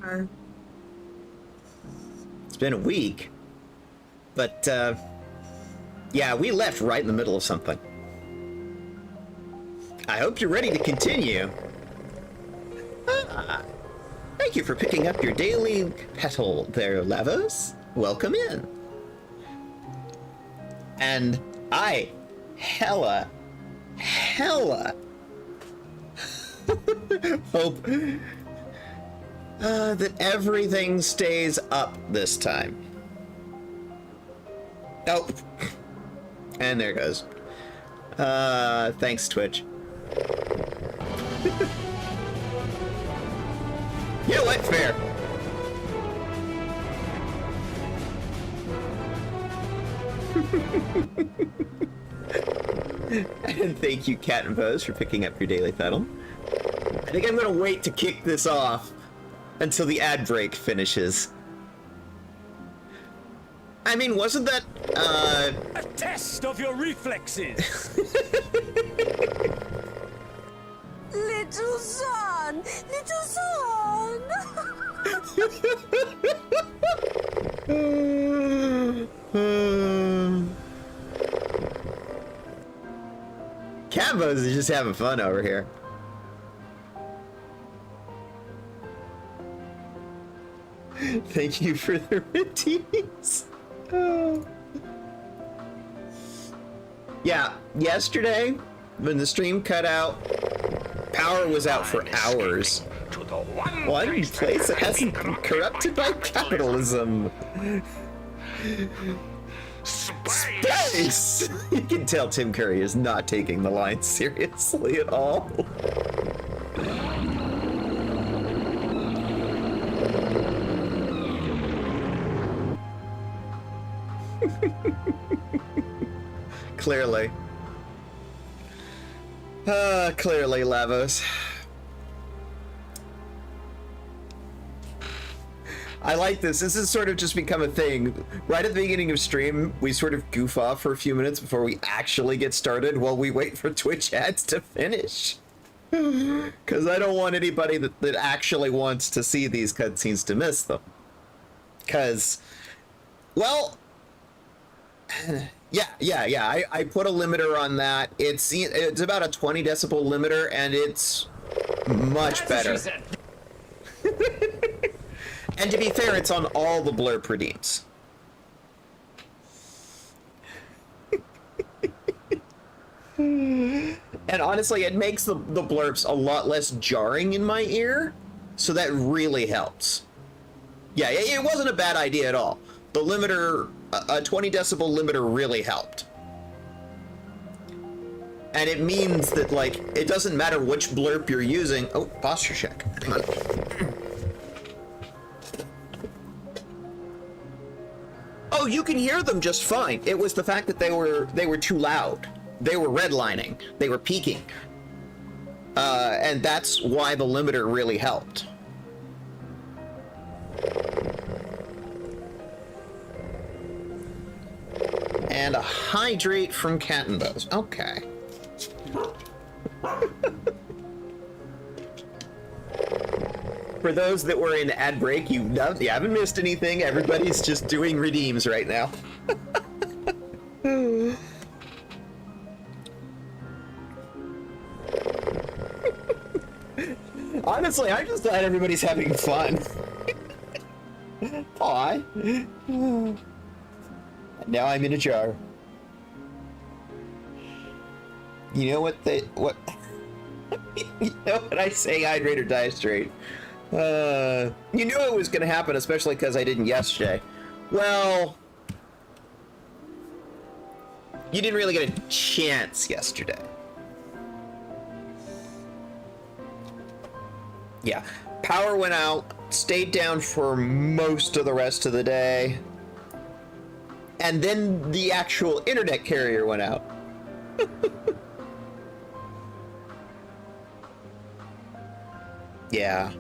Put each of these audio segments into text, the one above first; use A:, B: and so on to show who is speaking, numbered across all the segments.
A: are.
B: It's been a week, but yeah, we left right in the middle of something. I hope you're ready to continue. Thank you for picking up your daily petal there, Lavos. Welcome in. And I hella hope that everything stays up this time. Oh, and there it goes. Thanks, Twitch. You know what? Fair. And thank you, Cat and Pose, for picking up your daily petal. I think I'm gonna wait to kick this off until the ad break finishes. I mean, wasn't that,
C: a test of your reflexes!
A: Little son! Little son!
B: Cambos is just having fun over here. Thank you for the redeems. Yeah, yesterday, when the stream cut out, power was out for hours. One place that hasn't been corrupted by capitalism. Space! You can tell Tim Curry is not taking the line seriously at all. Clearly. Clearly, Lavos. I like this. This has sort of just become a thing. Right at the beginning of stream, we sort of goof off for a few minutes before we actually get started while we wait for Twitch ads to finish. Because I don't want anybody that actually wants to see these cutscenes to miss them. Because, well, yeah. I put a limiter on that. It's about a 20 decibel limiter, and it's much better. And to be fair, it's on all the blurb redeems. And honestly, it makes the blurps a lot less jarring in my ear, so that really helps. Yeah, it wasn't a bad idea at all. The limiter, a 20 decibel limiter really helped. And it means that, like, it doesn't matter which blurb you're using. Oh, posture check. Come on. Oh, you can hear them just fine. It was the fact that they were too loud. They were redlining. They were peaking. And that's why the limiter really helped. And a hydrate from Cat and Buzz. Okay. For those that were in ad break, you haven't missed anything. Everybody's just doing redeems right now. Honestly, I'm just glad everybody's having fun. Aw. Now I'm in a jar. You know what you know what I say, hydrate or die straight. You knew it was gonna happen, especially because I didn't yesterday. Well, you didn't really get a chance yesterday. Yeah, power went out, stayed down for most of the rest of the day, and then the actual internet carrier went out. Yeah.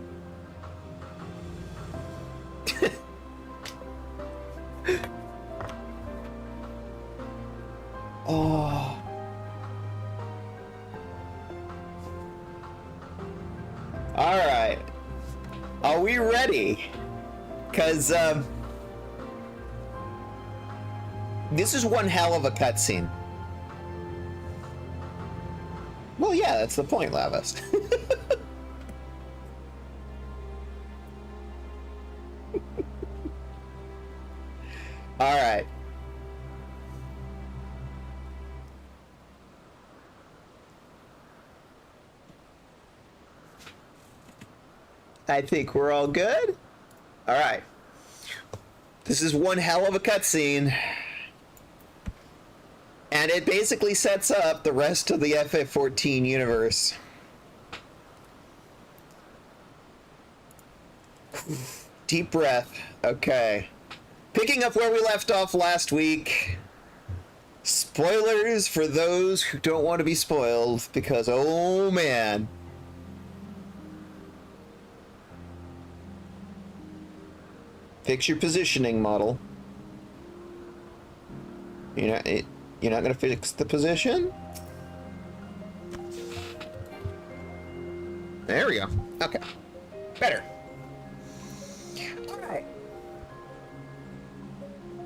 B: Oh. All right. Are we ready? Because, this is one hell of a cutscene. Well, yeah, that's the point, Lavis. All right. I think we're all good. All right. This is one hell of a cutscene. And it basically sets up the rest of the FF14 universe. Deep breath. Okay. Picking up where we left off last week. Spoilers for those who don't want to be spoiled, because oh man. Fix your positioning model. You're not gonna fix the position? There we go. Okay. Better. Alright.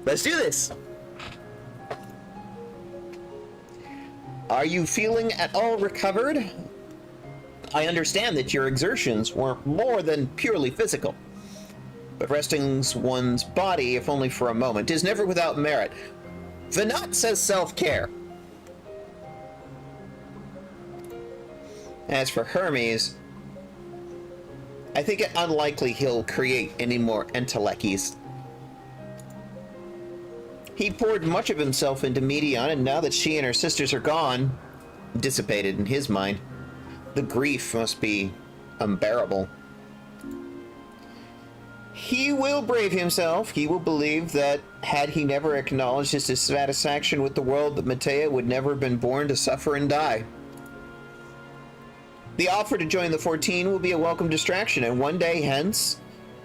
B: Let's do this. Are you feeling at all recovered? I understand that your exertions were more than purely physical. But resting one's body, if only for a moment, is never without merit. Venat says self-care. As for Hermes, I think it unlikely he'll create any more entelechies. He poured much of himself into Medion, and now that she and her sisters are gone, dissipated in his mind, the grief must be unbearable. He will brave himself. He will believe that had he never acknowledged his dissatisfaction with the world, that Matea would never have been born to suffer and die. The offer to join the 14 will be a welcome distraction, and one day hence,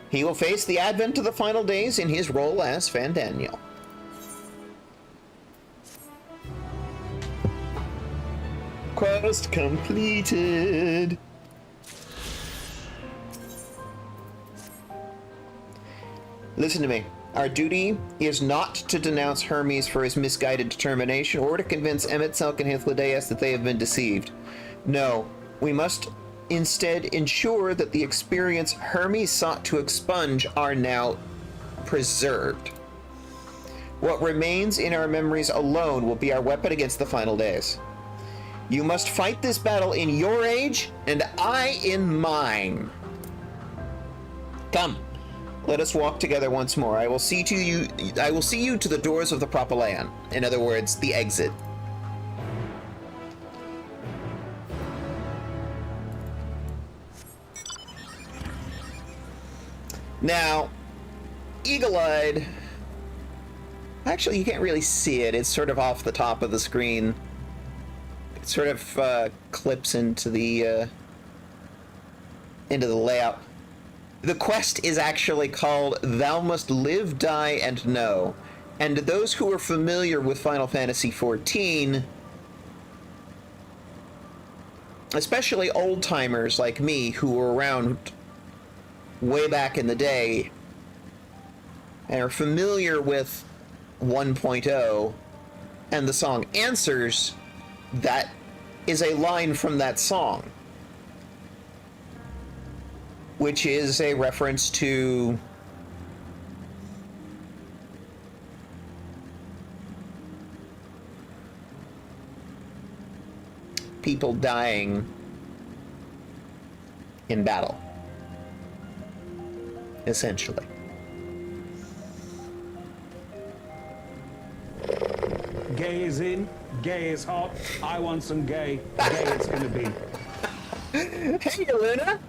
B: he will face the advent of the final days in his role as Fandaniel. Quest completed. Listen to me. Our duty is not to denounce Hermes for his misguided determination or to convince Emet-Selch and Hythlodaeus that they have been deceived. No, we must instead ensure that the experience Hermes sought to expunge are now preserved. What remains in our memories alone will be our weapon against the final days. You must fight this battle in your age, and I in mine. Come. Let us walk together once more. I will see you to the doors of the Propylaeon. In other words, the exit. Now, eagle-eyed. Actually, you can't really see it. It's sort of off the top of the screen. It sort of clips into the layout. The quest is actually called Thou Must Live, Die, and Know. And to those who are familiar with Final Fantasy XIV, especially old-timers like me who were around way back in the day and are familiar with 1.0 and the song Answers, that is a line from that song, which is a reference to people dying in battle, essentially.
C: Gay is in, gay is hot. I want some gay. Gay it's gonna be.
B: Hey, Luna!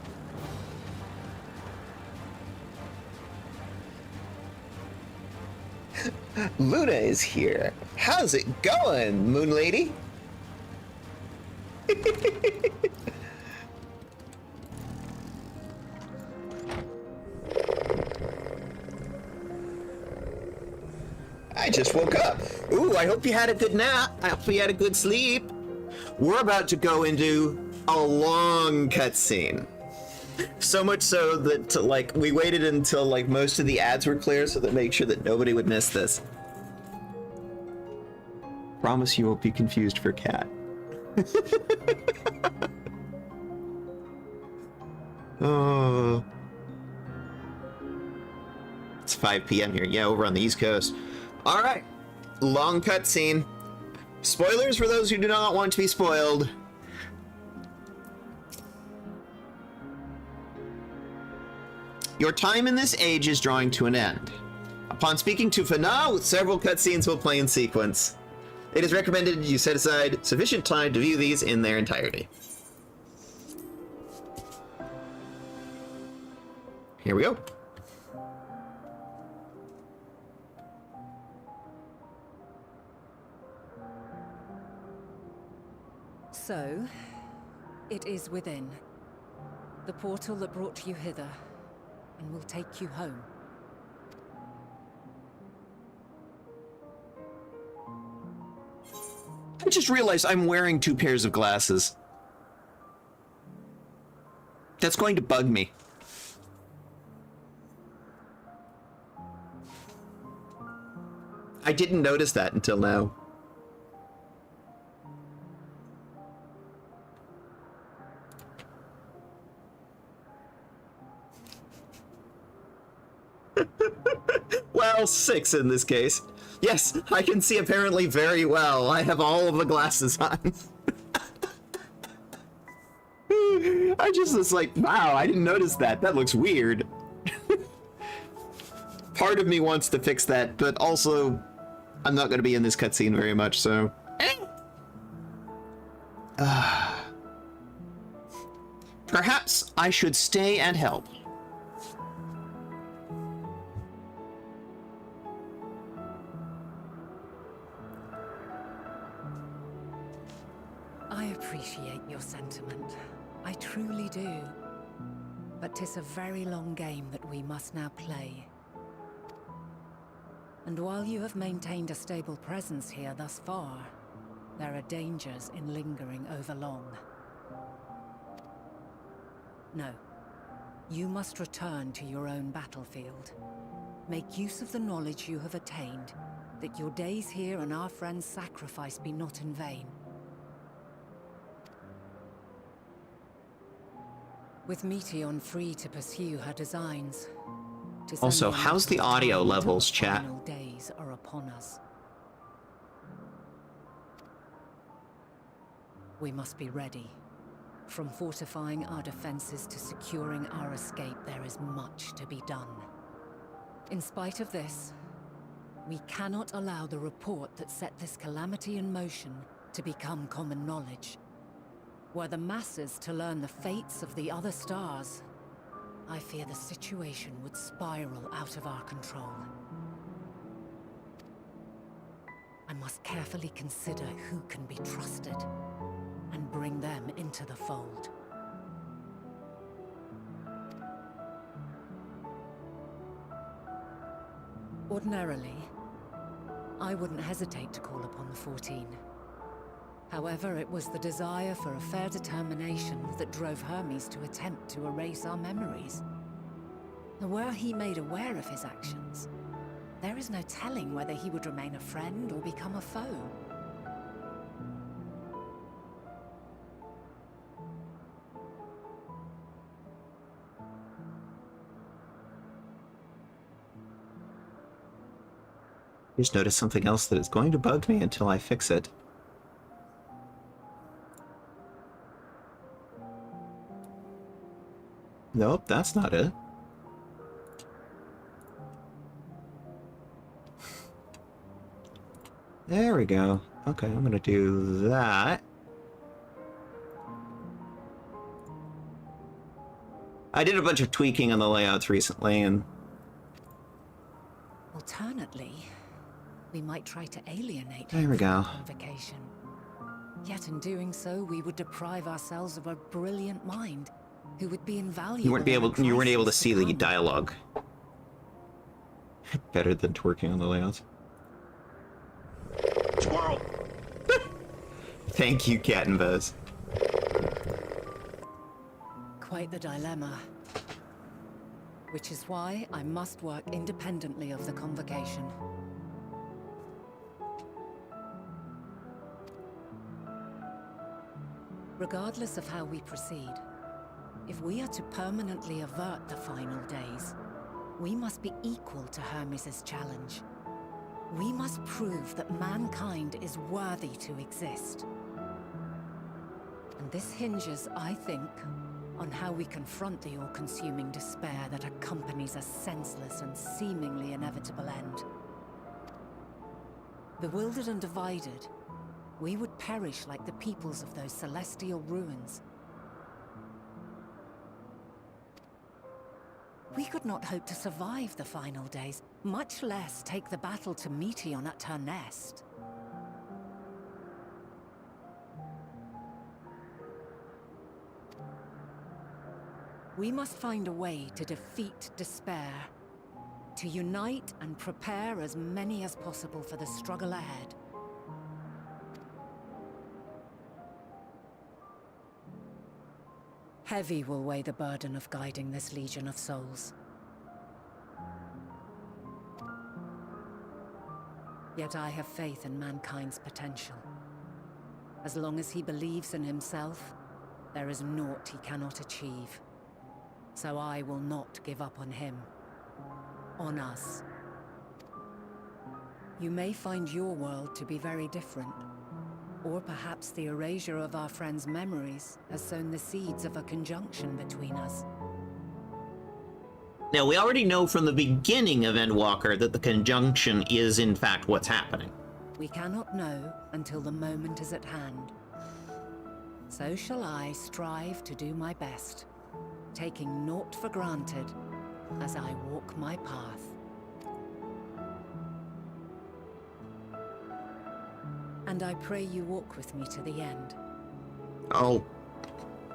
B: Luna is here. How's it going, Moon Lady? I just woke up. Ooh, I hope you had a good nap. I hope you had a good sleep. We're about to go into a long cutscene. So much so that, like, we waited until, like, most of the ads were clear so that make sure that nobody would miss this. Promise you won't be confused for cat. Oh. It's 5 p.m. here. Yeah, over on the East Coast. All right. Long cutscene. Spoilers for those who do not want to be spoiled. Your time in this age is drawing to an end. Upon speaking to Fana, several cutscenes will play in sequence. It is recommended you set aside sufficient time to view these in their entirety. Here we go.
D: So, it is within. The portal that brought you hither, and will take you home.
B: I just realized I'm wearing 2 pairs of glasses. That's going to bug me. I didn't notice that until now. Well, 6 in this case. Yes, I can see apparently very well. I have all of the glasses on. I just was like, wow, I didn't notice that. That looks weird. Part of me wants to fix that, but also I'm not going to be in this cutscene very much, so... Perhaps I should stay and help.
D: I appreciate your sentiment. I truly do. But 'tis a very long game that we must now play. And while you have maintained a stable presence here thus far, there are dangers in lingering over long. No. You must return to your own battlefield. Make use of the knowledge you have attained, that your days here and our friends' sacrifice be not in vain. With Meteon free to pursue her designs. 'Tis
B: Also,
D: only a
B: how's the
D: matter of
B: audio
D: time till
B: levels,
D: the
B: chat?
D: final days are upon us. We must be ready. From fortifying our defenses to securing our escape, there is much to be done. In spite of this, we cannot allow the report that set this calamity in motion to become common knowledge. Were the masses to learn the fates of the other stars, I fear the situation would spiral out of our control. I must carefully consider who can be trusted and bring them into the fold. Ordinarily, I wouldn't hesitate to call upon the 14. However, it was the desire for a fair determination that drove Hermes to attempt to erase our memories. And were he made aware of his actions, there is no telling whether he would remain a friend or become a foe.
B: Just noticed something else that is going to bug me until I fix it. Nope, that's not it. There we go. Okay, I'm gonna do that. I did a bunch of tweaking on the layouts recently, and...
D: Alternately, we might try to alienate
B: There
D: him
B: we
D: from
B: go.
D: the convocation. Yet in doing so, we would deprive ourselves of a brilliant mind who would be invaluable.
B: You weren't able to
D: crises
B: see the
D: come.
B: dialogue. Better than twerking on the layouts.
E: Squirrel.
B: Thank you, Cat and Buzz.
D: quite the dilemma. Which is why I must work independently of the convocation. Regardless of how we proceed, if we are to permanently avert the final days, we must be equal to Hermes' challenge. We must prove that mankind is worthy to exist. And this hinges, I think, on how we confront the all-consuming despair that accompanies a senseless and seemingly inevitable end. Bewildered and divided, we would perish like the peoples of those celestial ruins. We could not hope to survive the final days, much less take the battle to Meteon at her nest. We must find a way to defeat despair, to unite and prepare as many as possible for the struggle ahead. Heavy will weigh the burden of guiding this legion of souls. Yet I have faith in mankind's potential. As long as he believes in himself, there is naught he cannot achieve. So I will not give up on him. On us. You may find your world to be very different. Or perhaps the erasure of our friends' memories has sown the seeds of a conjunction between us.
E: Now, we already know from the beginning of Endwalker that the conjunction is in fact what's happening.
D: We cannot know until the moment is at hand. So shall I strive to do my best, taking naught for granted as I walk my path. And I pray you walk with me to the end.
E: Oh,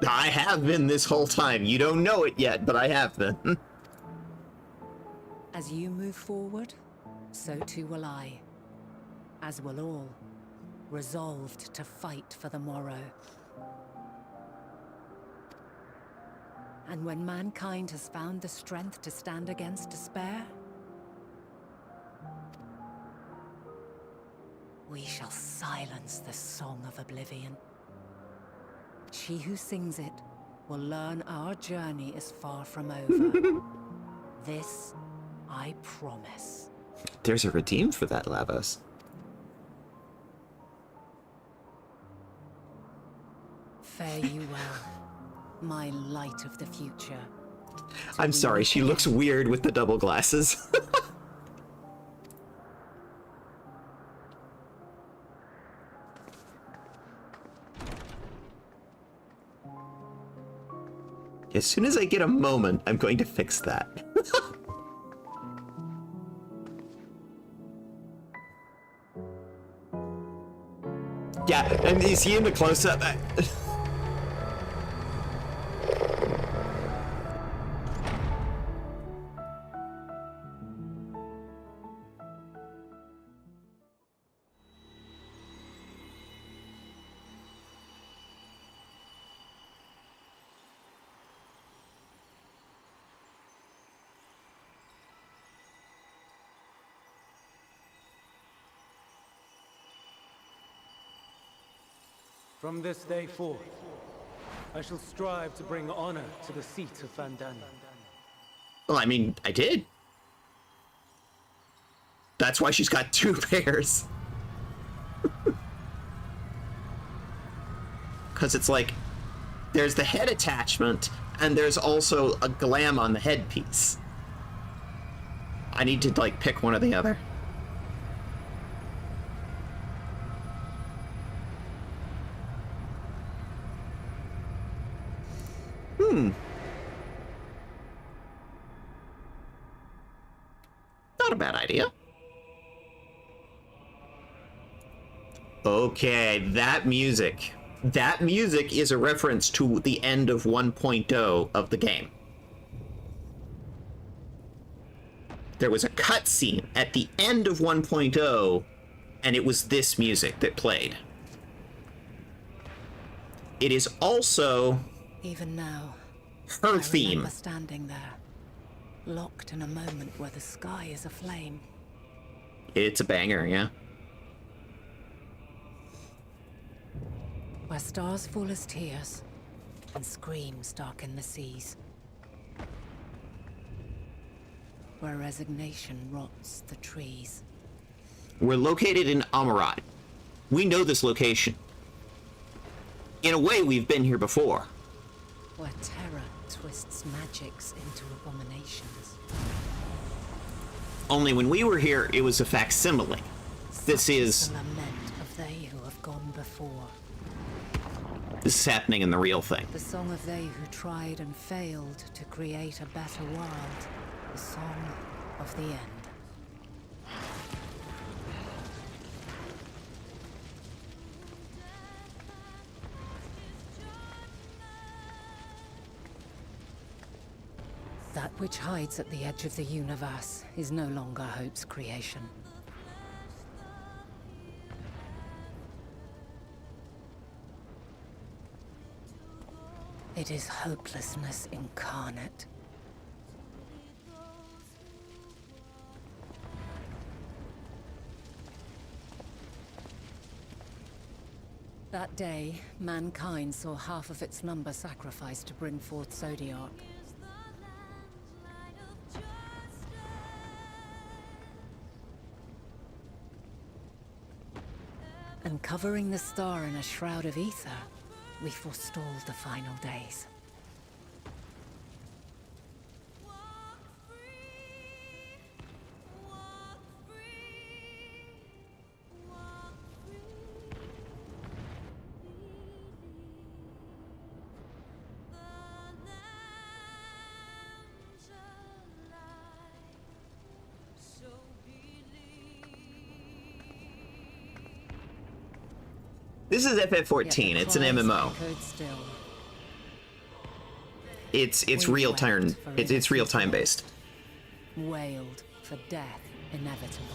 E: I have been this whole time. You don't know it yet, but I have been.
D: As you move forward, so too will I. As will all, resolved to fight for the morrow. And when mankind has found the strength to stand against despair, we shall silence the song of oblivion. She who sings it will learn our journey is far from over. This I promise.
E: There's a redeem for that, Lavos.
D: Fare you well, my light of the future.
E: I'm sorry, she looks weird with the double glasses. As soon as I get a moment, I'm going to fix that. Yeah, and you see in the close-up...
F: From this day forth, I shall strive to bring honor to the seat of Vandana.
E: Well, I mean, I did. That's why she's got two pairs. Because it's like, there's the head attachment, and there's also a glam on the headpiece. I need to, like, pick one or the other. Not a bad idea. Okay, that music. That music is a reference to the end of 1.0 of the game. There was a cutscene at the end of 1.0, and it was this music that played. It is also...
D: Even now,
E: Her
D: I
E: theme.
D: remember standing there, locked in a moment where the sky is aflame.
E: It's a banger, yeah.
D: Where stars fall as tears, and screams darken the seas. Where resignation rots the trees.
E: We're located in Amarat. We know this location. In a way, we've been here before.
D: Where terror twists magics into abominations.
E: Only when we were here, it was a facsimile. This
D: Such
E: is
D: the lament of they who have gone before.
E: happening in the real thing.
D: The song of they who tried and failed to create a better world. The song of the end. That which hides at the edge of the universe is no longer hope's creation. It is hopelessness incarnate. That day, mankind saw half of its number sacrificed to bring forth Zodiark. And covering the star in a shroud of ether, we forestalled the final days.
E: This is FF14.
D: Yet
E: It's an
D: the cries
E: MMO.
D: echoed still.
E: It's
D: We
E: real
D: wept
E: time.
D: for
E: It's real time
D: innocence.
E: based.
D: Wailed for death inevitable.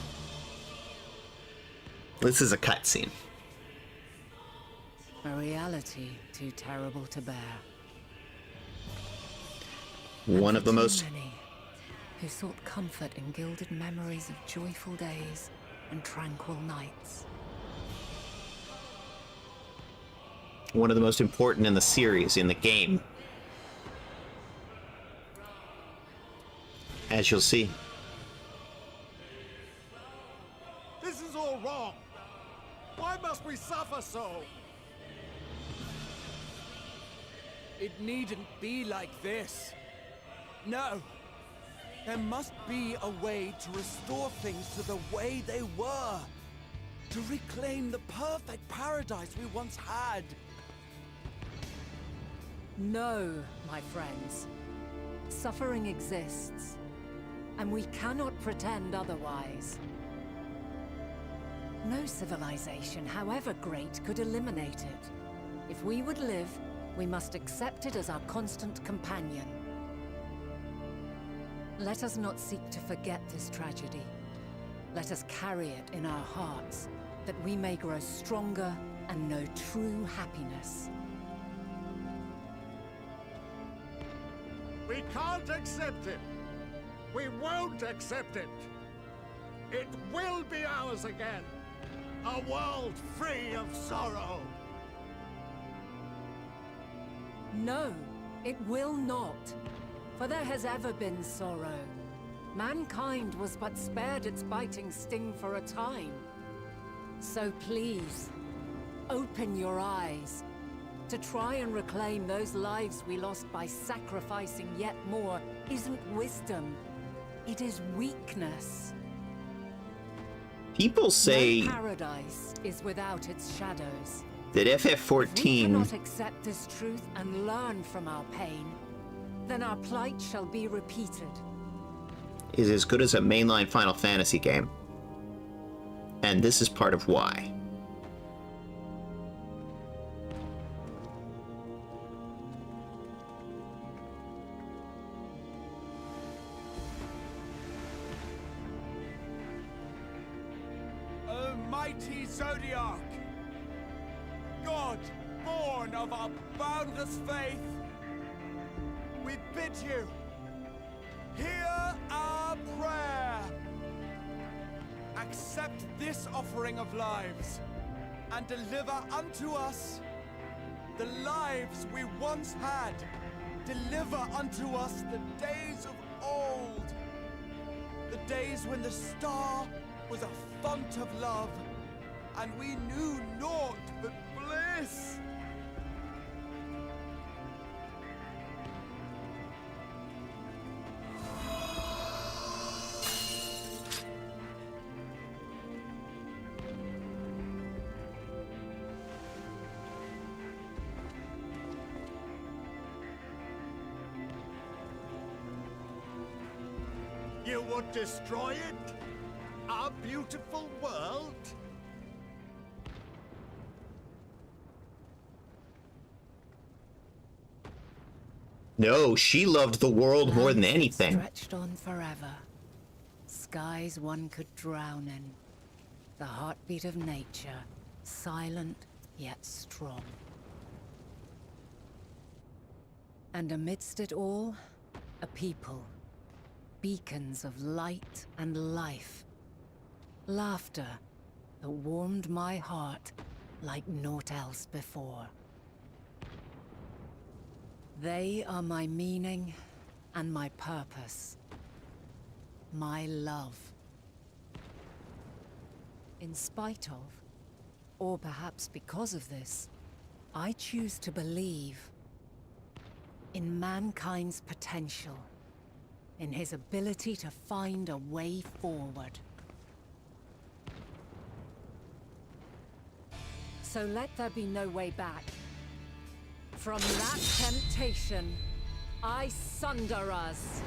E: This is a cutscene.
D: A reality too terrible to bear.
E: One of the
D: Too
E: most
D: many who sought comfort in gilded memories of joyful days and tranquil nights.
E: important in the series, in the game. As you'll see.
G: This is all wrong. Why must we suffer so?
F: It needn't be like this. No. There must be a way to restore things to the way they were. To reclaim the perfect paradise we once had.
D: No, my friends. Suffering exists, and we cannot pretend otherwise. No civilization, however great, could eliminate it. If we would live, we must accept it as our constant companion. Let us not seek to forget this tragedy. Let us carry it in our hearts, that we may grow stronger and know true happiness.
G: We can't accept it. We won't accept it. It will be ours again. A world free of sorrow.
D: No, it will not. For there has ever been sorrow. Mankind was but spared its biting sting for a time. So please, open your eyes. To try and reclaim those lives we lost by sacrificing yet more isn't wisdom. It is weakness.
E: People say
D: No paradise is without its shadows.
E: that
D: If we
E: FF14
D: cannot accept this truth and learn from our pain, then our plight shall be repeated.
E: is as good as a mainline Final Fantasy game. And this is part of why.
F: O mighty Zodiark! God, born of our boundless faith! We bid you, hear our prayer. Accept this offering of lives, and deliver unto us the lives we once had. Deliver unto us the days of old, the days when the star was a font of love, and we knew naught but bliss.
G: You would destroy it? Our beautiful world?
E: No, she loved the world more than
D: Lands
E: anything.
D: Stretched on forever. Skies one could drown in. The heartbeat of nature, silent yet strong. And amidst it all, a people. Beacons of light and life. Laughter that warmed my heart like naught else before. They are my meaning and my purpose. My love. In spite of, or perhaps because of this, I choose to believe in mankind's potential, in his ability to find a way forward. So let there be no way back. From that temptation, I sunder us.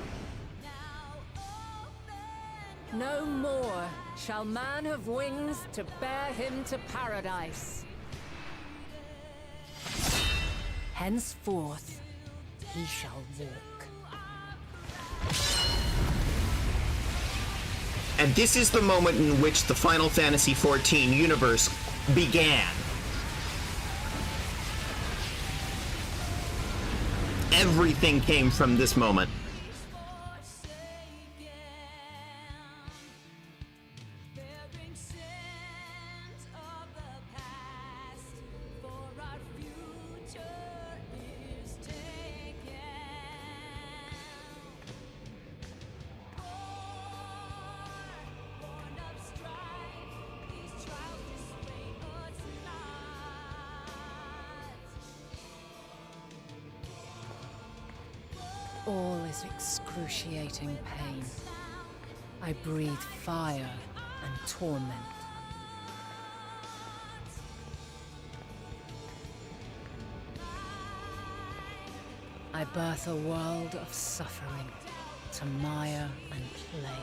D: No more shall man have wings to bear him to paradise. Henceforth, he shall walk.
E: And this is the moment in which the Final Fantasy XIV universe began. Everything came from this moment.
D: All is excruciating pain. I breathe fire and torment. I birth a world of suffering to mire and plague.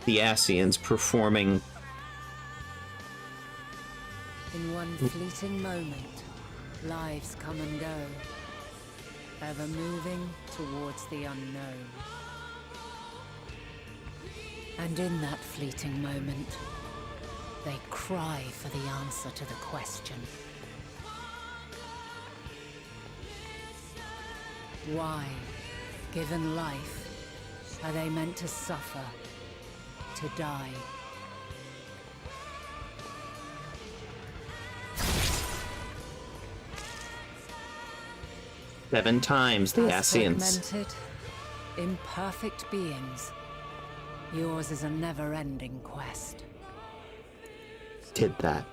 E: The Ascians performing.
D: In one fleeting moment, lives come and go, ever moving towards the unknown. And in that fleeting moment, they cry for the answer to the question. Why, given life, are they meant to suffer, to die?
E: Seven times the
D: As
E: Ascians.
D: fragmented, imperfect beings, yours is a never-ending quest.
E: Did that.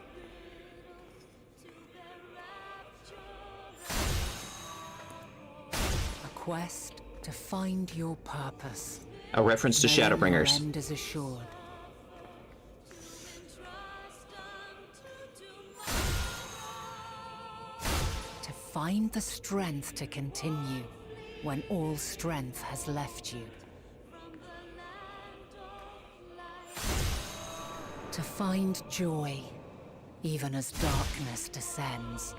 D: A quest to find your purpose.
E: A reference to
D: knowing your
E: Shadowbringers.
D: end is assured. To find the strength to continue when all strength has left you. to find joy, even as darkness descends.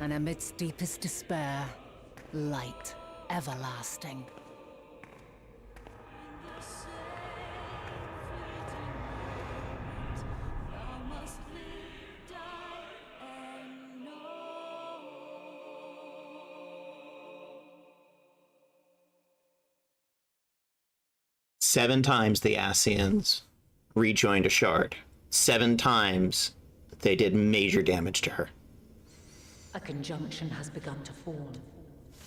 D: And amidst deepest despair, light everlasting.
E: Seven times the Ascians rejoined a shard. 7 times they did major damage to her.
D: A conjunction has begun to form,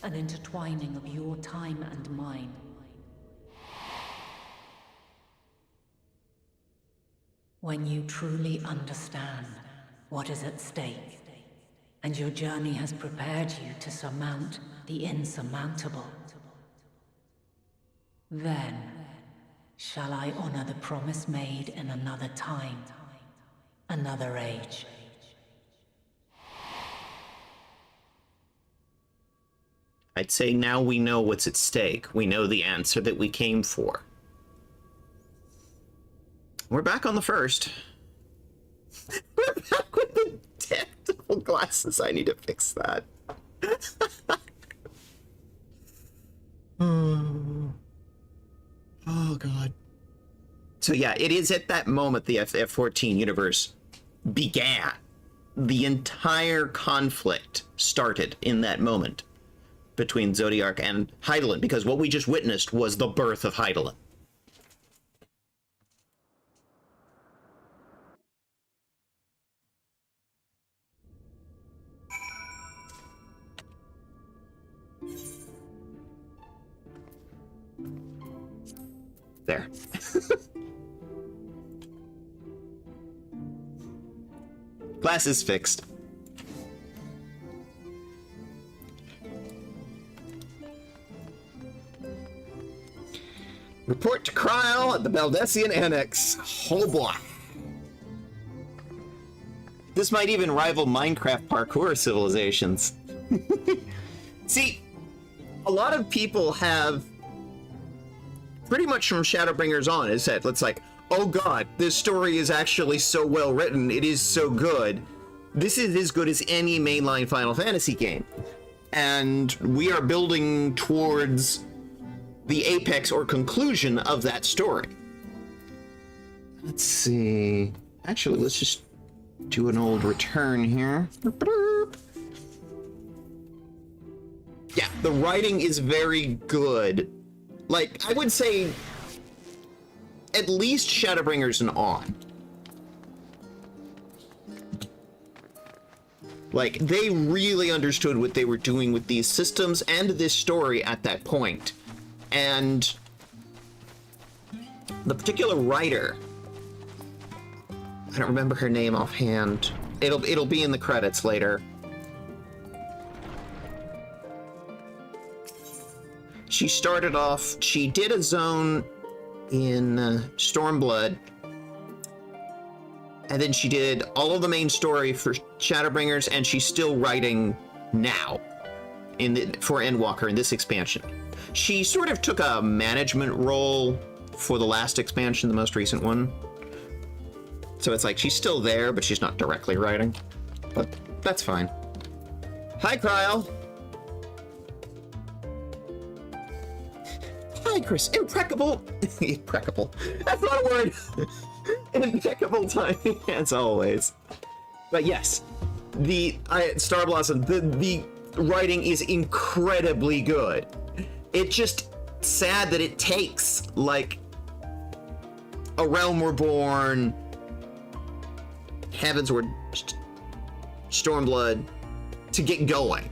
D: an intertwining of your time and mine. When you truly understand what is at stake, and your journey has prepared you to surmount the insurmountable, then shall I honor the promise made in another time, another age.
E: I'd say now we know what's at stake. We know the answer that we came for. We're back on the first. We're back with the tactical glasses. I need to fix that. Oh, God. So yeah, it is at that moment the FF14 universe began. The entire conflict started in that moment between Zodiark and Hydaelyn, because what we just witnessed was the birth of Hydaelyn. There. Glasses fixed. Report to Kryl at the Baldessian Annex. Oh boy. This might even rival Minecraft parkour civilizations. See, a lot of people have, pretty much from Shadowbringers on, is said, it's like, oh god, this story is actually so well written, it is so good. This is as good as any mainline Final Fantasy game. And we are building towards the apex or conclusion of that story. Let's see. Actually, let's just do an old return here. Yeah, the writing is very good. Like, I would say at least Shadowbringers and on. Like, they really understood what they were doing with these systems and this story at that point. And the particular writer, I don't remember her name offhand. It'll be in the credits later. She started off, she did a zone in Stormblood, and then she did all of the main story for Shadowbringers, and she's still writing now for Endwalker in this expansion. She sort of took a management role for the last expansion, the most recent one. So it's like she's still there, but she's not directly writing. But that's fine. Hi, Kryl. Hi, Chris. Impeccable. Impeccable. That's not a word. Impeccable timing, as always. But yes, Star Blossom, the writing is incredibly good. It's just sad that it takes, like, A Realm Reborn, Heavensward, Stormblood to get going.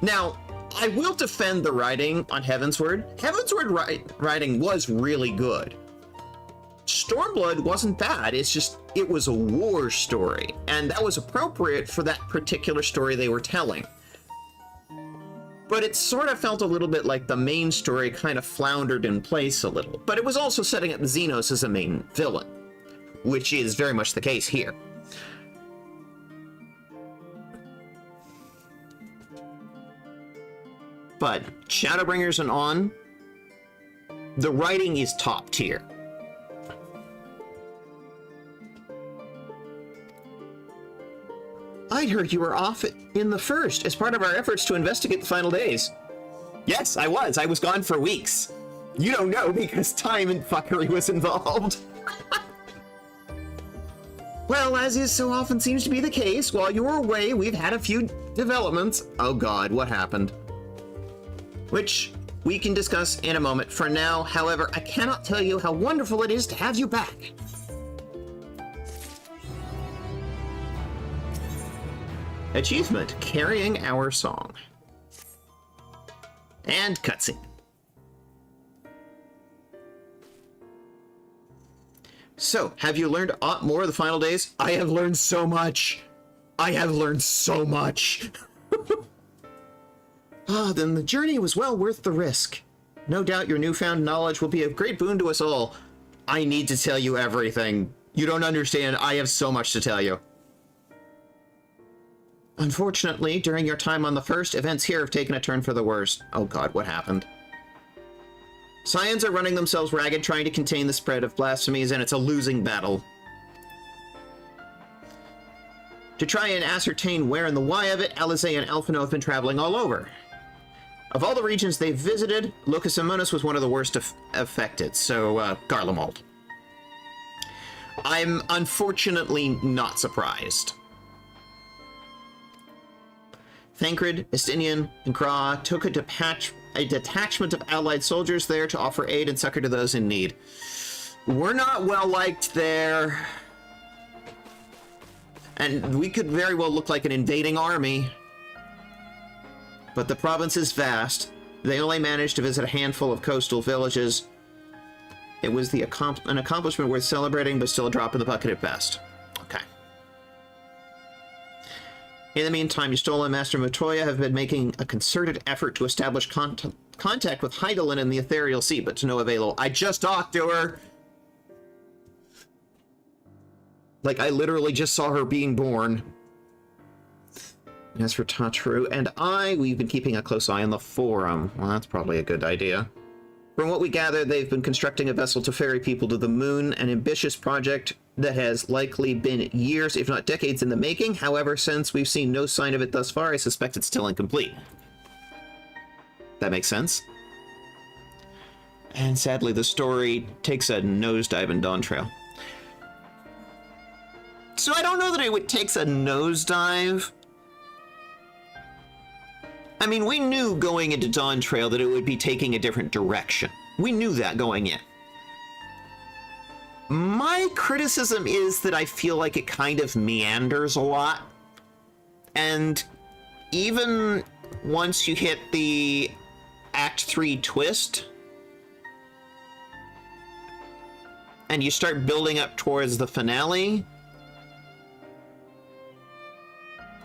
E: Now, I will defend the writing on Heavensward. Heavensward writing was really good. Stormblood wasn't bad, it's just, it was a war story, and that was appropriate for that particular story they were telling. But it sort of felt a little bit like the main story kind of floundered in place a little. But it was also setting up Xenos as a main villain, which is very much the case here. But Shadowbringers and on, the writing is top tier. I heard you were off in the first as part of our efforts to investigate the final days. Yes, I was. I was gone for weeks. You don't know because time and fuckery was involved. Well, as is so often seems to be the case, while you were away, we've had a few developments. Oh god, what happened? Which we can discuss in a moment. For now, however, I cannot tell you how wonderful it is to have you back. Achievement, carrying our song. And cutscene. So, have you learned a lot more of the final days? I have learned so much. I have learned so much. Then the journey was well worth the risk. No doubt your newfound knowledge will be a great boon to us all. I need to tell you everything. You don't understand. I have so much to tell you. Unfortunately, during your time on the first, events here have taken a turn for the worse. Oh god, what happened? Scions are running themselves ragged trying to contain the spread of blasphemies, and it's a losing battle. To try and ascertain where and the why of it, Alizé and Alphino have been traveling all over. Of all the regions they've visited, Locus Amonis was one of the worst affected, so Garlemald. I'm unfortunately not surprised. Thancred, Estinian, and Kra took a detachment of allied soldiers there to offer aid and succor to those in need. We're not well liked there. And we could very well look like an invading army. But the province is vast. They only managed to visit a handful of coastal villages. It was an accomplishment worth celebrating, but still a drop in the bucket at best. Okay. In the meantime, Yustola and Master Matoya have been making a concerted effort to establish contact with Hydaelyn in the Ethereal Sea, but to no avail. I just talked to her! Like, I literally just saw her being born. As for Tatru and we've been keeping a close eye on the Forum. Well, that's probably a good idea. From what we gather, they've been constructing a vessel to ferry people to the moon, an ambitious project that has likely been years, if not decades, in the making. However, since we've seen no sign of it thus far, I suspect it's still incomplete. That makes sense. And sadly, the story takes a nosedive in Dawntrail. So I don't know that it takes a nosedive. I mean, we knew going into Dawntrail that it would be taking a different direction. We knew that going in. My criticism is that I feel like it kind of meanders a lot. And even once you hit the Act 3 twist, and you start building up towards the finale,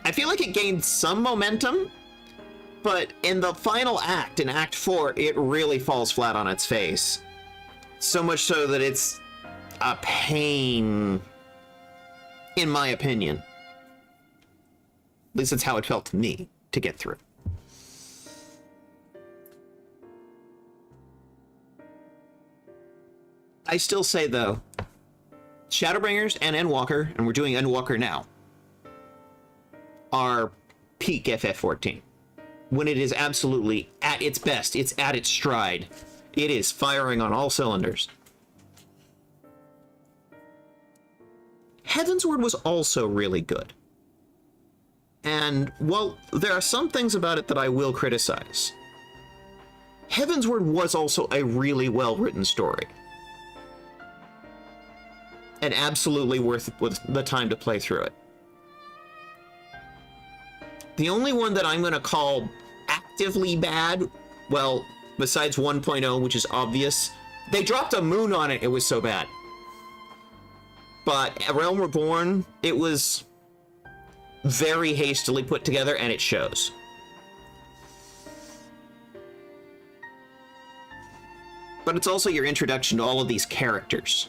E: I feel like it gained some momentum, but in the final act, in Act 4, it really falls flat on its face. So much so that it's a pain, in my opinion. At least that's how it felt to me to get through. I still say, though, Shadowbringers and Endwalker, and we're doing Endwalker now, are peak FF14. When it is absolutely at its best, it's at its stride. It is firing on all cylinders. Heavensward was also really good. And, well, there are some things about it that I will criticize. Heavensward was also a really well-written story. And absolutely worth the time to play through it. The only one that I'm going to call actively bad, well, besides 1.0, which is obvious, they dropped a moon on it, it was so bad. But Realm Reborn, it was very hastily put together, and it shows. But it's also your introduction to all of these characters.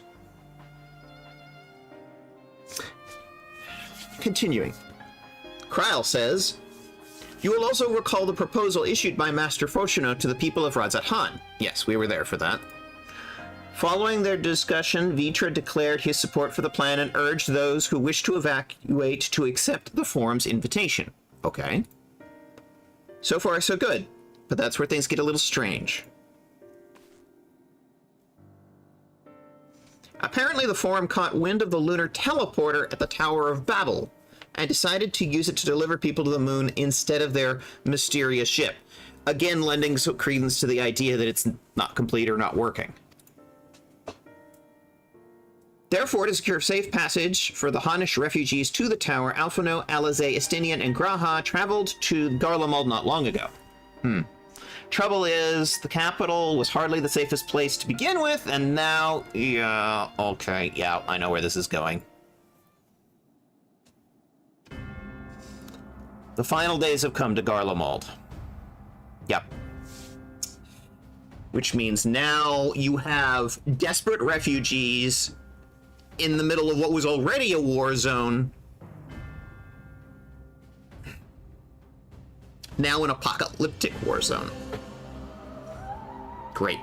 E: Continuing. Kryl says, you will also recall the proposal issued by Master Foshino to the people of Razat Han. Yes, we were there for that. Following their discussion, Vitra declared his support for the plan and urged those who wish to evacuate to accept the forum's invitation. Okay. So far, so good. But that's where things get a little strange. Apparently, the forum caught wind of the lunar teleporter at the Tower of Babel and decided to use it to deliver people to the moon instead of their mysterious ship. Again, lending credence to the idea that it's not complete or not working. Therefore, to secure safe passage for the Hanish refugees to the tower, Alphino, Alizé, Estinian, and Graha traveled to Garlemald not long ago. Trouble is, the capital was hardly the safest place to begin with, and now... Yeah, okay, yeah, I know where this is going. The final days have come to Garlemald. Yep. Which means now you have desperate refugees in the middle of what was already a war zone, now an apocalyptic war zone. Great.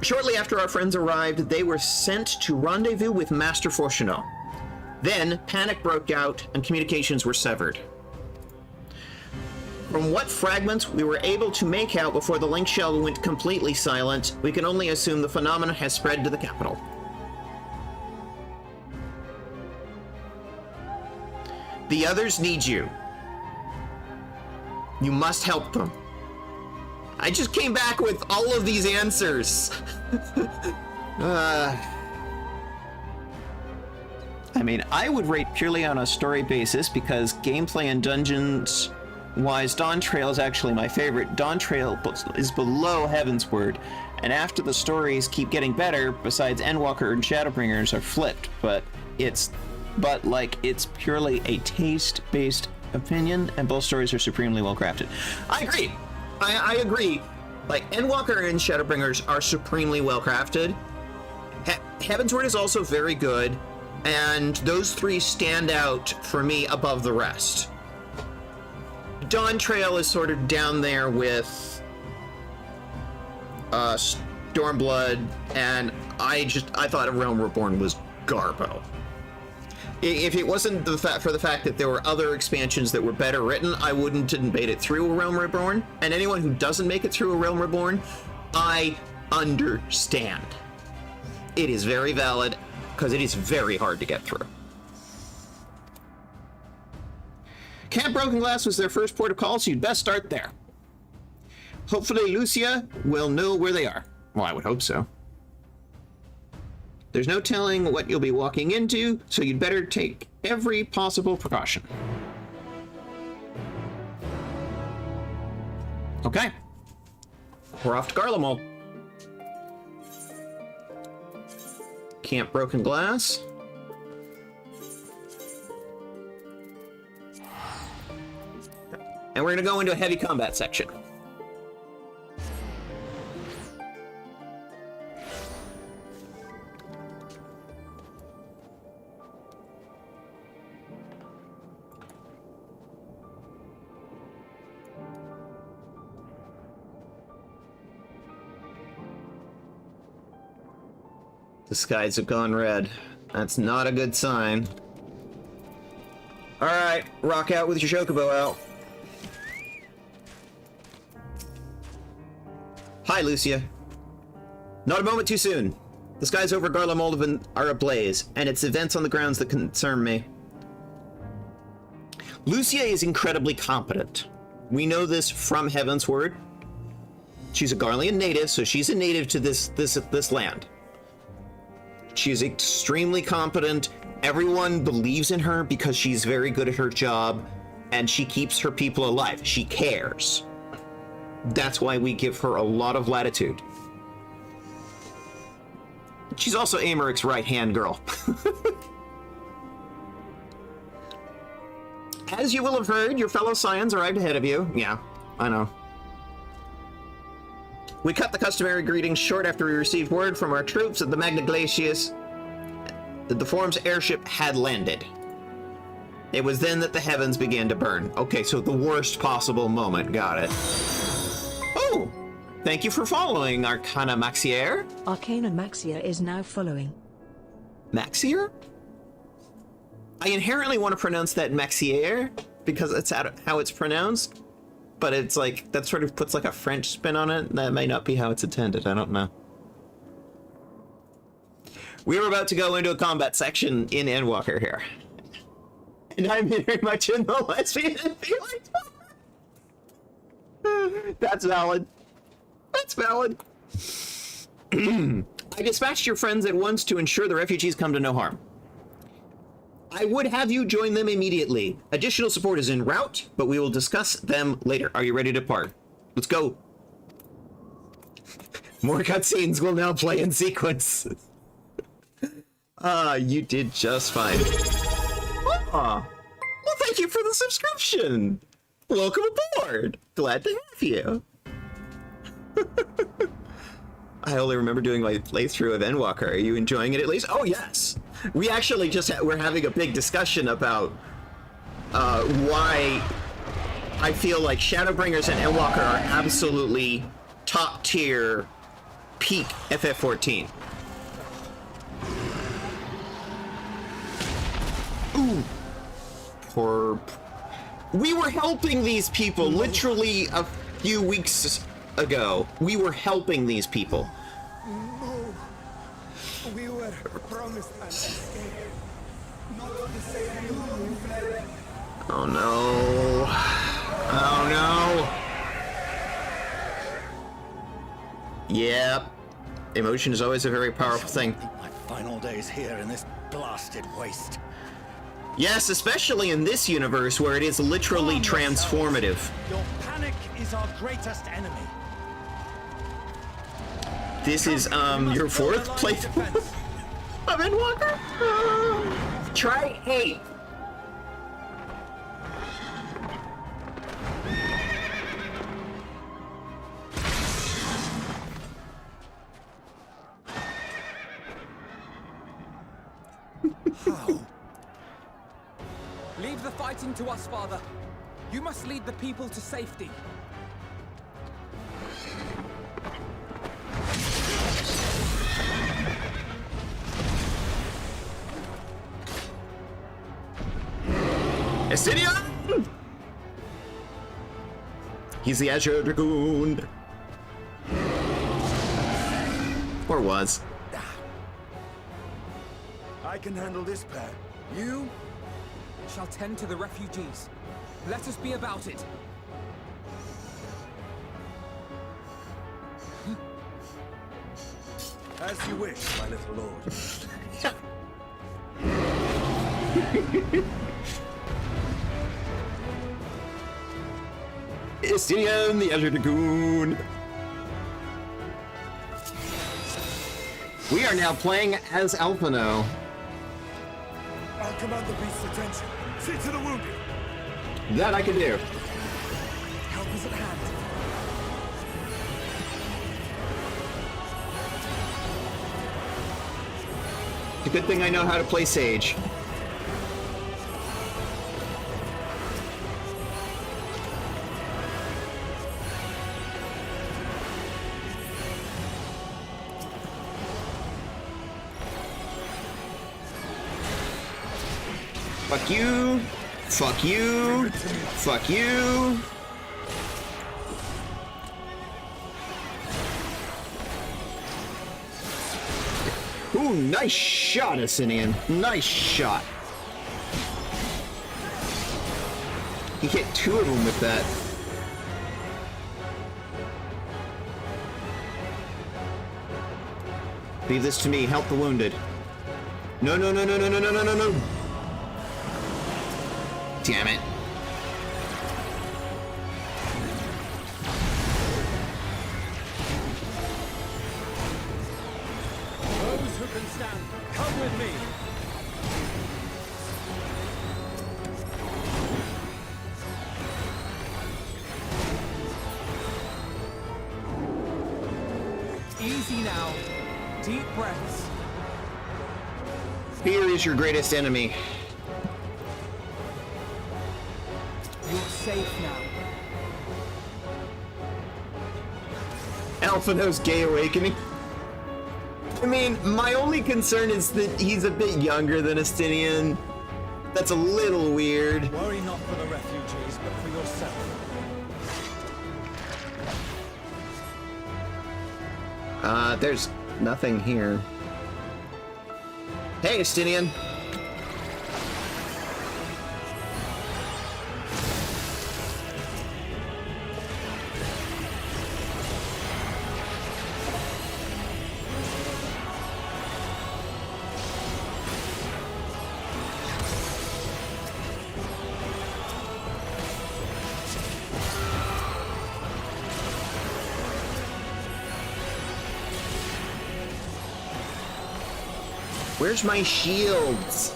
E: Shortly after our friends arrived, they were sent to rendezvous with Master Fortuneau. Then, panic broke out and communications were severed. From what fragments we were able to make out before the link shell went completely silent, we can only assume the phenomenon has spread to the capital. The others need you. You must help them. I just came back with all of these answers. I mean, I would rate purely on a story basis because gameplay and dungeons wise, Dawn Trail is actually my favorite. Dawn Trail is below Heavensward, and after the stories keep getting better, besides Endwalker and Shadowbringers are flipped, but it's purely a taste-based opinion, and both stories are supremely well crafted. I agree. I agree. Like, Endwalker and Shadowbringers are supremely well crafted. Heavensward is also very good, and those three stand out for me above the rest. Dawn Trail is sort of down there with Stormblood, and I thought A Realm Reborn was garbo. If it wasn't for the fact that there were other expansions that were better written, I wouldn't have made it through A Realm Reborn. And anyone who doesn't make it through A Realm Reborn, I understand. It is very valid, because it is very hard to get through. Camp Broken Glass was their first port of call, so you'd best start there. Hopefully Lucia will know where they are. Well, I would hope so. There's no telling what you'll be walking into, so you'd better take every possible precaution. Okay. We're off to Garlemald. Camp Broken Glass. And we're going to go into a heavy combat section. The skies have gone red. That's not a good sign. Alright, rock out with your chocobo out. Hi, Lucia. Not a moment too soon. The skies over Garlemald are ablaze, and it's events on the grounds that concern me. Lucia is incredibly competent. We know this from Heavensward. She's a Garlean native, so she's a native to this land. She's extremely competent. Everyone believes in her because she's very good at her job, and she keeps her people alive. She cares. That's why we give her a lot of latitude. She's also Amaric's right-hand girl. As you will have heard, your fellow Scions arrived ahead of you. Yeah, I know. We cut the customary greetings short after we received word from our troops at the Magna Glacius that the Forum's airship had landed. It was then that the heavens began to burn. Okay, so the worst possible moment. Got it. Oh! Thank you for following, Arcana Maxier.
H: Arcana Maxia is now following.
E: Maxier? I inherently want to pronounce that Maxier because that's how it's pronounced, but it's like, that sort of puts like a French spin on it. That may not be how it's intended. I don't know. We are about to go into a combat section in Endwalker here. And I'm very much in the lesbian feeling. That's valid. That's valid. I dispatched your friends at once to ensure the refugees come to no harm. I would have you join them immediately. Additional support is en route, but we will discuss them later. Are you ready to depart? Let's go. More cutscenes will now play in sequence. You did just fine. Well, thank you for the subscription. Welcome aboard. Glad to have you. I only remember doing my playthrough of Endwalker. Are you enjoying it at least? Oh, yes. We actually we're having a big discussion about why I feel like Shadowbringers and Endwalker are absolutely top tier peak FF14. Ooh. Poor... We were helping these people literally a few weeks ago. We were helping these people.
F: No. We were promised an escape. Not the same you fled.
E: Oh no. Oh no. Yep. Emotion is always a very powerful thing.
I: My final days here in this blasted waste.
E: Yes, especially in this universe where it is literally transformative.
I: Your panic is our greatest enemy.
E: This is your fourth playthrough of Endwalker? Try 8.
F: How? Leave the fighting to us, Father. You must lead the people to safety.
E: Estidian! He's the Azure Dragoon. Or was.
F: I can handle this, pair. You shall tend to the refugees. Let us be about it. As you wish, my little lord.
E: Estidian, the Azure Dragoon. We are now playing as Alphino.
F: I'll command the beast's attention. See to the wounded.
E: That I can do.
F: Help is at hand.
E: It's a good thing I know how to play Sage. Fuck you. Fuck you. Fuck you. Ooh, nice shot, Asinian. Nice shot. He hit 2 of them with that. Leave this to me. Help the wounded. No, no, no, no, no, no, no, no, no, no. Damn it.
F: Those who can stand, come with me. Easy now. Deep breaths.
E: Fear is your greatest enemy.
F: safe now.
E: Alphino's gay awakening. I mean, my only concern is that he's a bit younger than Estinian. That's a little weird.
I: Worry not for the refugees, but for yourself.
E: There's nothing here. Hey, Estinian. Where's my shields?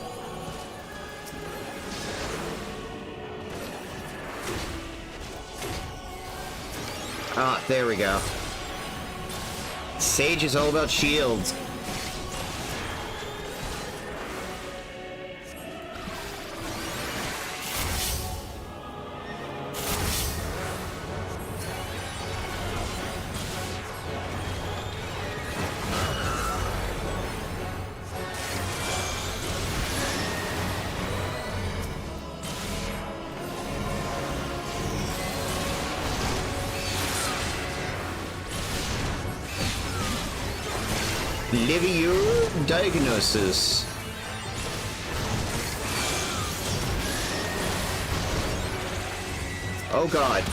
E: Ah, there we go. Sage is all about shields. Livio diagnosis. Oh god.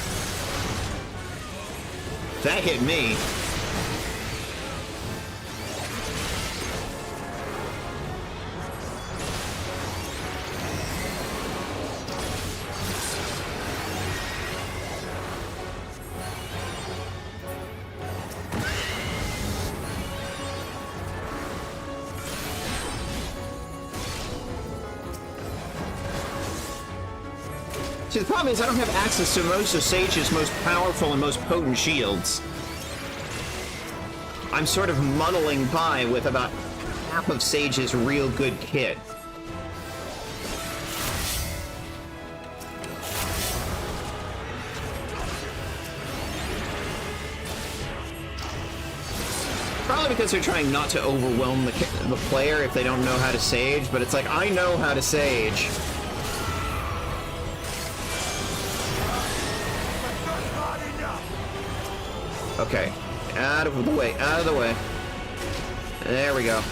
E: That hit me. See, the problem is I don't have access to most of Sage's most powerful and most potent shields. I'm sort of muddling by with about half of Sage's real good kit. Probably because they're trying not to overwhelm the player if they don't know how to Sage, but it's like, I know how to Sage. Okay, out of the way, out of the way. There we go.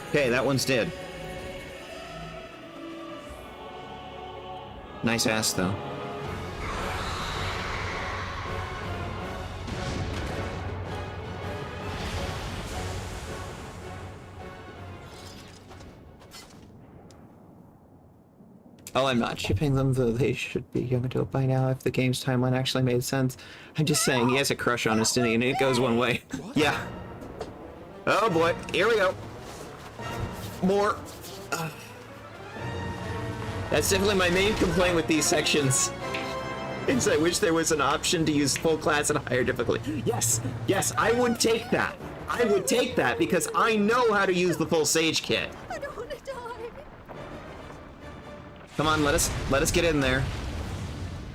E: Okay, that one's dead. Nice ass, though. Oh, I'm not shipping them, though they should be young adult by now if the game's timeline actually made sense. I'm just saying, he has a crush on Estinian, and it goes one way. Yeah. Oh boy, here we go. More. That's definitely my main complaint with these sections. Is I wish there was an option to use full class and higher difficulty. Yes, yes, I would take that. I would take that because I know how to use the full Sage kit.
A: I don't want to die.
E: Come on, let us get in there.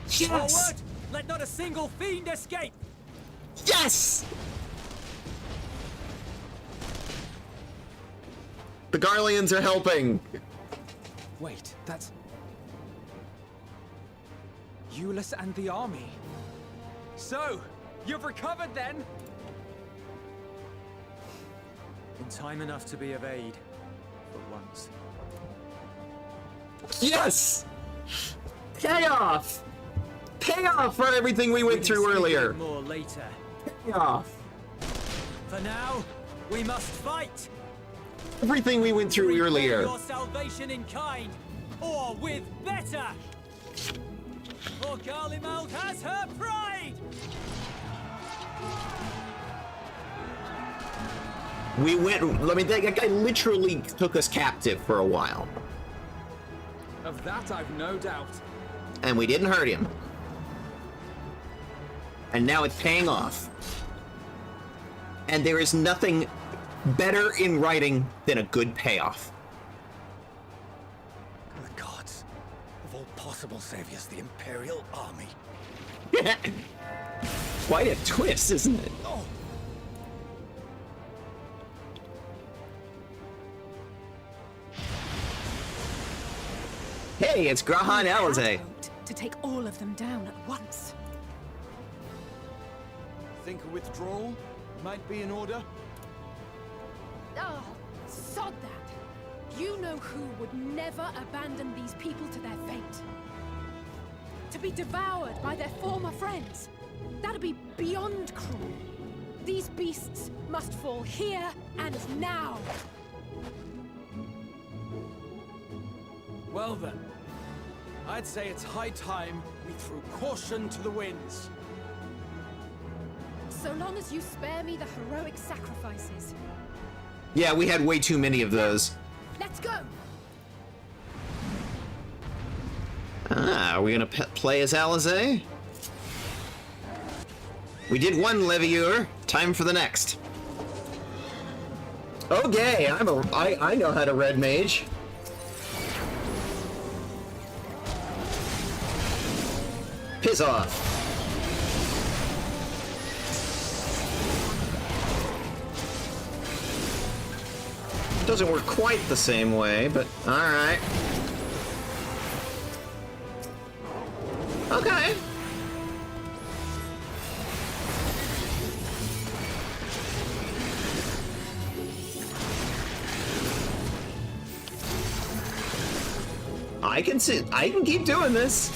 E: Yes!
F: Forward! Let not a single fiend escape!
E: Yes! The Garleans are helping.
F: Wait, that's... Euless and the army. So, you've recovered then? In time enough to be of aid, for once.
E: Yes! Payoff! Payoff for everything we went through earlier.
F: More later.
E: Payoff.
F: For now, we must fight.
E: Everything we went through earlier.
F: Your salvation in kind, or with better. For Garlemald has her pride.
E: We went. Let me think. That guy literally took us captive for a while.
F: Of that I've no doubt.
E: And we didn't hurt him. And now it's paying off. And there is nothing better in writing than a good payoff.
I: The gods of all possible saviors, the Imperial Army.
E: Quite a twist, isn't it?
I: Oh,
E: Hey, it's Graha and Alizé.
J: To take all of them down at once.
F: Think a withdrawal might be in order?
J: Oh, sod that. You know who would never abandon these people to their fate. To be devoured by their former friends. That'd be beyond cruel. These beasts must fall here and now.
F: Well then, I'd say it's high time we threw caution to the winds.
J: So long as you spare me the heroic sacrifices.
E: Yeah, we had way too many of those.
J: Let's go!
E: Ah, are we gonna play as Alizé? We did one Levieur. Time for the next. Okay, I know how to red mage. Piss off. Doesn't work quite the same way, but alright. Okay. I can keep doing this.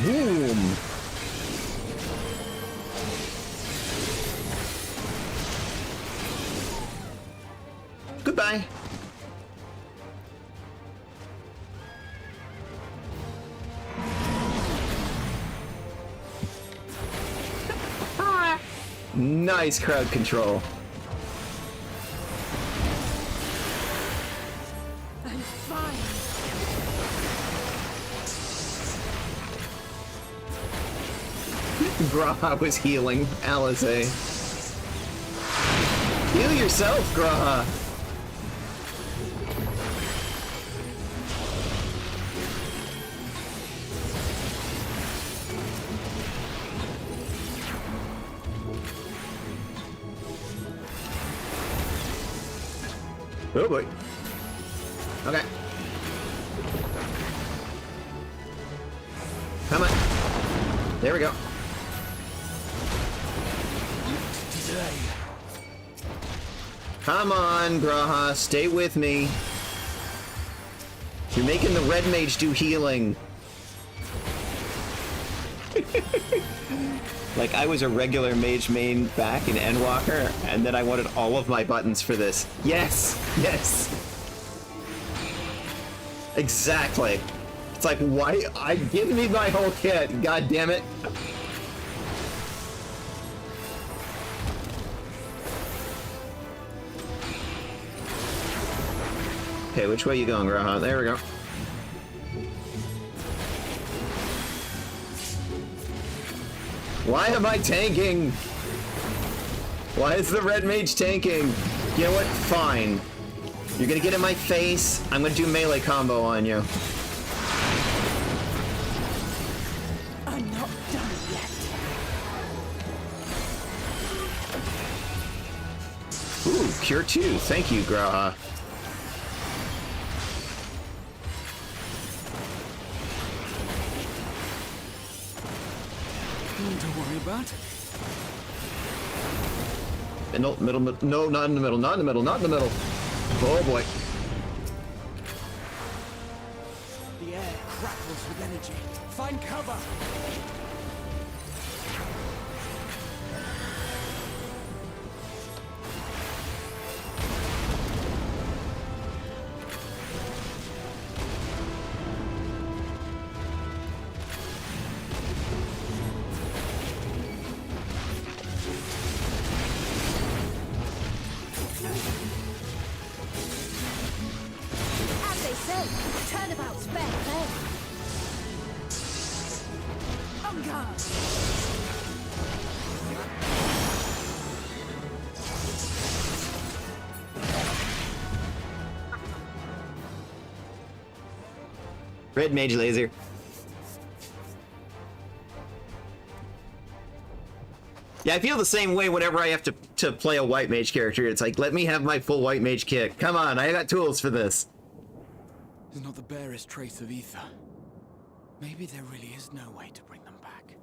E: Boom. Goodbye. Nice crowd control.
J: I'm fine.
E: Graha was healing Alizé. Heal yourself, Graha. Oh boy. Okay. Come on. There we go. Come on, Graha, stay with me. You're making the red mage do healing. Like I was a regular mage main back in Endwalker, and then I wanted all of my buttons for this. Yes! Yes! Exactly. It's like, why? Give me my whole kit, god damn it. Okay, which way you going, Graha? There we go. Why am I tanking? Why is the red mage tanking? You know what? Fine. You're gonna get in my face. I'm gonna do melee combo on you.
J: I'm not done yet.
E: Ooh, cure 2. Thank you, Graha.
F: Nothing to worry about.
E: Middle, no, not in the middle, not in the middle, not in the middle. Oh boy.
F: The air crackles with energy. Find cover!
E: Red mage laser. Yeah, I feel the same way whenever I have to play a white mage character. It's like, let me have my full white mage kit. Come on, I got tools for this.
F: There's not the barest trace of ether. Maybe there really is no way to bring them back.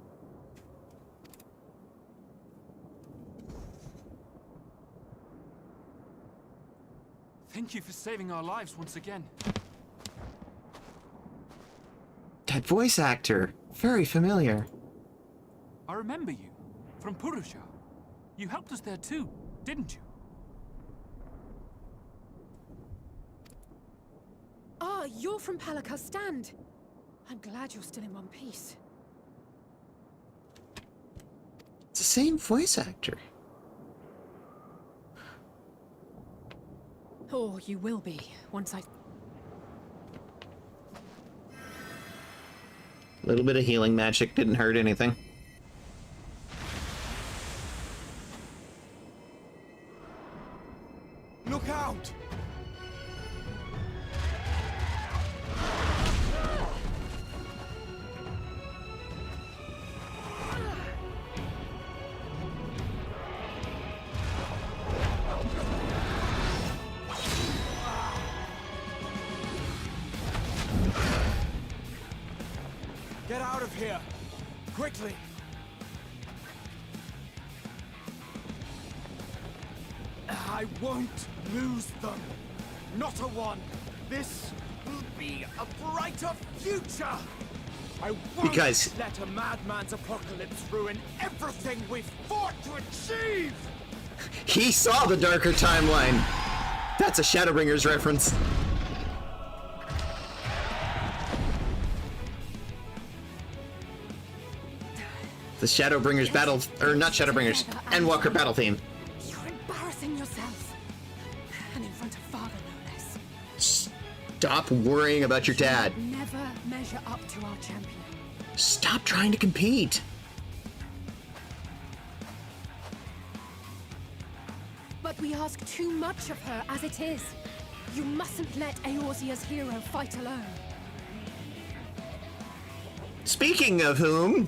F: Thank you for saving our lives once again.
E: That voice actor. Very familiar.
F: I remember you. From Purusha. You helped us there too, didn't you?
J: Ah, you're from Palaka's stand. I'm glad you're still in one piece.
E: It's the same voice actor.
J: Or you will be, once I...
E: A little bit of healing magic didn't hurt anything.
F: Look out! Get out of here! Quickly! I won't lose them. Not a one. This will be a brighter future. I won't let a madman's apocalypse ruin everything we've fought to achieve.
E: He saw the darker timeline. That's a Shadowbringers reference. The Shadowbringers battle, or not Shadowbringers, Endwalker battle theme.
J: You're embarrassing yourself. And in front of father, no less.
E: Stop worrying about your dad.
J: Never measure up to our champion.
E: Stop trying to compete.
J: But we ask too much of her as it is. You mustn't let Eorzea's hero fight alone.
E: Speaking of whom...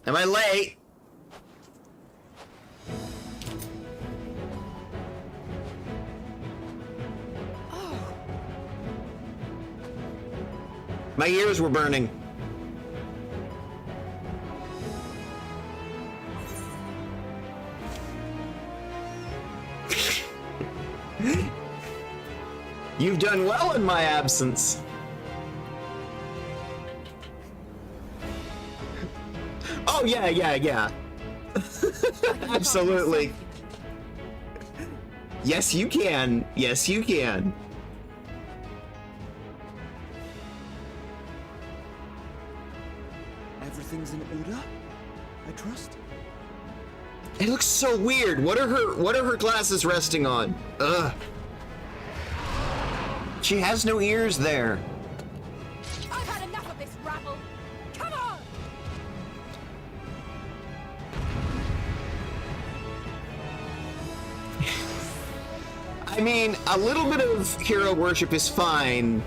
E: Am I late?
J: Oh.
E: My ears were burning. You've done well in my absence. Oh, yeah. Absolutely. Yes, you can. Yes, you can.
F: Everything's in order, I trust.
E: It looks so weird. What are her glasses resting on? Ugh. She has no ears there.
J: I've had enough of this rabble. Come on!
E: I mean, a little bit of hero worship is fine,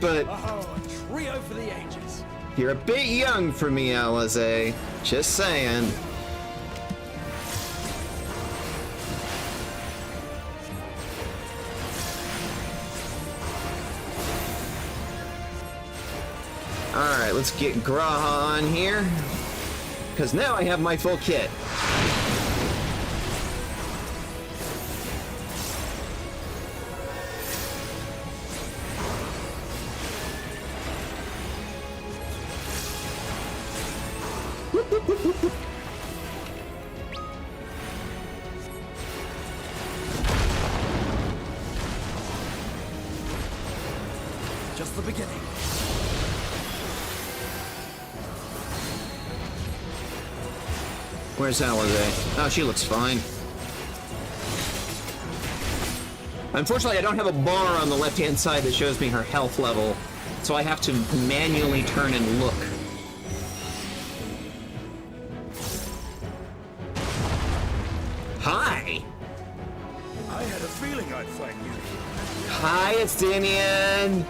E: but
F: Oh, a trio for the ages.
E: you're a bit young for me, Alize. Just saying. Alright, let's get Graha on here. Because now I have my full kit.
F: Just the beginning.
E: Where's Alize? Oh, she looks fine. Unfortunately, I don't have a bar on the left-hand side that shows me her health level. So I have to manually turn and look. Hi!
I: I had a feeling I'd find you.
E: Hi, it's Damien!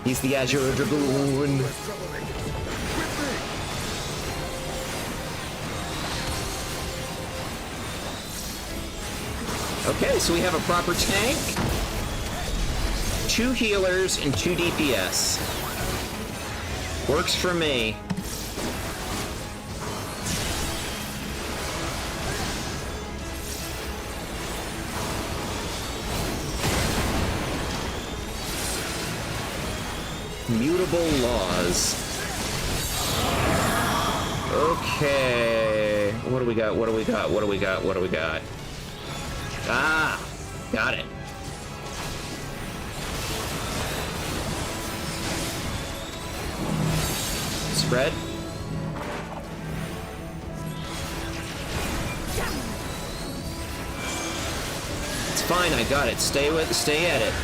E: He's the Azure Dragoon. Okay, so we have a proper tank, 2 healers, and 2 DPS. Works for me. Mutable laws. Okay. What do we got? What do we got? What do we got? What do we got? Ah, got it. Spread. It's fine, I got it. Stay at it.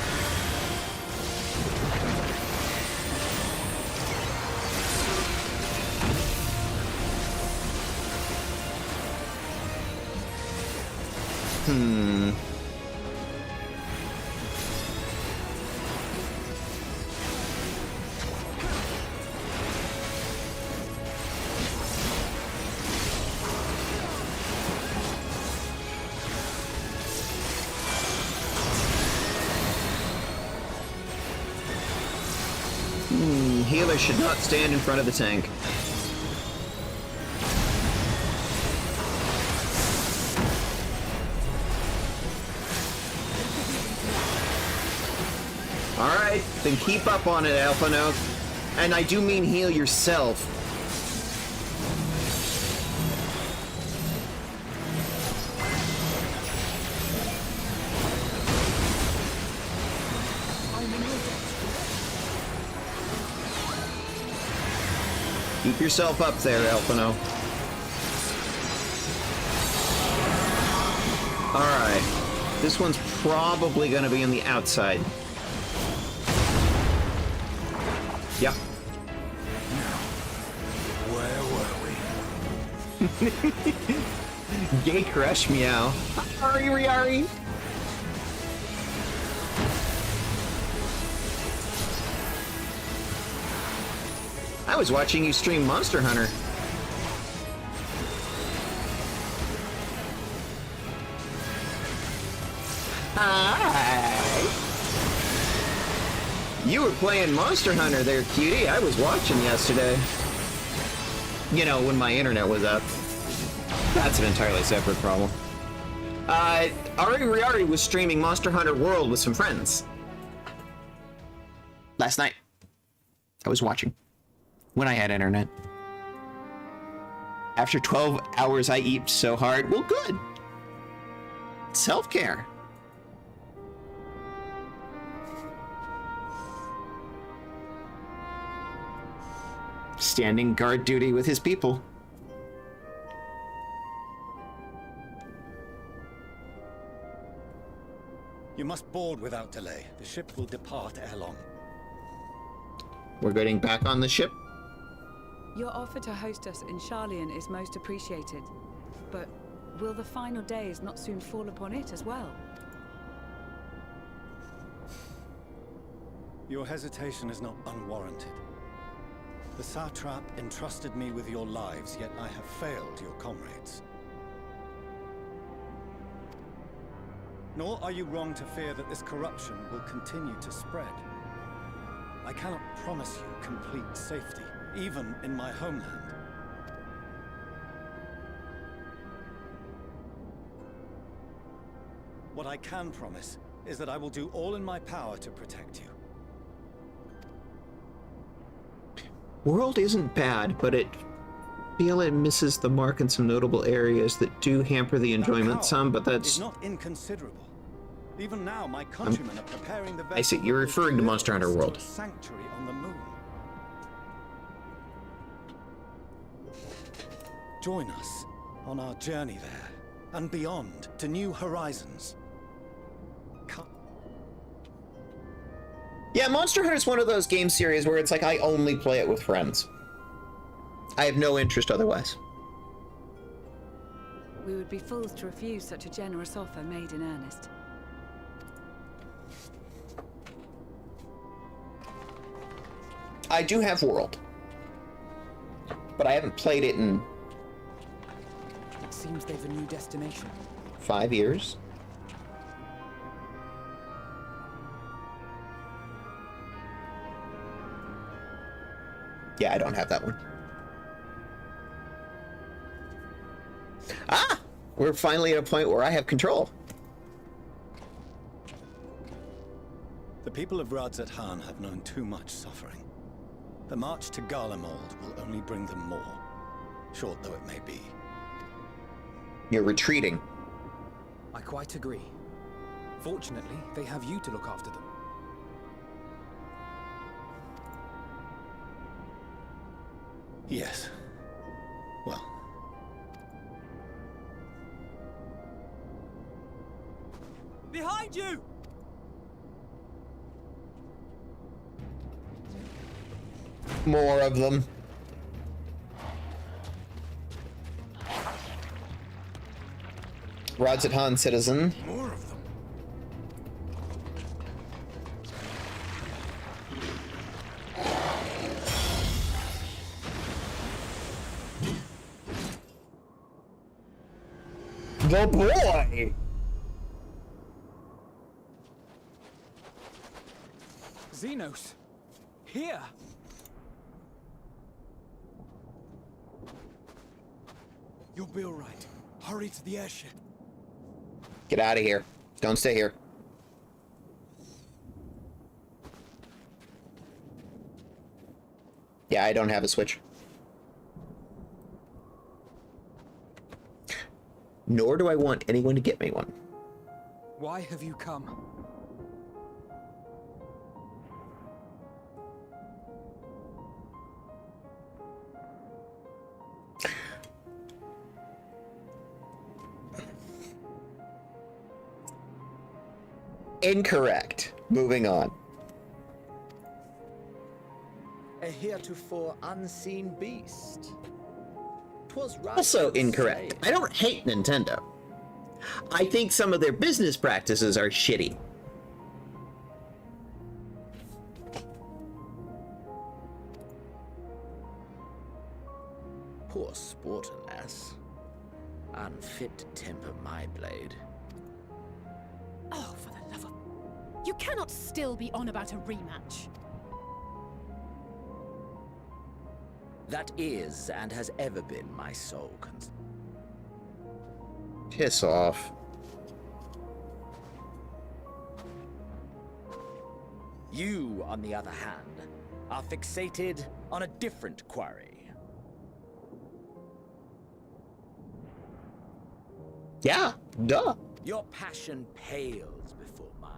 E: Healer should not stand in front of the tank. Alright, then keep up on it, Alpha Note. And I do mean heal yourself. Keep yourself up there, Alphino. Alright. This one's probably gonna be on the outside. Yep.
I: Where were we?
E: Gay crush meow. Ari Riari. I was watching you stream Monster Hunter. Hi. You were playing Monster Hunter there, cutie. I was watching yesterday. You know, when my internet was up. That's an entirely separate problem. Ari Riari was streaming Monster Hunter World with some friends. Last night. I was watching. When I had internet. After 12 hours, I eat so hard. Well, good. Self-care. Standing guard duty with his people.
I: You must board without delay. The ship will depart ere long.
E: We're getting back on the ship.
K: Your offer to host us in Sharlayan is most appreciated, but will the final days not soon fall upon it as well?
I: Your hesitation is not unwarranted. The satrap entrusted me with your lives, yet I have failed your comrades. Nor are you wrong to fear that this corruption will continue to spread. I cannot promise you complete safety, even in my homeland. What I can promise is that I will do all in my power to protect you.
E: World isn't bad, but it feel it misses the mark in some notable areas that do hamper the enjoyment some, but that's...
I: It's not inconsiderable. Even now, my countrymen are preparing the
E: I see, you're referring to Monster Hunter World.
I: Sanctuary on the moon. Join us on our journey there and beyond to new horizons.
E: Yeah, Monster Hunter is one of those game series where it's like I only play it with friends. I have no interest otherwise.
K: We would be fools to refuse such a generous offer made in earnest.
E: I do have World, but I haven't played it in
F: It seems they've a new destination.
E: 5 years. Yeah, I don't have that one. Ah! We're finally at a point where I have control.
I: The people of Radzat-Han have known too much suffering. The march to Garlemald will only bring them more, short though it may be.
E: You're retreating.
F: I quite agree. Fortunately, they have you to look after them.
I: Yes. Well.
F: Behind you!
E: More of them. Radzat-Han citizen.
F: More of them.
E: The boy!
F: Xenos! Here! You'll be alright. Hurry to the airship.
E: Get out of here. Don't stay here. Yeah, I don't have a Switch. Nor do I want anyone to get me one.
F: Why have you come?
E: Incorrect. Moving on.
L: A heretofore unseen beast. 'Twas right
E: Also
L: to
E: incorrect.
L: say.
E: I don't hate Nintendo. I think some of their business practices are shitty.
L: Poor sport, alas. Unfit to temper my blade.
J: Oh, for the love of... You cannot still be on about a rematch.
L: That is and has ever been my sole concern.
E: Piss off.
L: You, on the other hand, are fixated on a different quarry.
E: Yeah, duh.
L: Your passion pales before mine.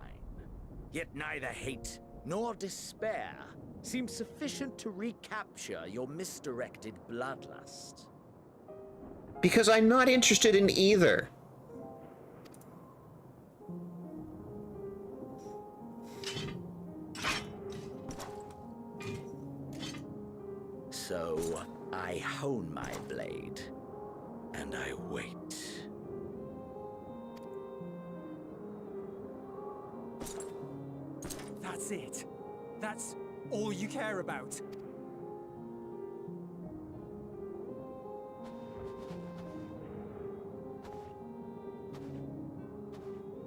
L: Yet neither hate nor despair seems sufficient to recapture your misdirected bloodlust.
E: Because I'm not interested in either.
L: So I hone my blade, and I wait.
F: That's it. That's all you care about.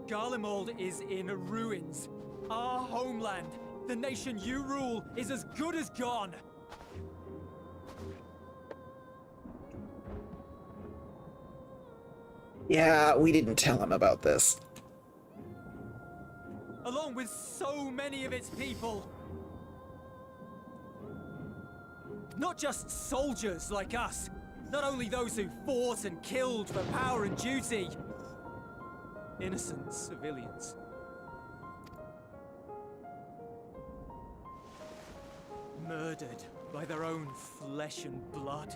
F: Garlemald is in ruins. Our homeland, the nation you rule, is as good as gone.
E: Yeah, we didn't tell him about this.
F: Along with so many of its people. Not just soldiers like us. Not only those who fought and killed for power and duty. Innocent civilians. Murdered by their own flesh and blood.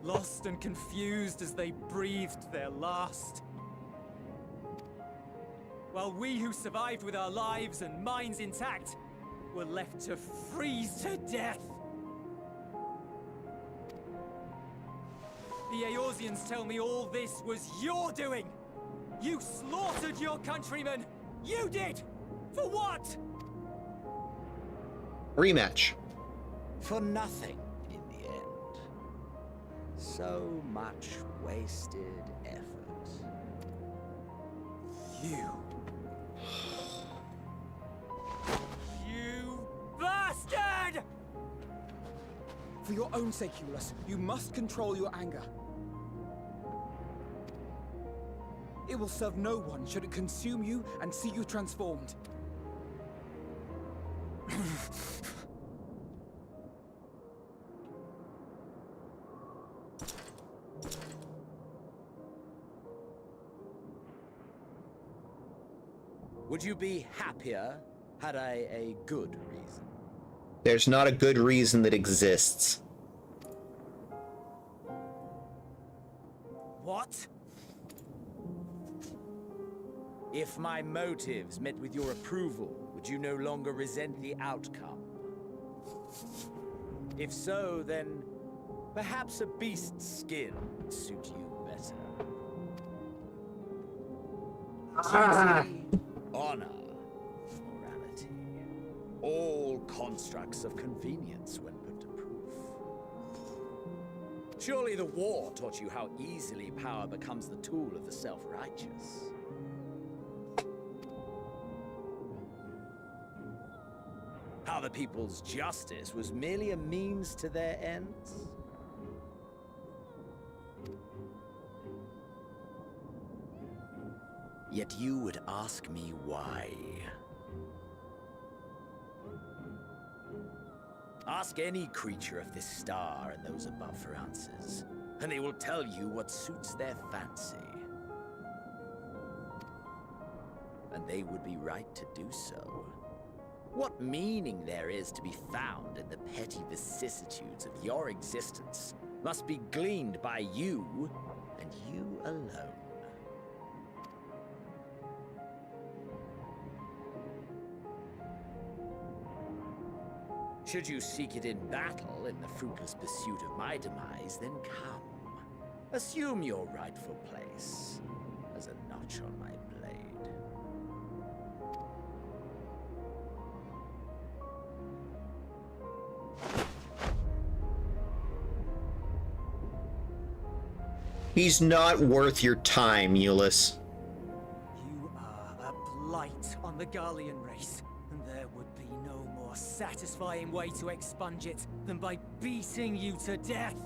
F: Lost and confused as they breathed their last. While we who survived with our lives and minds intact were left to freeze to death. The Eorzeans tell me all this was your doing. You slaughtered your countrymen. You did. For what?
B: Rematch.
L: For nothing in the end. So much wasted effort.
F: You bastard!
M: For your own sake, Ulus, you must control your anger. It will serve no one should it consume you and see you transformed.
L: Would you be happier had I a good reason?
B: There's not a good reason that exists.
F: What?
L: If my motives met with your approval, would you no longer resent the outcome? If so, then perhaps a beast's skin would suit you better. Honor, morality, all constructs of convenience when put to proof. Surely the war taught you how easily power becomes the tool of the self-righteous. How the people's justice was merely a means to their ends? Yet you would ask me why. Ask any creature of this star and those above for answers, and they will tell you what suits their fancy. And they would be right to do so. What meaning there is to be found in the petty vicissitudes of your existence must be gleaned by you, and you alone. Should you seek it in battle in the fruitless pursuit of my demise, then come. Assume your rightful place as a notch on my blade.
B: He's not worth your time, Ulus.
F: You are a blight on the Garlean race, and there would be no more satisfying way to expunge it than by beating you to death.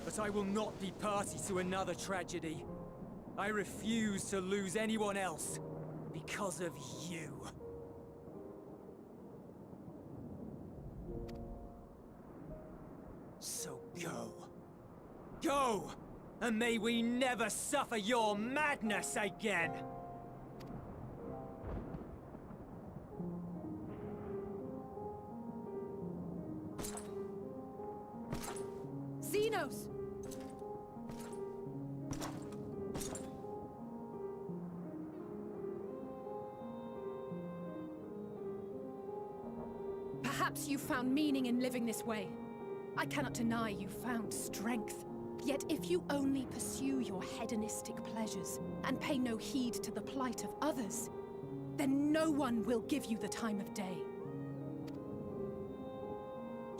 F: But I will not be party to another tragedy. I refuse to lose anyone else because of you. So go. Go! And may we never suffer your madness again!
J: Xenos! Perhaps you found meaning in living this way. I cannot deny you found strength. Yet if you only pursue your hedonistic pleasures and pay no heed to the plight of others, then no one will give you the time of day.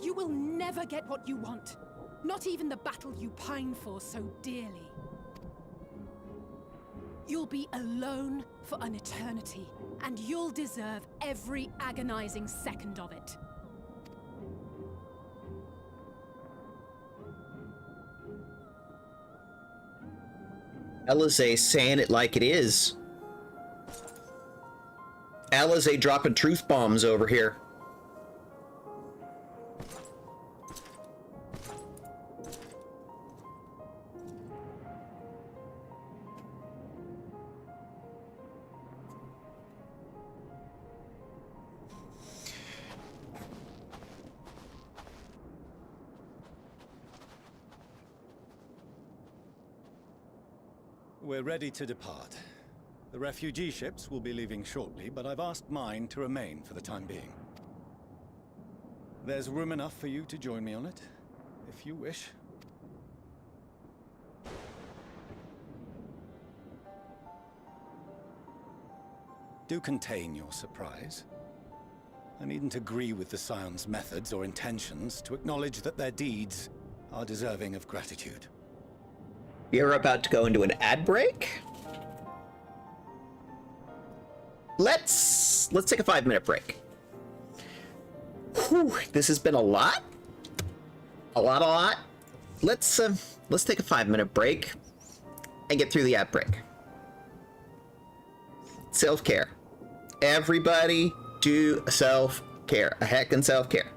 J: You will never get what you want, not even the battle you pine for so dearly. You'll be alone for an eternity, and you'll deserve every agonizing second of it.
B: Alize saying it like it is. Alize dropping truth bombs over here.
I: We're ready to depart. The refugee ships will be leaving shortly, but I've asked mine to remain for the time being. There's room enough for you to join me on it, if you wish. Do contain your surprise. I needn't agree with the Scion's methods or intentions to acknowledge that their deeds are deserving of gratitude.
E: We're about to go into an ad break. Let's take a 5-minute break. Whew, this has been a lot. A lot. Let's take a 5-minute break and get through the ad break. Self-care. Everybody do self-care. A heckin' self-care.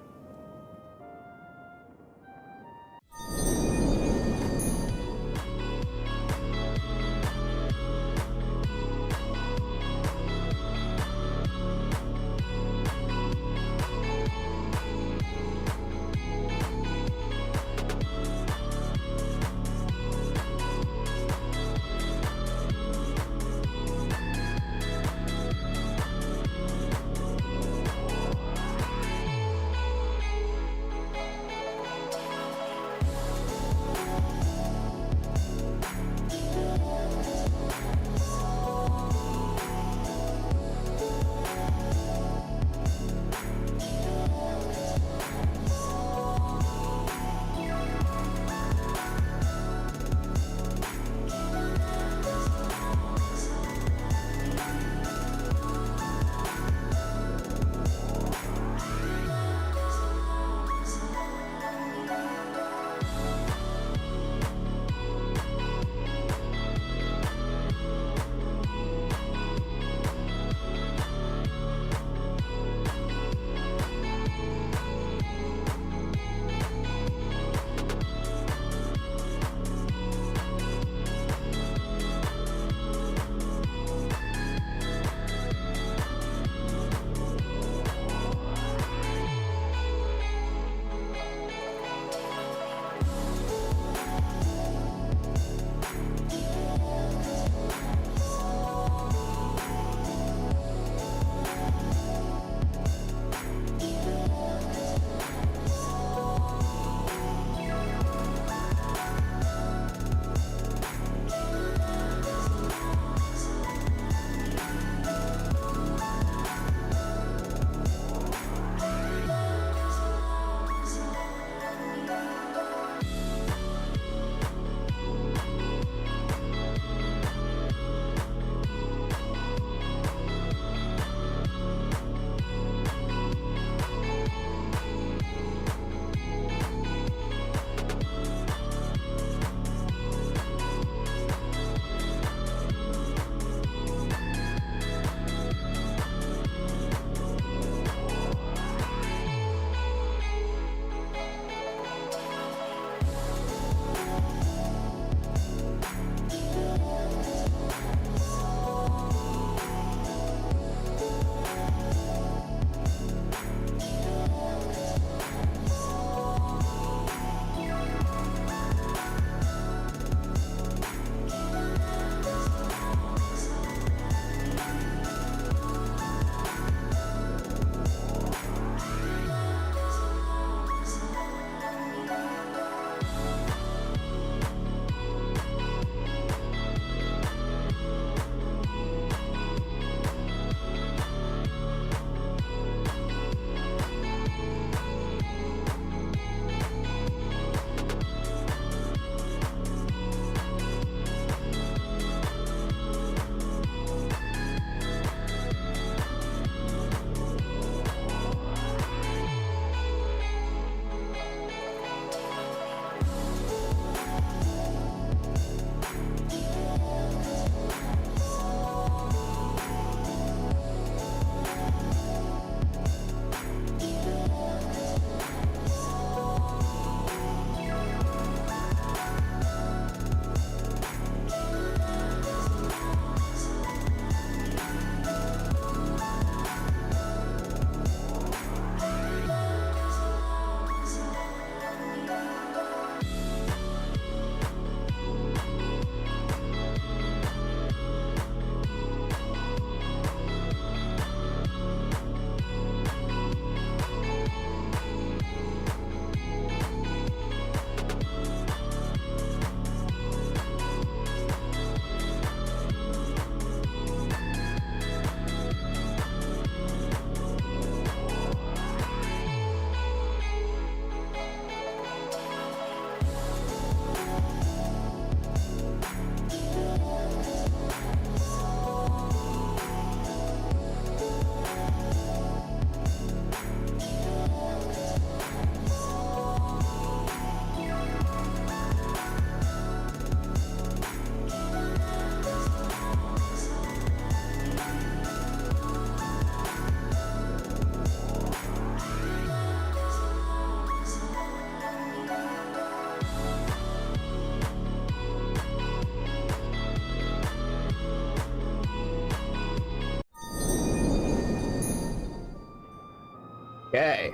E: Okay.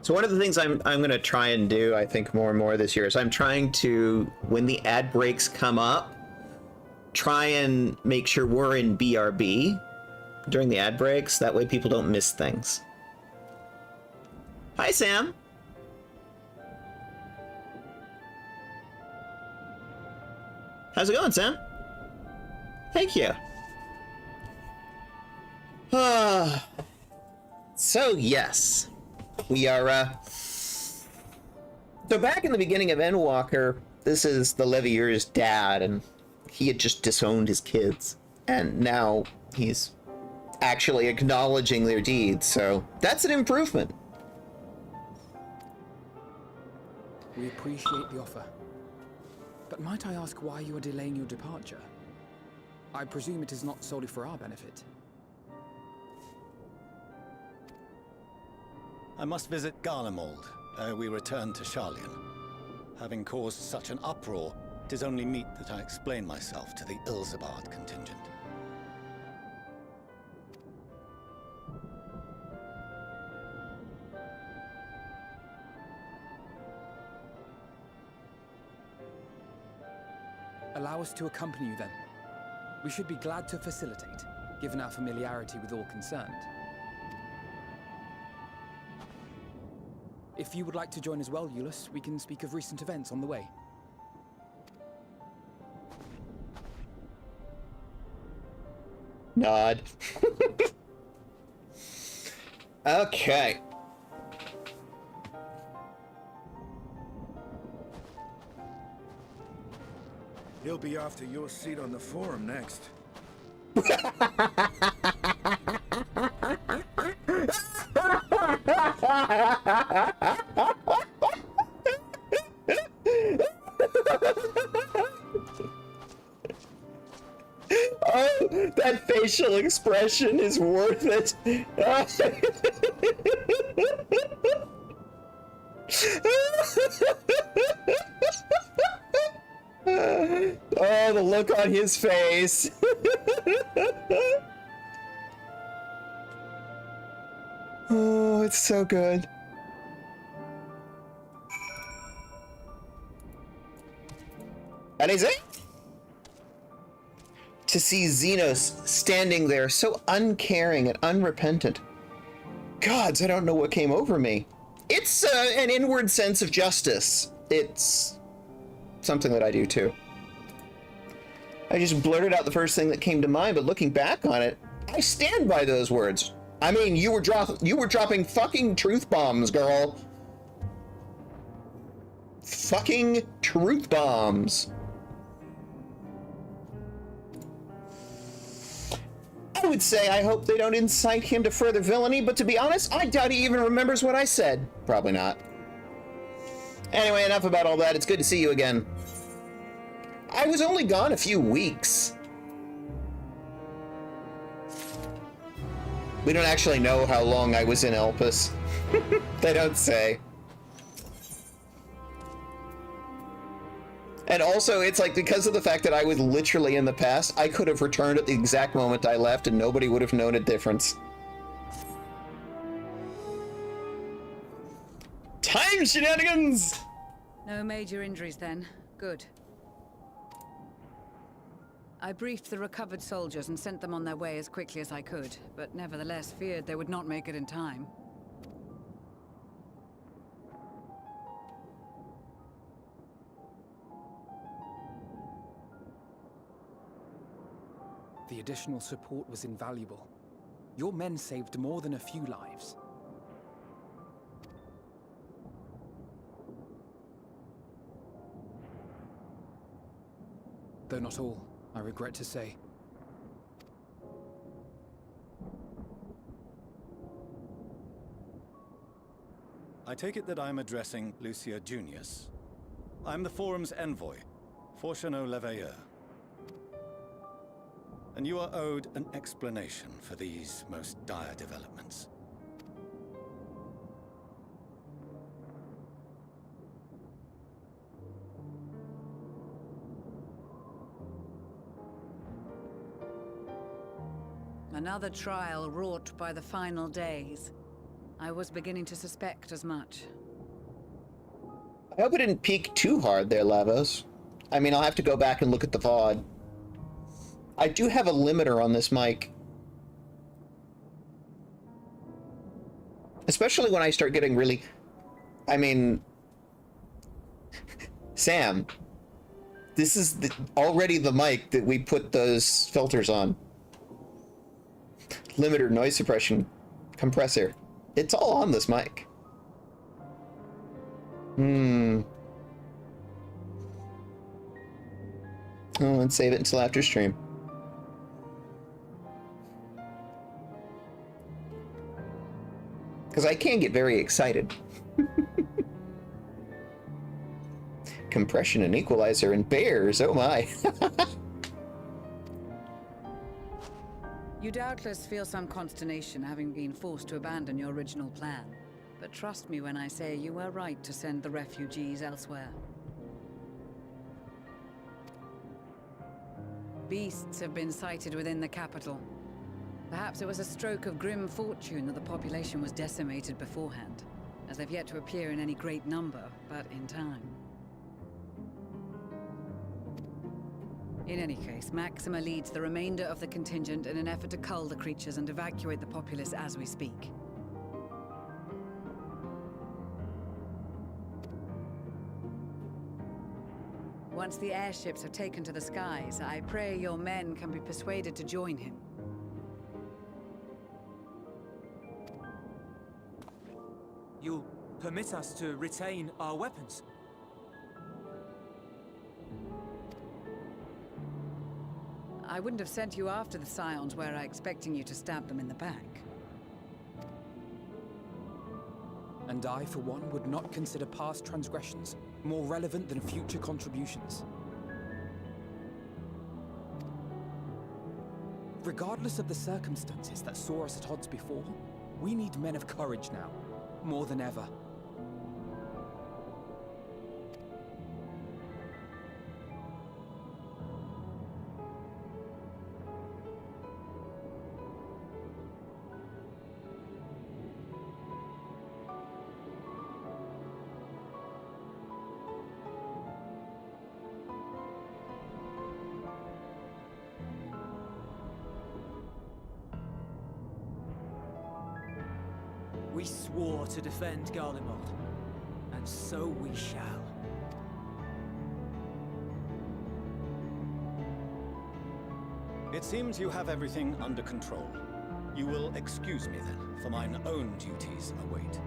E: So one of the things I'm going to try and do, I think, more and more this year is I'm trying to, when the ad breaks come up, try and make sure we're in BRB during the ad breaks. That way people don't miss things. Hi, Sam. How's it going, Sam? Thank you. So, yes. We are, So back in the beginning of Endwalker, this is the Levier's dad, and he had just disowned his kids. And now he's actually acknowledging their deeds, so that's an improvement.
M: We appreciate the offer. But might I ask why you are delaying your departure? I presume it is not solely for our benefit.
I: I must visit Garlemald ere we return to Sharlayan. Having caused such an uproar, it is only meet that I explain myself to the Ilzabard contingent.
M: Allow us to accompany you then. We should be glad to facilitate, given our familiarity with all concerned. If you would like to join as well, Eulus, we can speak of recent events on the way.
E: Nod. Okay.
N: He'll be after your seat on the forum next.
E: Oh, that facial expression is worth it. Oh, the look on his face. Oh, it's so good. Anything? To see Xenos standing there so uncaring and unrepentant. Gods, I don't know what came over me. It's an inward sense of justice. It's something that I do too. I just blurted out the first thing that came to mind, but looking back on it, I stand by those words. I mean, you were dropping fucking truth bombs, girl. Fucking truth bombs. I would say I hope they don't incite him to further villainy, but to be honest, I doubt he even remembers what I said. Probably not. Anyway, enough about all that. It's good to see you again. I was only gone a few weeks. We don't actually know how long I was in Elpis. They don't say. And also, it's like, because of the fact that I was literally in the past, I could have returned at the exact moment I left and nobody would have known a difference. Time shenanigans!
K: No major injuries then. Good. I briefed the recovered soldiers and sent them on their way as quickly as I could, but nevertheless feared they would not make it in time.
M: The additional support was invaluable. Your men saved more than a few lives. Though not all, I regret to say.
I: I take it that I'm addressing Lucia Junius. I'm the Forum's envoy, Fortuneau Leveilleur. And you are owed an explanation for these most dire developments.
K: Another trial wrought by the final days. I was beginning to suspect as much.
B: I hope it didn't peak too hard there, Lavos. I mean, I'll have to go back and look at the VOD. I do have a limiter on this mic. Especially when I start getting really... I mean... Sam, this is already the mic that we put those filters on. Limiter, noise suppression, compressor. It's all on this mic. Oh, let's save it until after stream. Because I can get very excited. Compression and equalizer and bears, oh my.
K: You doubtless feel some consternation having been forced to abandon your original plan. But trust me when I say you were right to send the refugees elsewhere. Beasts have been sighted within the capital. Perhaps it was a stroke of grim fortune that the population was decimated beforehand, as they've yet to appear in any great number, but in time. In any case, Maxima leads the remainder of the contingent in an effort to cull the creatures and evacuate the populace as we speak. Once the airships have taken to the skies, I pray your men can be persuaded to join him.
O: You'll permit us to retain our weapons?
K: I wouldn't have sent you after the Scions were I expecting you to stab them in the back.
M: And I, for one, would not consider past transgressions more relevant than future contributions. Regardless of the circumstances that saw us at odds before, we need men of courage now, more than ever.
O: We swore to defend Garlemald, and so we shall.
I: It seems you have everything under control. You will excuse me then, for mine own duties await.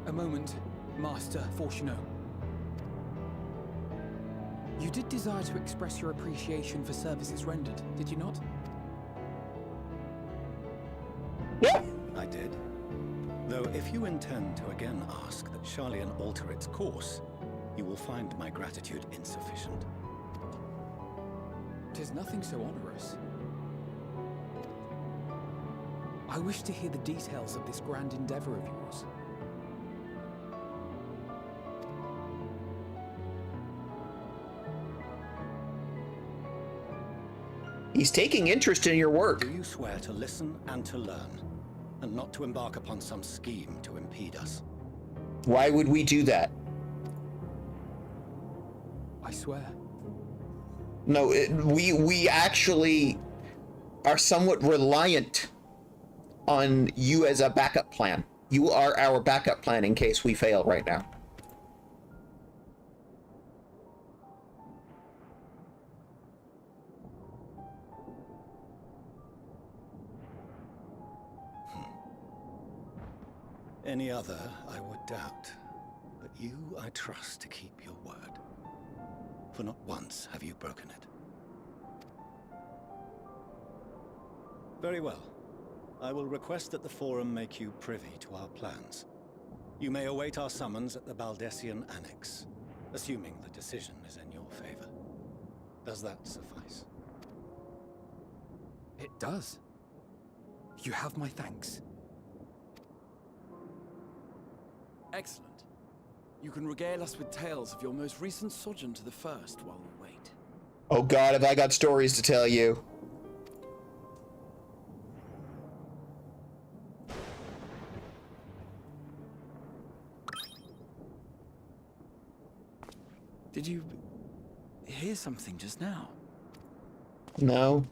M: A moment, Master Fortuneau. You did desire to express your appreciation for services rendered, did you not?
I: I did. Though if you intend to again ask that Charlian alter its course, you will find my gratitude insufficient.
M: 'Tis nothing so onerous. I wish to hear the details of this grand endeavor of yours.
B: He's taking interest in your work.
I: Do you swear to listen and to learn, and not to embark upon some scheme to impede us?
B: Why would we do that?
M: I swear.
B: No, we actually are somewhat reliant on you as a backup plan. You are our backup plan in case we fail right now.
I: Any other I would doubt, but you I trust to keep your word. For not once have you broken it. Very well. I will request that the Forum make you privy to our plans. You may await our summons at the Baldessian Annex, assuming the decision is in your favor. Does that suffice?
M: It does. You have my thanks.
F: Excellent. You can regale us with tales of your most recent sojourn to the First while we wait.
B: Oh God, have I got stories to tell you.
M: Did you hear something just now?
E: No.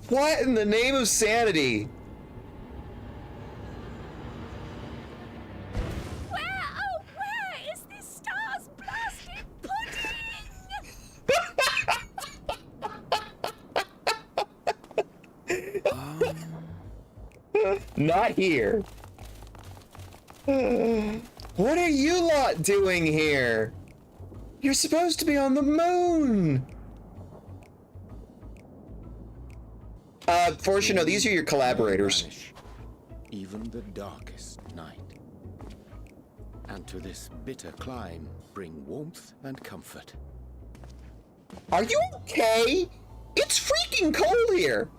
E: What in the name of sanity?
J: Where is this star's blasted
E: pudding? Not here. What are you lot doing here? You're supposed to be on the moon. Fortuno, these are your collaborators.
P: Even the darkest night. And to this bitter clime bring warmth and comfort.
E: Are you okay? It's freaking cold here.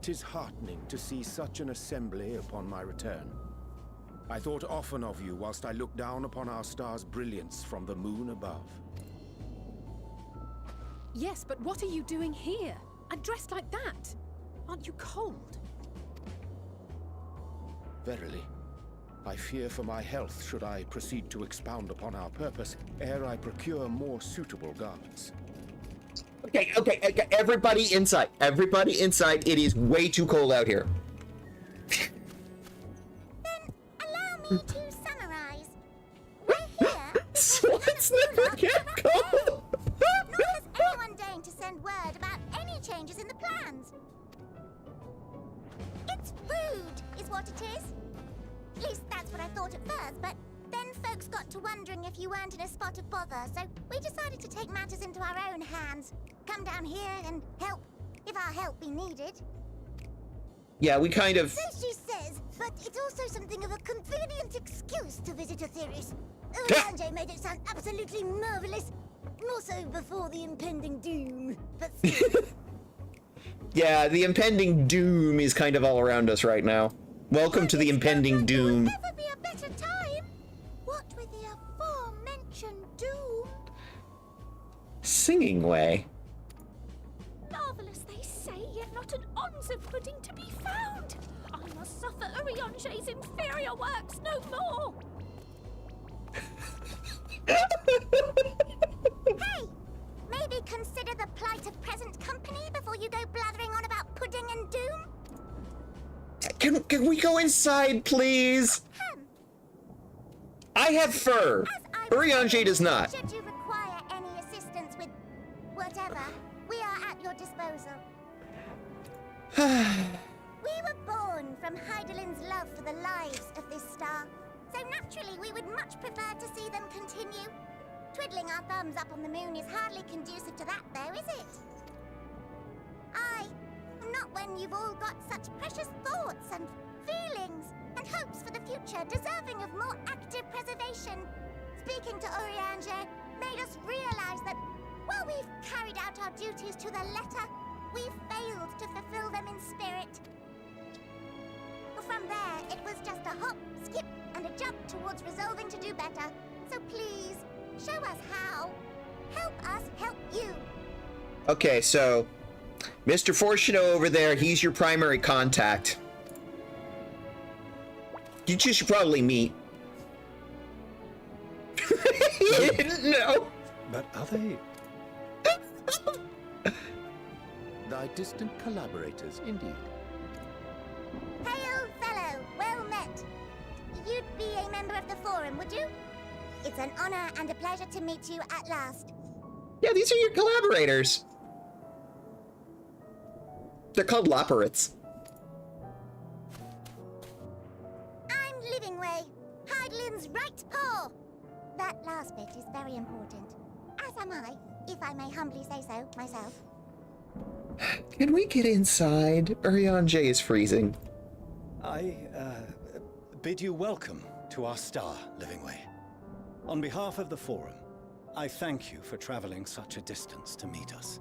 P: 'Tis heartening to see such an assembly upon my return. I thought often of you whilst I looked down upon our star's brilliance from the moon above.
J: Yes, but what are you doing here? And dressed like that? Aren't you cold?
P: Verily, I fear for my health should I proceed to expound upon our purpose ere I procure more suitable garments.
E: Okay, everybody inside. Everybody inside. It is way too cold out here.
Q: Allow me to summarize. We're here.
E: Swans never get cold.
Q: Nor has anyone deigned to send word about any changes in the plans. It's rude, is what it is. At least that's what I thought at first, but then folks got to wondering if you weren't in a spot of bother, so we decided to take matters into our own hands. Come down here and help, if our help be needed.
E: Yeah, we kind of...
Q: So she says, but it's also something of a convenient excuse to visit Etheris. Sanjay made it sound absolutely marvelous. More so before the impending doom, but still.
E: Yeah, the impending doom is kind of all around us right now. Welcome to the impending doom.
Q: Never be a better time. What with the aforementioned doom?
E: Singing way.
J: Marvelous, they say, yet not an ounce of pudding to be found. I must suffer Urianger's inferior works no more.
Q: Hey! Maybe consider the plight of present company before you go blathering on about pudding and doom?
E: Can we go inside, please? I have fur. Urianger does not.
Q: Should you require any assistance with whatever, we are at your disposal. We were born from Hydaelyn's love for the lives of this star, so naturally we would much prefer to see them continue. Twiddling our thumbs up on the moon is hardly conducive to that, though, is it? Not when you've all got such precious thoughts and feelings and hopes for the future deserving of more active preservation. Speaking to Urianger made us realize that while we've carried out our duties to the letter, we've failed to fulfill them in spirit. From there, it was just a hop, skip, and a jump towards resolving to do better. So please, show us how. Help us help you.
E: Okay, so Mr. Fortuno over there, he's your primary contact. You two should probably meet. He didn't know.
I: But are they?
P: Thy distant collaborators, indeed.
Q: Hail, fellow, well met. You'd be a member of the Forum, would you? It's an honor and a pleasure to meet you at last.
E: Yeah, these are your collaborators. They're called Loporits.
Q: I'm Livingway, Hydaelyn's right paw. That last bit is very important. As am I, if I may humbly say so myself.
E: Can we get inside? Urianger is freezing.
I: I bid you welcome to our star, Livingway. On behalf of the Forum, I thank you for traveling such a distance to meet us.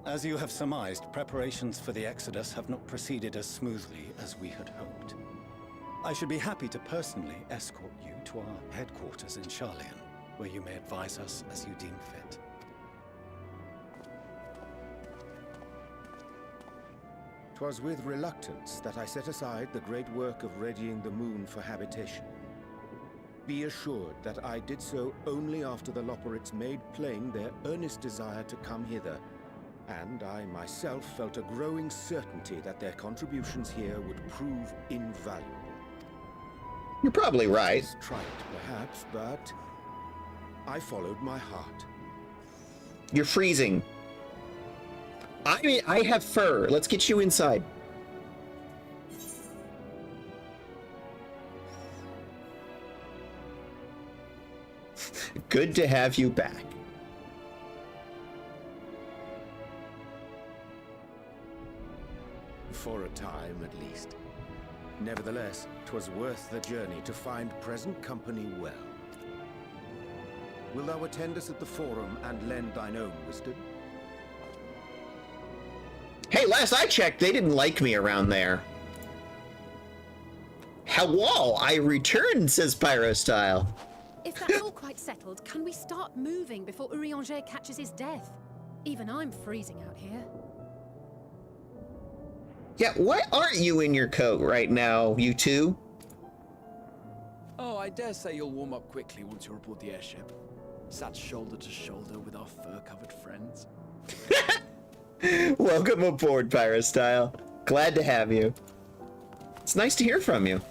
I: As you have surmised, preparations for the Exodus have not proceeded as smoothly as we had hoped. I should be happy to personally escort you to our headquarters in Charlian, where you may advise us as you deem fit.
P: 'Twas with reluctance that I set aside the great work of readying the moon for habitation. Be assured that I did so only after the Loperites made plain their earnest desire to come hither, and I myself felt a growing certainty that their contributions here would prove invaluable.
E: You're probably right.
P: Trite, perhaps, but I followed my heart.
E: You're freezing. I mean, I have fur. Let's get you inside. Good to have you back.
P: For a time, at least. Nevertheless, 'twas worth the journey to find present company well. Wilt thou attend us at the Forum and lend thine own wisdom?
E: Hey, last I checked, they didn't like me around there. Hello, I returned, says Pyrostyle.
J: If that's all quite settled, can we start moving before Urianger catches his death? Even I'm freezing out here.
E: Yeah, why aren't you in your coat right now, you two?
F: Oh, I dare say you'll warm up quickly once you're aboard the airship. Sat shoulder to shoulder with our fur-covered friends.
E: Welcome aboard, Pyrostyle. Glad to have you. It's nice to hear from you.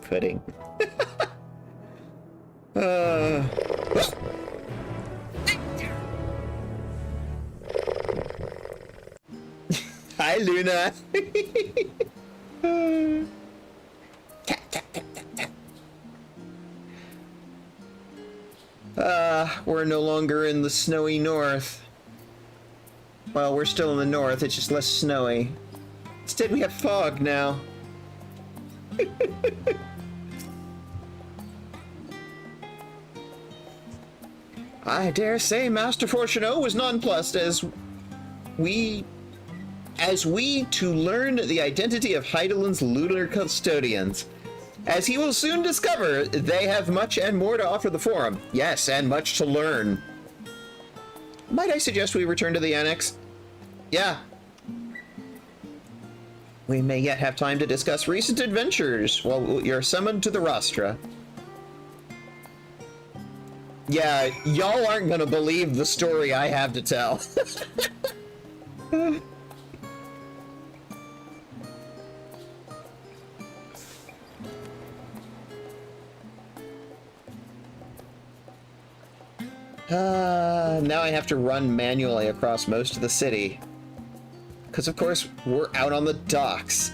E: Pudding. Hi, Luna. We're no longer in the snowy north. Well, we're still in the north, it's just less snowy. Instead, we have fog now. I dare say Master Fortuneau was nonplussed as we to learn the identity of Heidelin's lunar custodians. As he will soon discover, they have much and more to offer the Forum. Yes, and much to learn. Might I suggest we return to the Annex? Yeah. We may yet have time to discuss recent adventures while you're summoned to the Rostra. Yeah, y'all aren't gonna believe the story I have to tell. Now I have to run manually across most of the city. Because of course, we're out on the docks.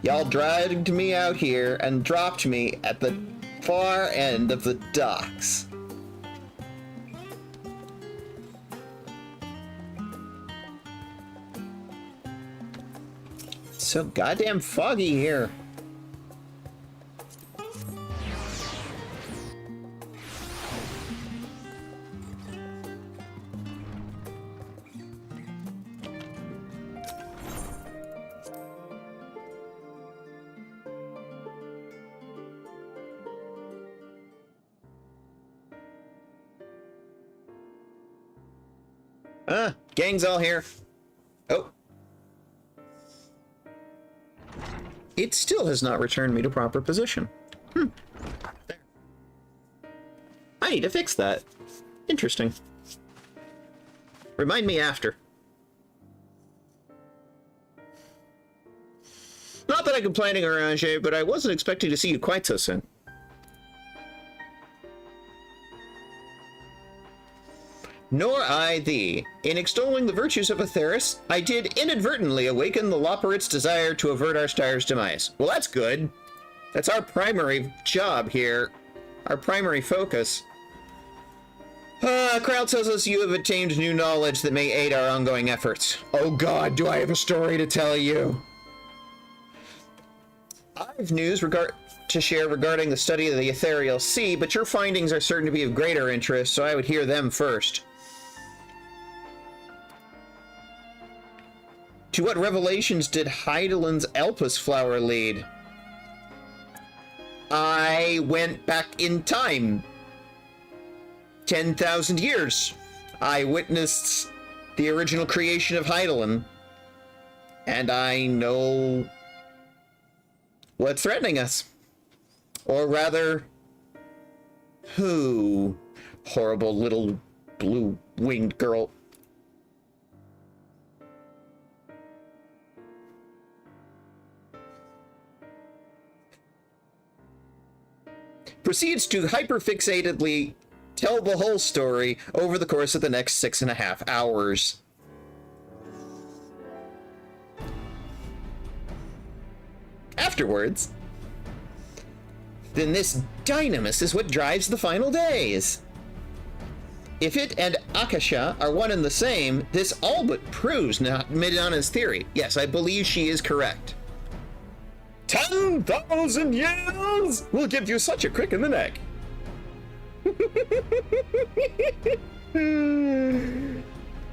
E: Y'all dragged me out here and dropped me at the far end of the docks. It's so goddamn foggy here. Gang's all here. Oh. It still has not returned me to proper position. There. I need to fix that. Interesting. Remind me after. Not that I'm complaining, Orange, but I wasn't expecting to see you quite so soon. Nor I thee. In extolling the virtues of Atheris, I did inadvertently awaken the Loperites' desire to avert our stire's demise. Well, that's good. That's our primary job here. Our primary focus. Crowd tells us you have attained new knowledge that may aid our ongoing efforts. Oh god, do I have a story to tell you. I've news regard...
B: to share regarding the study of the ethereal sea, but your findings are certain to be of greater interest, so I would hear them first. To what revelations did Heidelin's Elpis flower lead? I went back in time. 10,000 years. I witnessed the original creation of Heidelin. And I know what's threatening us. Or rather, who? Horrible little blue-winged girl. Proceeds to hyperfixatedly tell the whole story over the course of the next 6.5 hours. Afterwards, then this dynamis is what drives the final days. If it and Akasha are one and the same, this all but proves Midana's theory. Yes, I believe she is correct. 10,000 years will give you such a crick in the neck.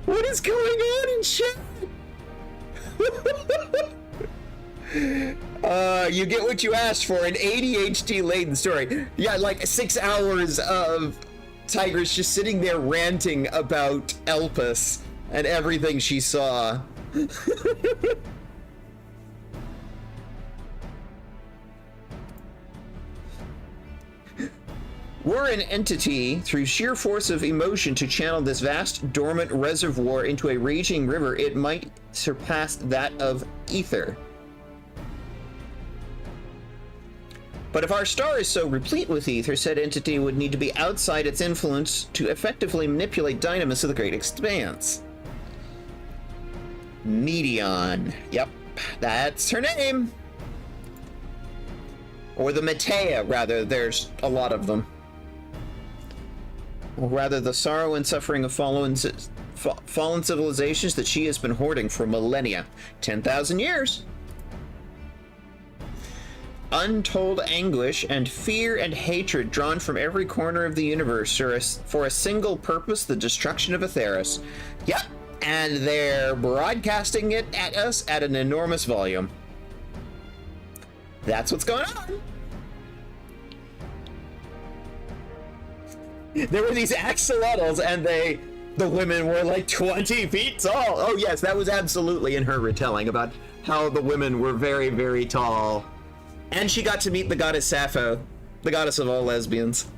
B: What is going on in chat? You get what you asked for, an ADHD-laden story. Yeah, like 6 hours of Tigress just sitting there ranting about Elpis and everything she saw. Were an entity, through sheer force of emotion, to channel this vast, dormant reservoir into a raging river, it might surpass that of ether. But if our star is so replete with ether, said entity would need to be outside its influence to effectively manipulate dynamis of the great expanse. Medion. Yep, that's her name. Or the Metea, rather. There's a lot of them. Or rather, the sorrow and suffering of fallen civilizations that she has been hoarding for millennia. 10,000 years. Untold anguish and fear and hatred drawn from every corner of the universe for a single purpose, the destruction of Atheros. Yep, and they're broadcasting it at us at an enormous volume. That's what's going on. There were these axolotls, and the women were like 20 feet tall. Oh yes, that was absolutely in her retelling about how the women were very, very tall. And she got to meet the goddess Sappho, the goddess of all lesbians.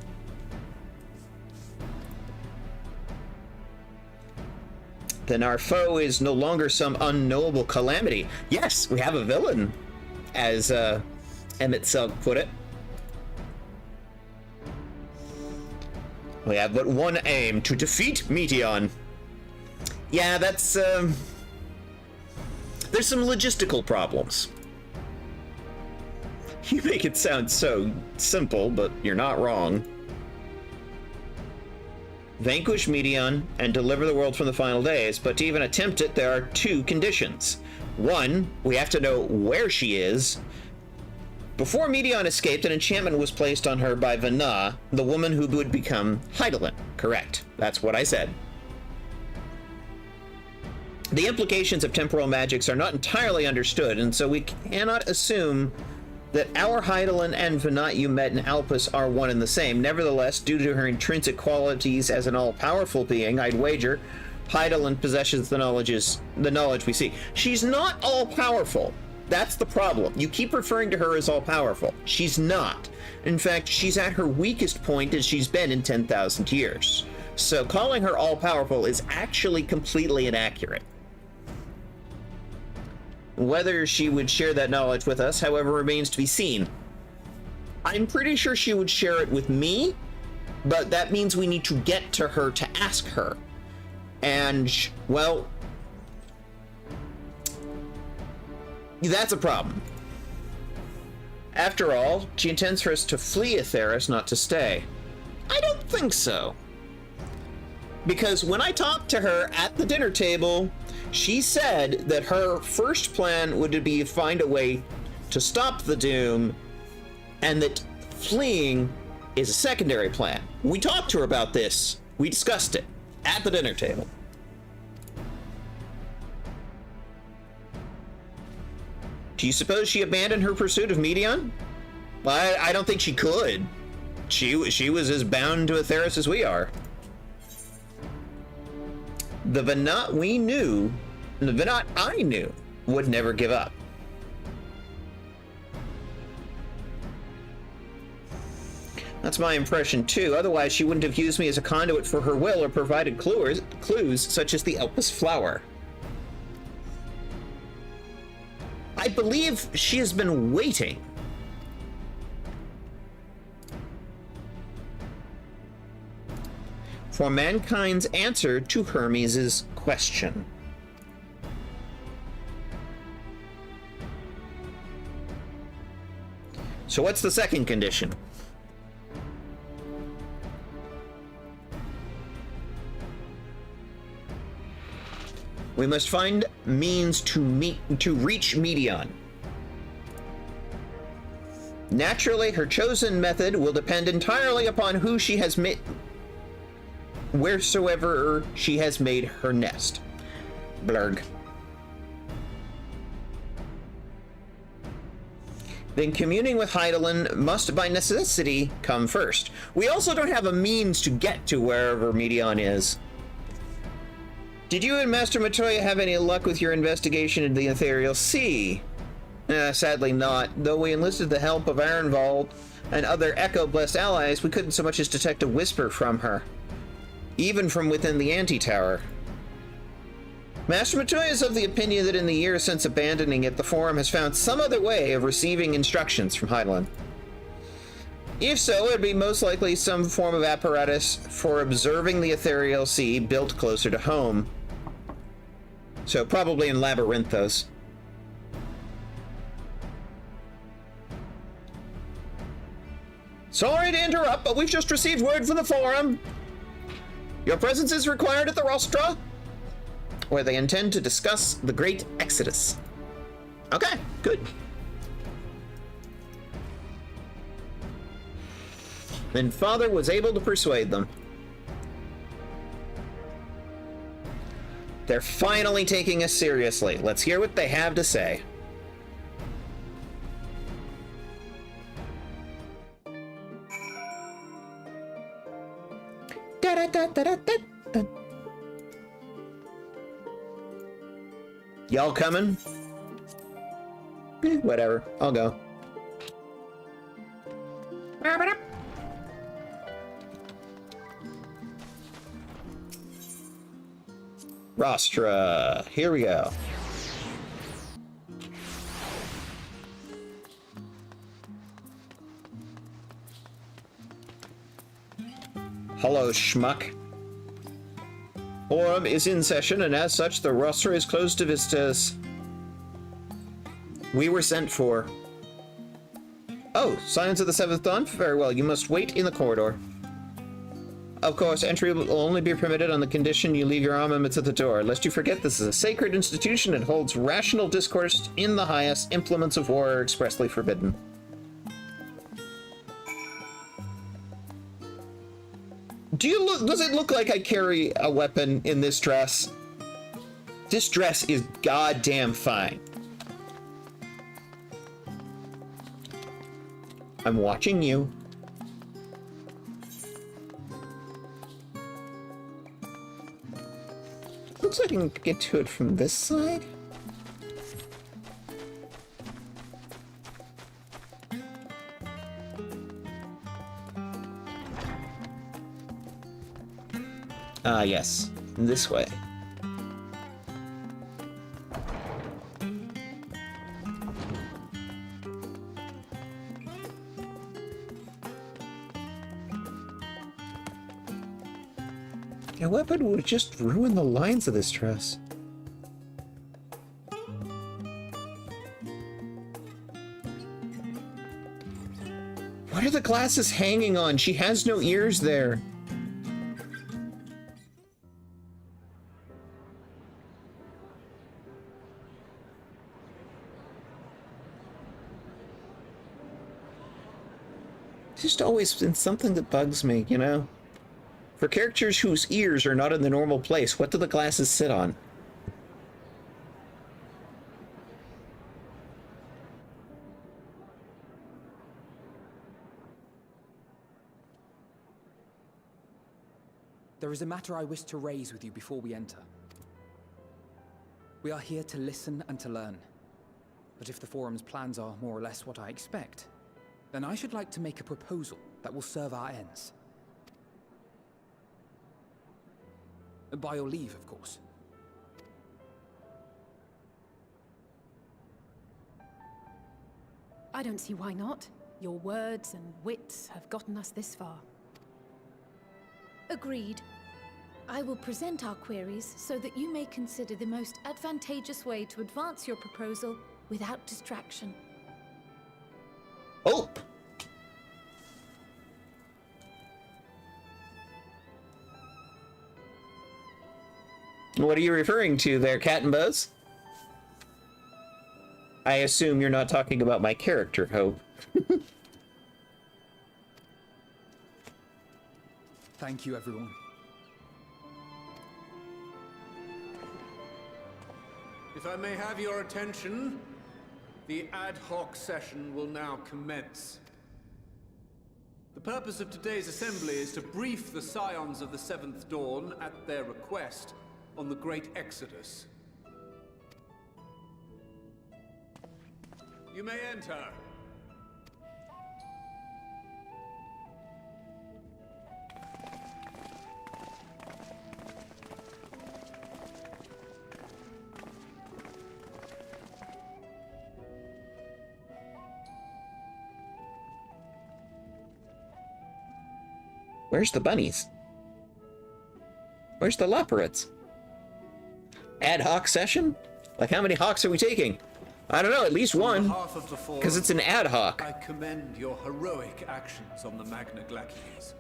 B: Then our foe is no longer some unknowable calamity. Yes, we have a villain, as Emmett Selk put it. We have but one aim, to defeat Meteon. Yeah, that's, there's some logistical problems. You make it sound so simple, but you're not wrong. Vanquish Meteon and deliver the world from the final days, but to even attempt it, there are 2 conditions. 1, we have to know where she is. Before Meteon escaped, an enchantment was placed on her by Vana, the woman who would become Heidelin. Correct. That's what I said. The implications of temporal magics are not entirely understood, and so we cannot assume that our Heidelin and Vana you met in Alpus are one and the same. Nevertheless, due to her intrinsic qualities as an all-powerful being, I'd wager Heidelin possesses the knowledge we see. She's not all-powerful. That's the problem. You keep referring to her as all-powerful. She's not. In fact, she's at her weakest point as she's been in 10,000 years. So calling her all-powerful is actually completely inaccurate. Whether she would share that knowledge with us, however, remains to be seen. I'm pretty sure she would share it with me, but that means we need to get to her to ask her. And, well, that's a problem. After all, she intends for us to flee Atheros, not to stay. I don't think so. Because when I talked to her at the dinner table, she said that her first plan would be to find a way to stop the Doom
E: and that fleeing is a secondary plan. We talked to her about this. We discussed it at the dinner table. Do you suppose she abandoned her pursuit of Medion? Well, I don't think she could. She was as bound to Atheros as we are. The Venat we knew, the Venat I knew, would never give up. That's my impression too. Otherwise, she wouldn't have used me as a conduit for her will or provided clues such as the Elpis flower. I believe she has been waiting. For mankind's answer to Hermes' question. So what's the second condition? We must find means to reach Medion. Naturally, her chosen method will depend entirely upon who she has met, wheresoever she has made her nest. Blurg. Then communing with Hydaelyn must by necessity come first. We also don't have a means to get to wherever Medion is. Did you and Master Matoya have any luck with your investigation into the Ethereal Sea? Sadly not. Though we enlisted the help of Ironvold and other Echo-blessed allies, we couldn't so much as detect a whisper from her. Even from within the Anti-Tower. Master Matoya is of the opinion that in the years since abandoning it, the Forum has found some other way of receiving instructions from Hydaelyn. If so, it would be most likely some form of apparatus for observing the Ethereal Sea built closer to home. So probably in Labyrinthos. Sorry to interrupt, but we've just received word from the Forum. Your presence is required at the Rostra, where they intend to discuss the Great Exodus. Okay, good. Then Father was able to persuade them. They're finally taking us seriously. Let's hear what they have to say. Y'all coming? Whatever, I'll go. Rostra, here we go. Hello, schmuck. Forum is in session, and as such, the Rostra is closed to visitors. We were sent for. Oh, Signs of the Seventh Dawn? Very well, you must wait in the corridor. Of course, entry will only be permitted on the condition you leave your armaments at the door. Lest you forget, this is a sacred institution and holds rational discourse in the highest. Implements of war are expressly forbidden. Does it look like I carry a weapon in this dress? This dress is goddamn fine. I'm watching you. Looks like I can get to it from this side. Yes, this way. A weapon would just ruin the lines of this dress. What are the glasses hanging on? She has no ears there.
B: just always been something that bugs me, you know? For characters whose ears are not in the normal place, what do the glasses sit on?
M: There is a matter I wish to raise with you before we enter. We are here to listen and to learn. But if the Forum's plans are more or less what I expect, then I should like to make a proposal that will serve our ends. By your leave, of course.
J: I don't see why not. Your words and wits have gotten us this far.
R: Agreed. I will present our queries so that you may consider the most advantageous way to advance your proposal without distraction.
B: Oh! What are you referring to there, Cat and Buzz? I assume you're not talking about my character, Hope.
M: Thank you, everyone.
S: If I may have your attention, the ad hoc session will now commence. The purpose of today's assembly is to brief the Scions of the Seventh Dawn at their request on the Great Exodus. You may enter.
B: Where's the bunnies? Where's the leopards? Ad hoc session? Like, how many hawks are we taking? I don't know, at least one. Because it's an ad hoc.
S: I commend your heroic actions on the Magna Glacies.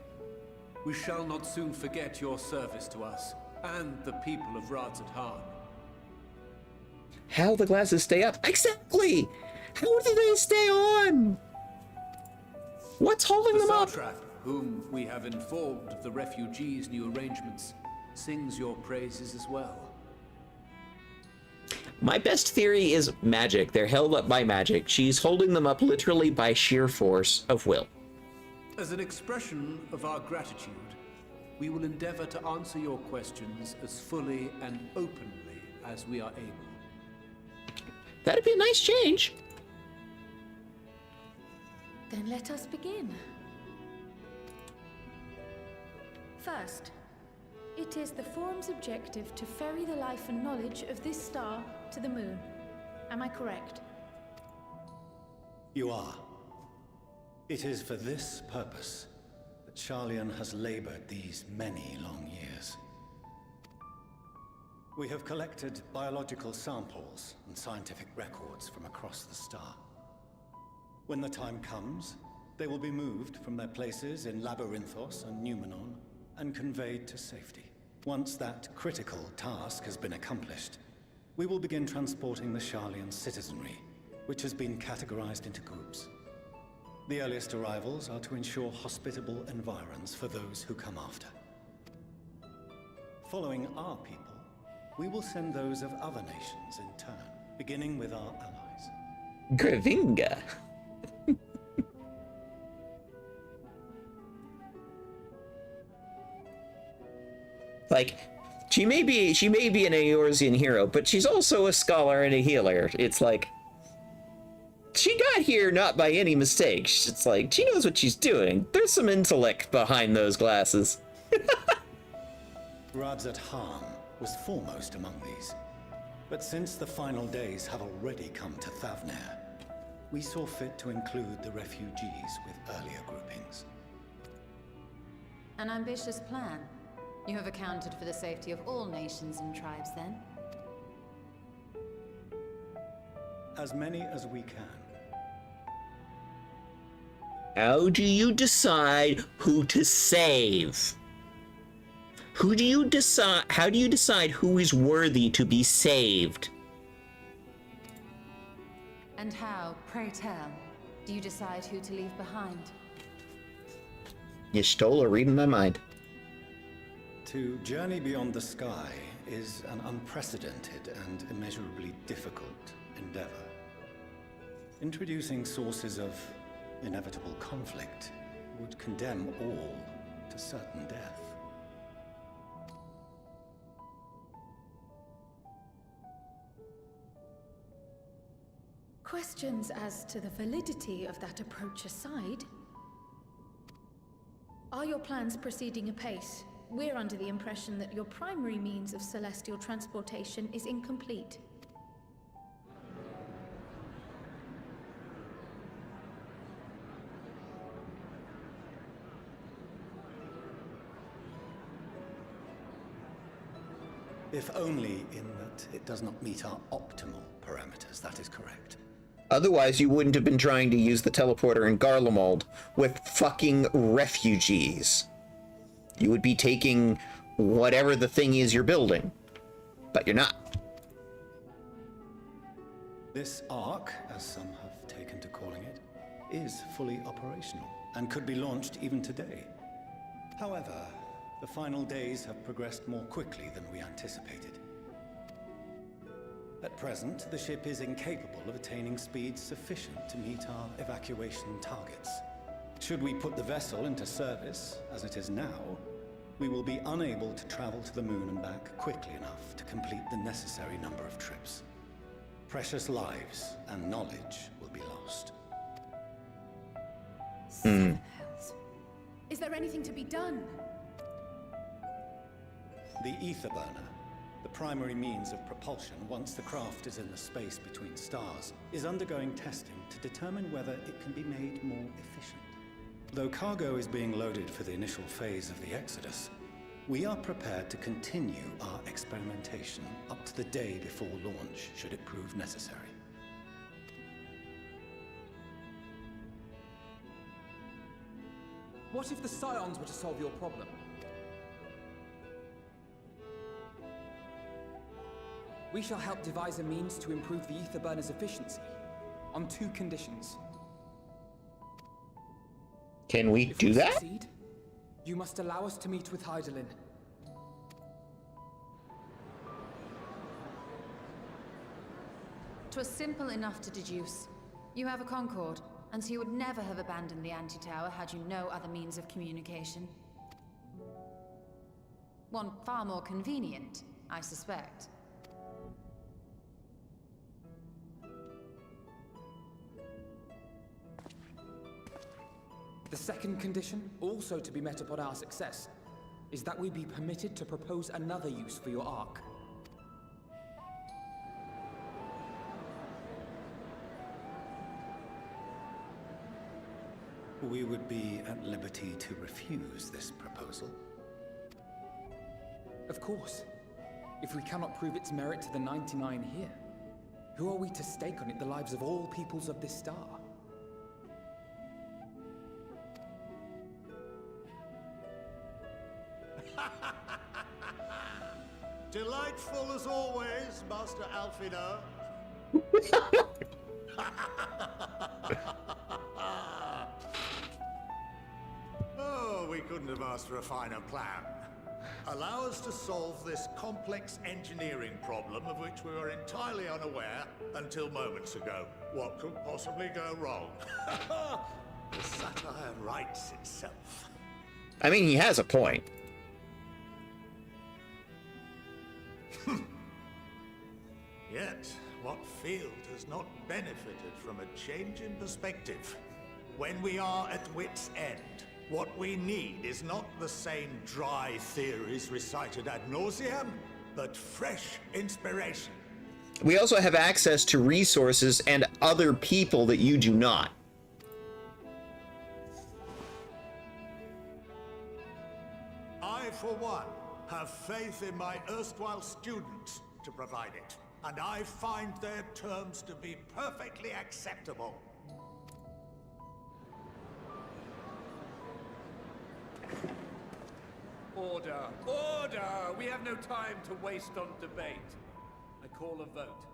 S: We shall not soon forget your service to us and the people of Radzat Han.
B: How the glasses stay up? Exactly! How do they stay on? What's holding them up?
S: Satrap, whom we have informed of the refugees' new arrangements, sings your praises as well.
B: My best theory is magic. They're held up by magic. She's holding them up literally by sheer force of will.
S: As an expression of our gratitude, we will endeavor to answer your questions as fully and openly as we are able.
B: That'd be a nice change.
R: Then let us begin. First, it is the Forum's objective to ferry the life and knowledge of this star to the moon. Am I correct?
I: You are. It is for this purpose that Sharlayan has labored these many long years. We have collected biological samples and scientific records from across the star. When the time comes, they will be moved from their places in Labyrinthos and Numenon and conveyed to safety. Once that critical task has been accomplished, we will begin transporting the Sharlayan citizenry, which has been categorized into groups. The earliest arrivals are to ensure hospitable environs for those who come after. Following our people, we will send those of other nations in turn, beginning with our allies.
B: Gravinga. Like, she may be an Eorzean hero, but she's also a scholar and a healer. It's like, she got here not by any mistake. It's like, she knows what she's doing. There's some intellect behind those glasses.
I: Radzat Han was foremost among these. But since the final days have already come to Thavnair, we saw fit to include the refugees with earlier groupings.
T: An ambitious plan. You have accounted for the safety of all nations and tribes, then?
I: As many as we can.
B: How do you decide who to save? How do you decide who is worthy to be saved?
T: And how, pray tell, do you decide who to leave behind?
E: You stole a reading my mind.
I: To journey beyond the sky is an unprecedented and immeasurably difficult endeavor. Introducing sources of inevitable conflict would condemn all to certain death.
R: Questions as to the validity of that approach aside, are your plans proceeding apace? We're under the impression that your primary means of celestial transportation is incomplete.
I: If only in that it does not meet our optimal parameters, that is correct.
E: Otherwise, you wouldn't have been trying to use the teleporter in Garlemald with fucking refugees. You would be taking whatever the thing is you're building, but you're not.
I: This Ark, as some have taken to calling it, is fully operational and could be launched even today. However, the final days have progressed more quickly than we anticipated. At present, the ship is incapable of attaining speeds sufficient to meet our evacuation targets. Should we put the vessel into service, as it is now, we will be unable to travel to the moon and back quickly enough to complete the necessary number of trips. Precious lives and knowledge will be lost.
J: Is there anything to be done?
I: The ether burner, the primary means of propulsion once the craft is in the space between stars, is undergoing testing to determine whether it can be made more efficient. Though cargo is being loaded for the initial phase of the Exodus, we are prepared to continue our experimentation up to the day before launch, should it prove necessary.
M: What if the Scions were to solve your problem? We shall help devise a means to improve the ether burner's efficiency, on 2 conditions.
E: Can we
M: If
E: do
M: we
E: that?
M: Succeed, you must allow us to meet with Hydaelyn.
T: "'Twas simple enough to deduce. You have a Concord, and so you would never have abandoned the Anti-Tower had you no other means of communication. One far more convenient, I suspect.
M: The second condition, also to be met upon our success, is that we be permitted to propose another use for your Ark.
I: We would be at liberty to refuse this proposal.
M: Of course. If we cannot prove its merit to the 99 here, who are we to stake on it the lives of all peoples of this star?
G: Delightful as always, Master Alfino. Oh, we couldn't have asked for a finer plan. Allow us to solve this complex engineering problem of which we were entirely unaware until moments ago. What could possibly go wrong? The satire writes itself.
E: I mean, he has a point.
G: Yet, what field has not benefited from a change in perspective? When we are at wit's end, what we need is not the same dry theories recited ad nauseam, but fresh inspiration.
E: We also have access to resources and other people that you do not.
G: I, for one, have faith in my erstwhile students to provide it, and I find their terms to be perfectly acceptable.
F: Order! Order! We have no time to waste on debate. I call a vote.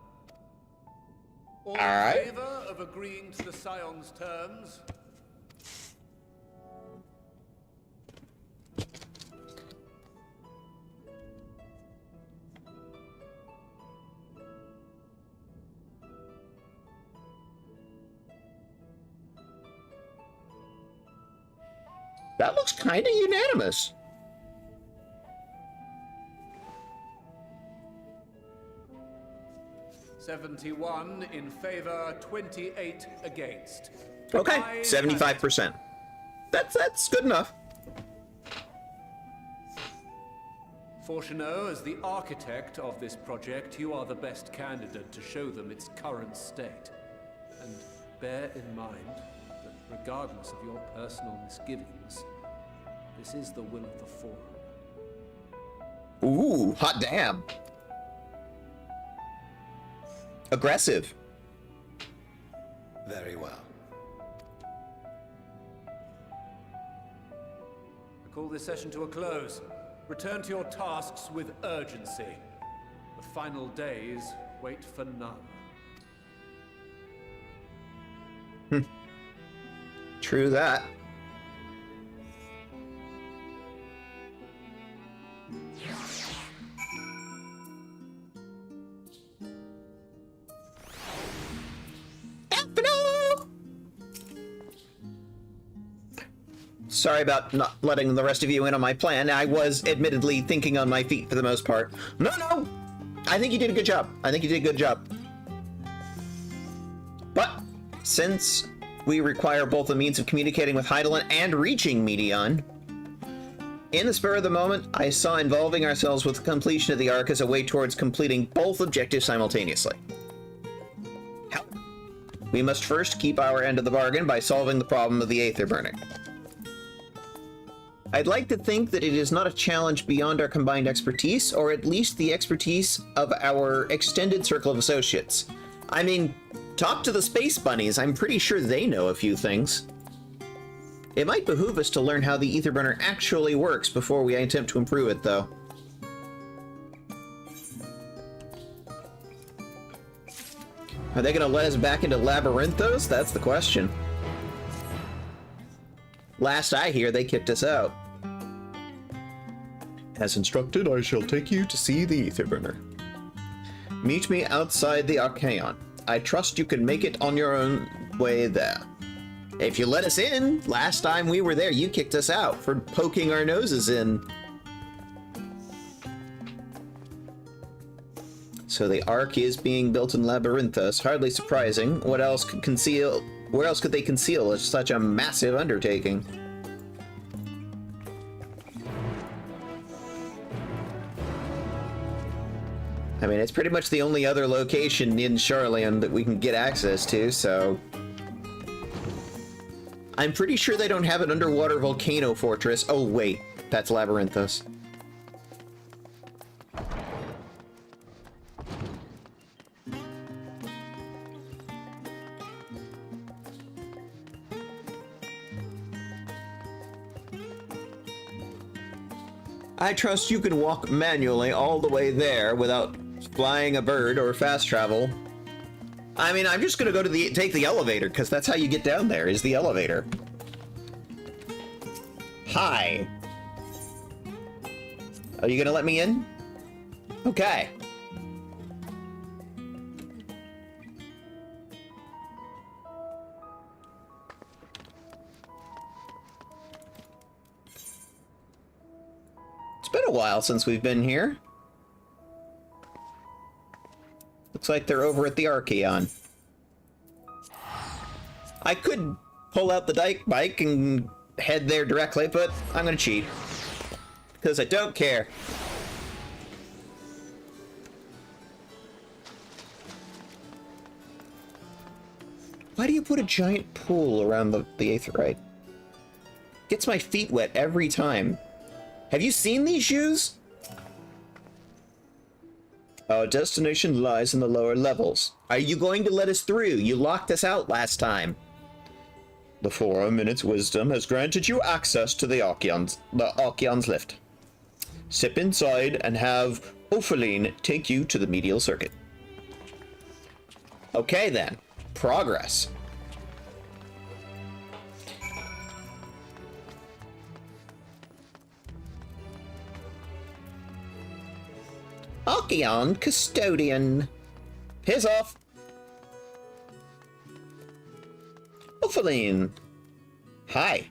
F: All in favor of agreeing to the Scion's terms?
E: That looks kind of unanimous.
S: "71 in favor, 28 against."
E: Okay, 75%. That's good enough.
S: Fortuneau, as the architect of this project, you are the best candidate to show them its current state. And bear in mind that regardless of your personal misgivings, this is the will of the Forum.
E: Ooh, hot damn. Aggressive.
I: Very well.
S: I call this session to a close. Return to your tasks with urgency. The final days wait for none.
E: True that. Sorry about not letting the rest of you in on my plan. I was admittedly thinking on my feet for the most part. No! I think you did a good job. But since we require both a means of communicating with Hydaelyn and reaching Medion, in the spur of the moment, I saw involving ourselves with the completion of the Ark as a way towards completing both objectives simultaneously. However, we must first keep our end of the bargain by solving the problem of the Aether burning. I'd like to think that it is not a challenge beyond our combined expertise, or at least the expertise of our extended circle of associates. I mean, talk to the Space Bunnies, I'm pretty sure they know a few things. It might behoove us to learn how the Aether burner actually works before we attempt to improve it, though. Are they gonna let us back into Labyrinthos? That's the question. Last I hear, they kicked us out. As instructed, I shall take you to see the Aether burner. Meet me outside the Archaeon. I trust you can make it on your own way there. If you let us in, last time we were there, you kicked us out for poking our noses in. So the Ark is being built in Labyrinthos. Hardly surprising. What else could conceal? Where else could they conceal such a massive undertaking? I mean, it's pretty much the only other location in Sharlayan that we can get access to, so... I'm pretty sure they don't have an underwater volcano fortress. Oh, wait. That's Labyrinthos. I trust you can walk manually all the way there without flying a bird or fast travel. I mean, I'm just gonna go to take the elevator, because that's how you get down there, is the elevator. Hi. Are you gonna let me in? Okay. It's been a while since we've been here. Looks like they're over at the Archaeon. I could pull out the dyke bike and head there directly, but I'm gonna cheat. Because I don't care. Why do you put a giant pool around the aetheryte? Gets my feet wet every time. Have you seen these shoes? Our destination lies in the lower levels. Are you going to let us through? You locked us out last time. The Forum, in its wisdom, has granted you access to the Archaeon's lift. Step inside and have Ophaline take you to the medial circuit. Okay then. Progress. Archaeon Custodian. Piss off. Ophaline. Hi.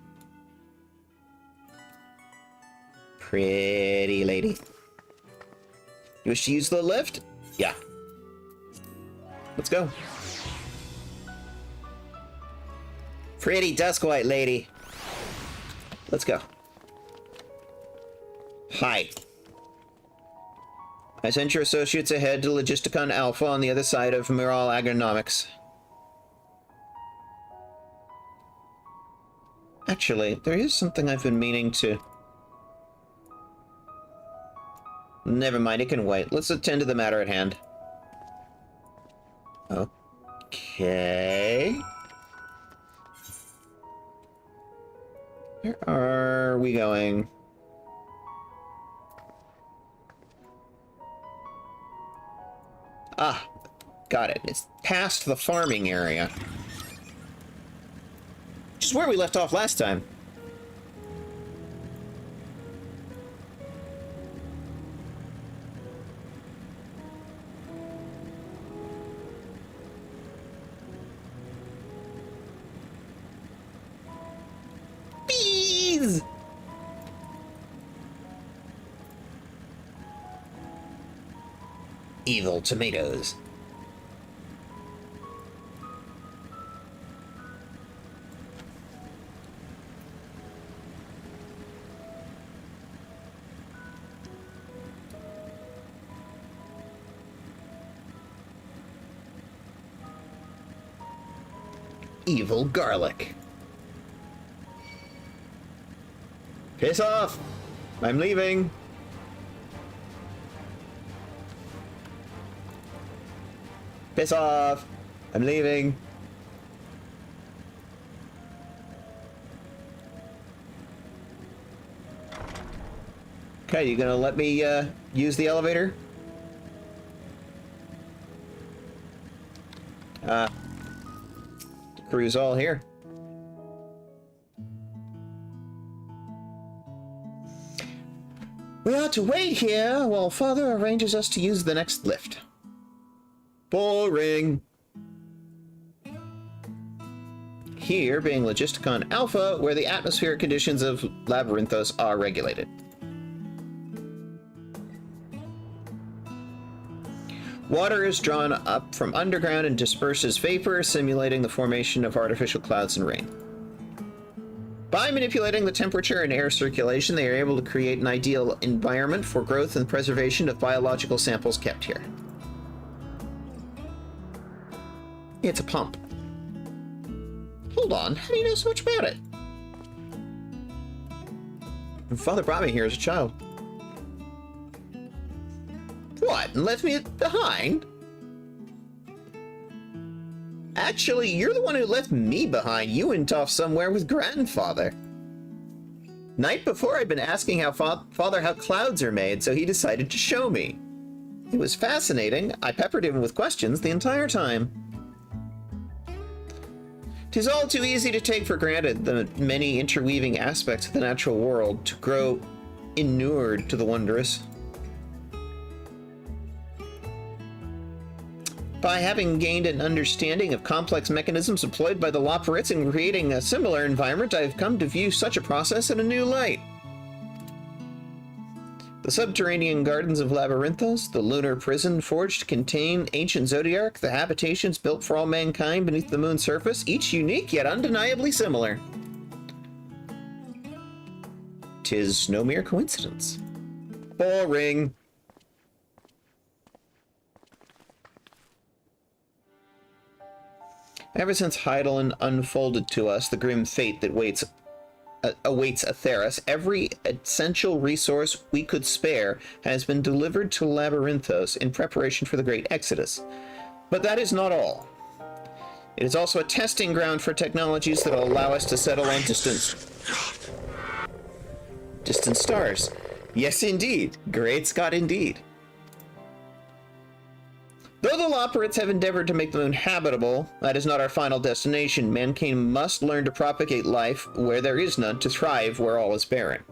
B: Pretty lady. You wish to use the lift? Yeah. Let's go. Pretty dusk white lady. Let's go. Hi. I sent your associates ahead to Logisticon Alpha on the other side of Miral Agronomics. Actually, there is something I've been meaning to... Never mind, it can wait. Let's attend to the matter at hand. Okay. Where are we going? Ah, got it. It's past the farming area. Which is where we left off last time. Bees! Evil tomatoes. Evil garlic. Piss off! I'm leaving. Piss off! I'm leaving. Okay, you gonna let me use the elevator? Crew's all here. We ought to wait here while Father arranges us to use the next lift. Boring. Here being Logisticon Alpha, where the atmospheric conditions of Labyrinthos are regulated. Water is drawn up from underground and disperses vapor, simulating the formation of artificial clouds and rain. By manipulating the temperature and air circulation, they are able to create an ideal environment for growth and preservation of biological samples kept here. It's a pump. Hold on, how do you know so much about it? Father brought me here as a child. What, and left me behind? Actually, you're the one who left me behind. You went off somewhere with Grandfather. Night before, I'd been asking Father how clouds are made, so he decided to show me. It was fascinating. I peppered him with questions the entire time. 'Tis all too easy to take for granted the many interweaving aspects of the natural world, to grow inured to the wondrous. By having gained an understanding of complex mechanisms employed by the Loporrits in creating a similar environment, I've come to view such a process in a new light. The subterranean gardens of Labyrinthos, the lunar prison forged to contain ancient Zodiarch, the habitations built for all mankind beneath the moon's surface, each unique yet undeniably similar. 'Tis no mere coincidence. Boring. Ever since Hydaelyn unfolded to us the grim fate that awaits Atheros, every essential resource we could spare has been delivered to Labyrinthos in preparation for the Great Exodus. But that is not all. It is also a testing ground for technologies that will allow us to settle on distant stars. Yes, indeed. Great Scott, indeed. Though the Loporrits have endeavored to make the moon habitable, that is not our final destination. Mankind must learn to propagate life where there is none, to thrive where all is barren.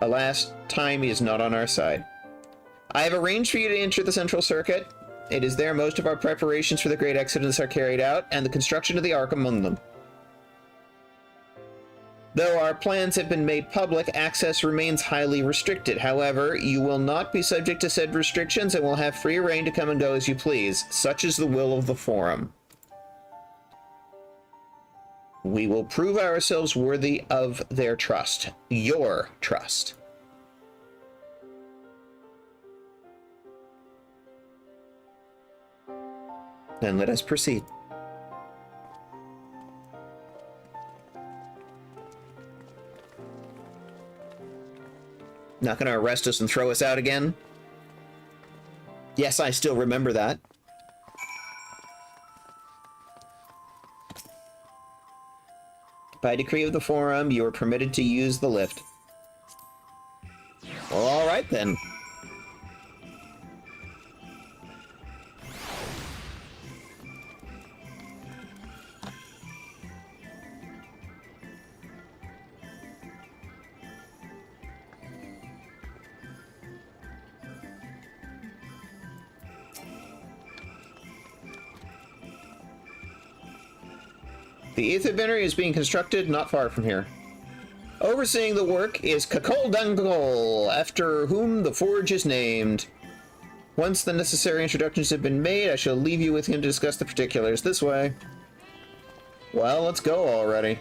B: Alas, time is not on our side. I have arranged for you to enter the central circuit. It is there most of our preparations for the Great Exodus are carried out, and the construction of the Ark among them.
E: Though our plans have been made public, access remains highly restricted. However, you will not be subject to said restrictions and will have free reign to come and go as you please. Such is the will of the Forum. We will prove ourselves worthy of their trust. Your trust. Then let us proceed. Not gonna arrest us and throw us out again? Yes, I still remember that. By decree of the Forum, you are permitted to use the lift. Well, all right then. The ether binnery is being constructed not far from here. Overseeing the work is Kakol Dungol, after whom the forge is named. Once the necessary introductions have been made, I shall leave you with him to discuss the particulars. This way. Well, let's go already.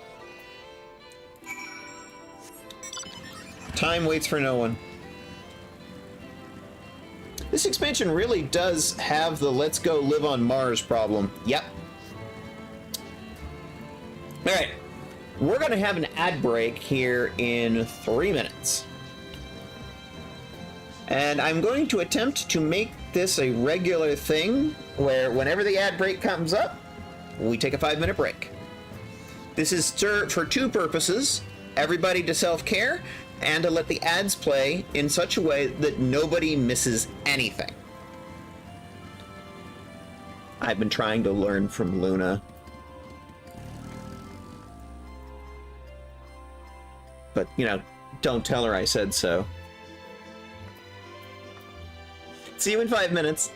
E: Time waits for no one. This expansion really does have the let's go live on Mars problem. Yep. Alright, we're going to have an ad break here in 3 minutes. And I'm going to attempt to make this a regular thing, where whenever the ad break comes up, we take a 5-minute break. This is for two purposes: everybody to self-care, and to let the ads play in such a way that nobody misses anything. I've been trying to learn from Luna. But, you know, don't tell her I said so. See you in 5 minutes.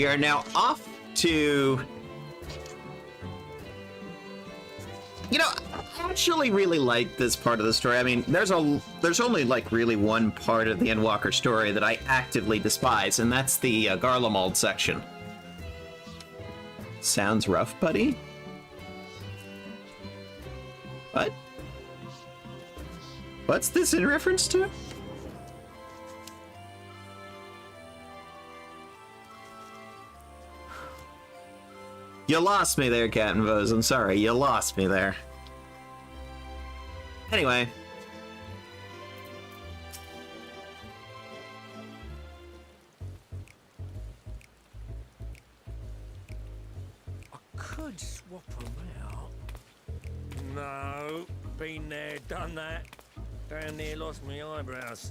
E: We are now off to... You know, I actually really like this part of the story. I mean, there's only like really one part of the Endwalker story that I actively despise, and that's the Garlemald section. Sounds rough, buddy? What? What's this in reference to? You lost me there, Captain Vose. I'm sorry, you lost me there. Anyway.
N: I could swap them out. No, been there, done that. Down there, lost me eyebrows.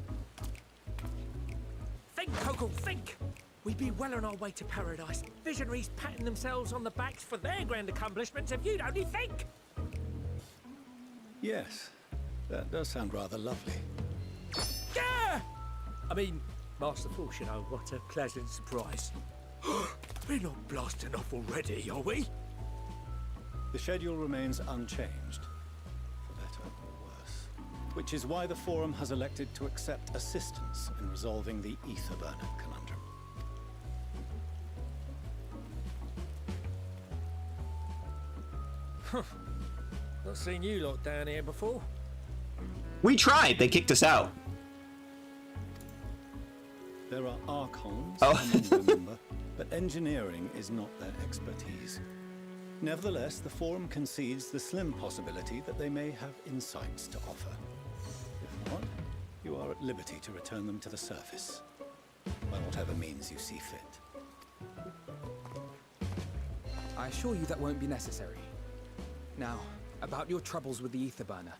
O: Think, Coco, think! We'd be well on our way to paradise. Visionaries patting themselves on the backs for their grand accomplishments if you'd only think!
I: Yes, that does sound rather lovely.
O: Yeah! I mean, Master Force, you know, what a pleasant surprise. We're not blasting off already, are we?
I: The schedule remains unchanged, for better or worse. Which is why the Forum has elected to accept assistance in resolving the Etherburner conundrum.
N: Not seen you lot down here before.
E: We tried. They kicked us out.
I: There are Archons,
E: Oh.
I: remember, but engineering is not their expertise. Nevertheless, the Forum concedes the slim possibility that they may have insights to offer. If not, you are at liberty to return them to the surface, by whatever means you see fit.
M: I assure you that won't be necessary. Now, about your troubles with the Etherburner.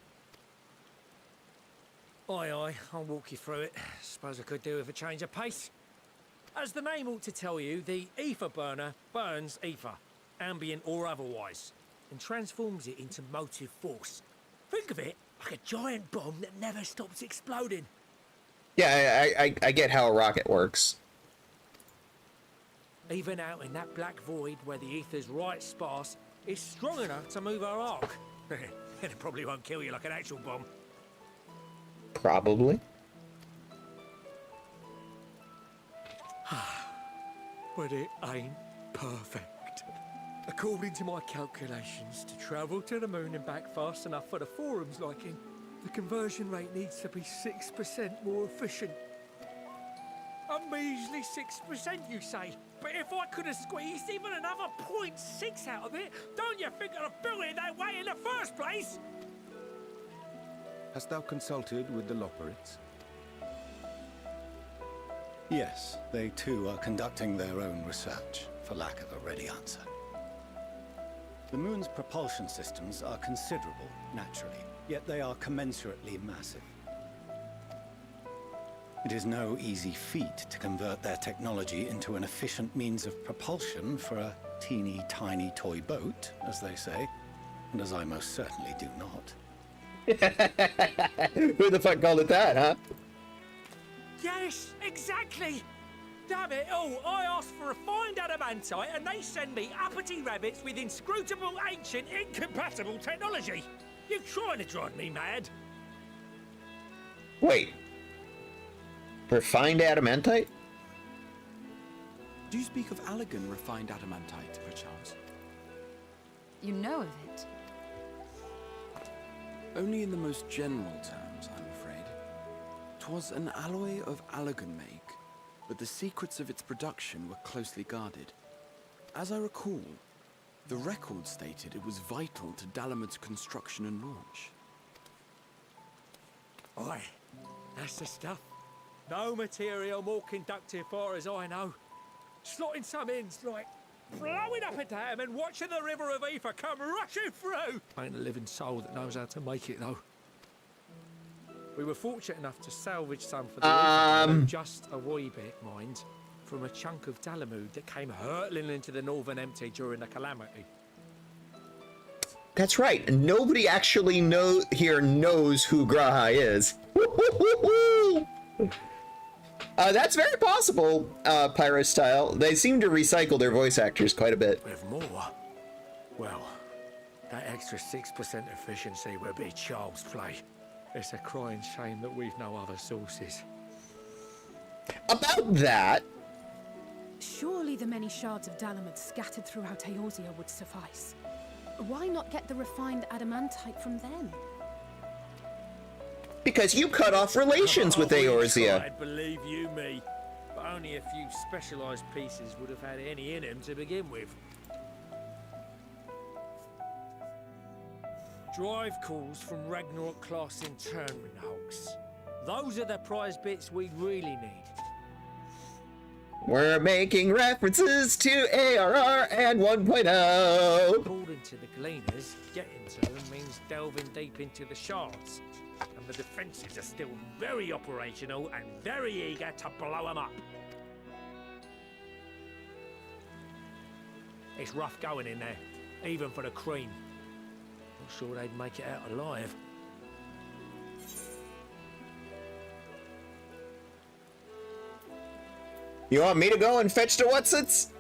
N: Aye, aye, I'll walk you through it. Suppose I could do with a change of pace. As the name ought to tell you, the ether burner burns ether, ambient or otherwise, and transforms it into motive force. Think of it like a giant bomb that never stops exploding.
B: Yeah, I get how a rocket works.
N: Even out in that black void where the ether's right sparse, it's strong enough to move our arc. And it probably won't kill you like an actual bomb.
B: Probably.
N: But it ain't perfect. According to my calculations, to travel to the moon and back fast enough for the Forum's liking, the conversion rate needs to be 6% more efficient. A measly 6%, you say? But if I could have squeezed even another 0.6 out of it, don't you think I'd have built it that way in the first place?
P: Hast thou consulted with the Loperites?
I: Yes, they too are conducting their own research, for lack of a ready answer. The moon's propulsion systems are considerable, naturally, yet they are commensurately massive. It is no easy feat to convert their technology into an efficient means of propulsion for a teeny tiny toy boat, as they say, and as I most certainly do not.
B: Who the fuck called it that, huh?
N: Yes, exactly! Damn it all, I asked for refined adamantite and they send me uppity rabbits with inscrutable, ancient, incompatible technology! You're trying to drive me mad!
B: Wait. Refined adamantite?
M: Do you speak of Allegan refined adamantite, perchance?
T: You know of it?
M: Only in the most general terms, I'm afraid. 'Twas an alloy of Allegan make, but the secrets of its production were closely guarded. As I recall, the record stated it was vital to Dalamud's construction and launch.
N: Aye, that's the stuff. No material more conductive far as I know. Slotting some ends like blowing up a dam and watching the river of ether come rushing through. Ain't a living soul that knows how to make it though. We were fortunate enough to salvage some for the ether, just a wee bit, mind, from a chunk of Dalamud that came hurtling into the Northern Empty during the calamity.
B: That's right. Nobody actually knows who Graha is. That's very possible, Pyro Style. They seem to recycle their voice actors quite a bit.
N: With more? Well, that extra 6% efficiency would be child's play. It's a crying shame that we've no other sources.
B: About that...
J: Surely the many shards of Dalamud scattered throughout Eorzea would suffice. Why not get the refined adamantite from them?
B: Because you cut off relations with Eorzea.
N: I'd believe you me, but only a few specialised pieces would have had any in them to begin with. Drive calls from Ragnarok-class internment hulks. Those are the prize bits we'd really need.
B: We're making references to ARR and 1.0.
N: According to the Gleaners, getting to them means delving deep into the shards. And the defences are still very operational and very eager to blow them up. It's rough going in there, even for the cream. Not sure they'd make it out alive.
B: You want me to go and fetch the Whatsits?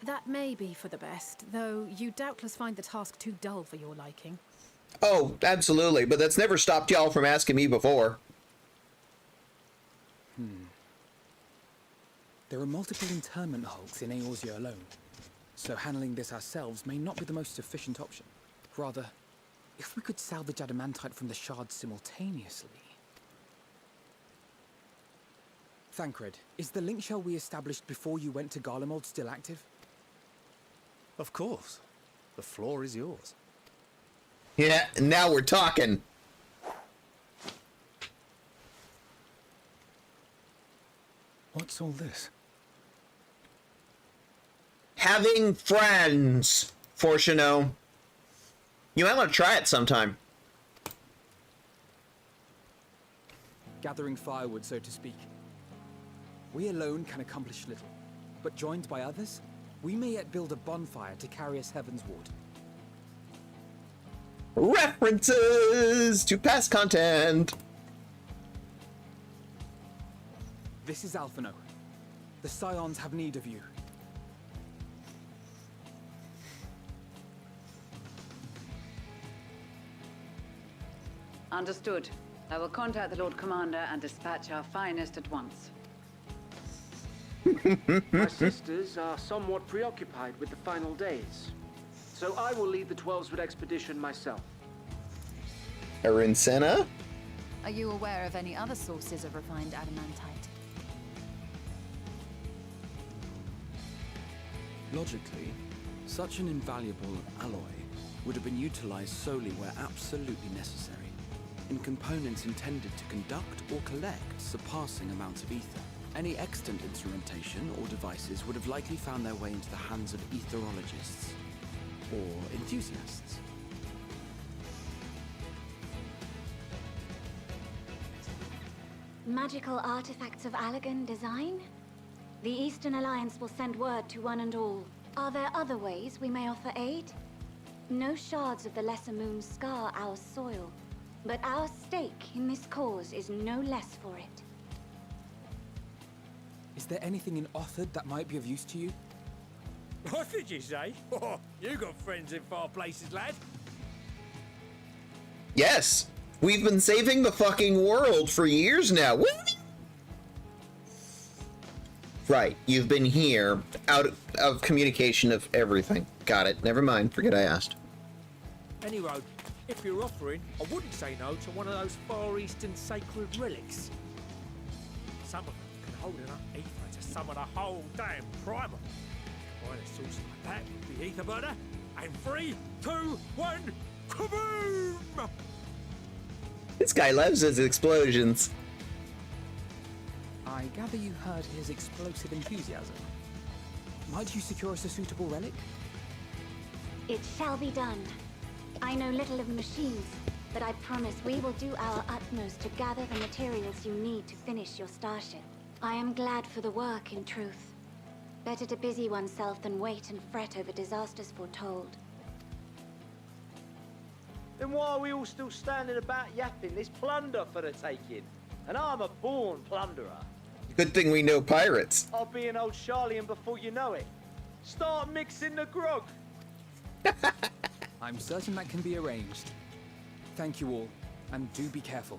J: That may be for the best, though you doubtless find the task too dull for your liking.
B: Oh, absolutely, but that's never stopped y'all from asking me before.
M: There are multiple internment hulks in Eorzea alone, so handling this ourselves may not be the most efficient option. Rather, if we could salvage adamantite from the shards simultaneously... Thancred, is the link shell we established before you went to Garlemald still active?
U: Of course. The floor is yours.
B: Yeah, now we're talking.
I: What's all this?
B: Having friends, Fortuno. You might want to try it sometime.
M: Gathering firewood, so to speak. We alone can accomplish little, but joined by others, we may yet build a bonfire to carry us heavensward.
B: References to past content.
M: This is Alphino. The Scions have need of you.
K: Understood. I will contact the Lord Commander and dispatch our finest at once.
V: My sisters are somewhat preoccupied with the final days, so I will lead the 12-wood expedition myself.
B: Arinsena?
T: Are you aware of any other sources of refined adamantite?
M: Logically, such an invaluable alloy would have been utilized solely where absolutely necessary, in components intended to conduct or collect surpassing amounts of ether. Any extant instrumentation or devices would have likely found their way into the hands of etherologists or enthusiasts.
Q: Magical artifacts of Allagan design? The Eastern Alliance will send word to one and all. Are there other ways we may offer aid? No shards of the Lesser Moon scar our soil, but our stake in this cause is no less for it.
M: Is there anything in Othard that might be of use to you?
N: What did you say? Oh, you got friends in far places, lad.
B: Yes. We've been saving the fucking world for years now. What? Right, you've been here, out of communication of everything. Got it. Never mind. Forget I asked.
N: Anyway, if you're offering, I wouldn't say no to one of those Far Eastern sacred relics. Some of them can hold enough ether to summon a whole damn primal. Find a source like that with the ether burner, and 3, 2, 1, kaboom!
B: This guy loves his explosions.
M: I gather you heard his explosive enthusiasm. Might you secure us a suitable relic?
Q: It shall be done. I know little of machines, but I promise we will do our utmost to gather the materials you need to finish your starship. I am glad for the work, in truth. Better to busy oneself than wait and fret over disasters foretold.
C: Then why are we all still standing about yapping? There's plunder for the taking. And I'm a born plunderer.
B: Good thing we know pirates.
C: I'll be an old Charlian before you know it. Start mixing the grog.
D: I'm certain that can be arranged. Thank you all, and do be careful.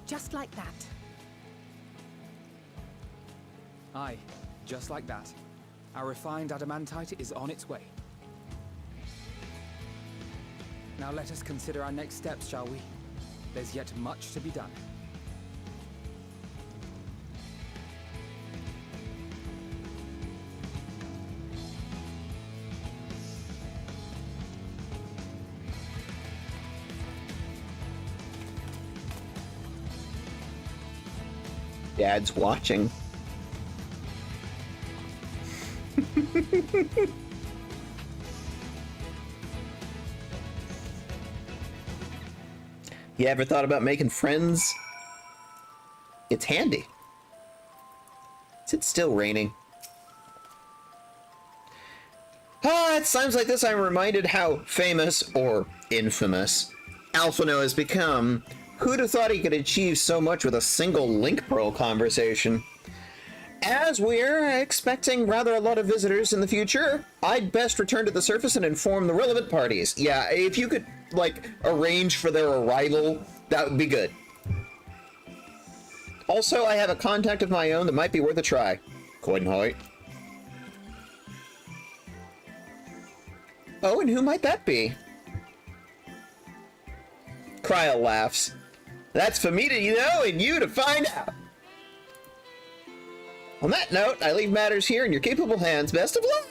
J: Just like that.
D: Aye, just like that. Our refined adamantite is on its way. Now let us consider our next steps, shall we? There's yet much to be done.
E: Dad's watching. You ever thought about making friends? It's handy. Is it still raining? At times like this, I'm reminded how famous, or infamous, Alphino has become. Who'd have thought he could achieve so much with a single link pearl conversation? As we're expecting rather a lot of visitors in the future, I'd best return to the surface and inform the relevant parties. Yeah, if you could, like, arrange for their arrival, that would be good. Also, I have a contact of my own that might be worth a try. Coidenhoit. Oh, and who might that be? Cryo laughs. That's for me to know and you to find out. On that note, I leave matters here in your capable hands. Best of luck!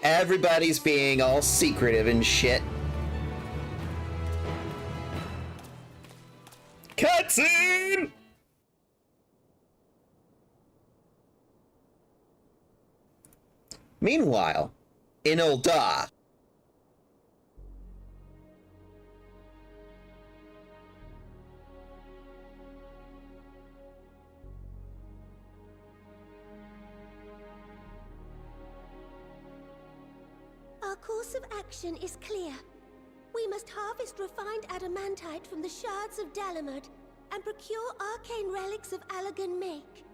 E: Everybody's being all secretive and shit. Cutscene! Meanwhile, in Ul'dah.
Q: Our course of action is clear. We must harvest refined adamantite from the shards of Dalamud and procure arcane relics of Allagan Make.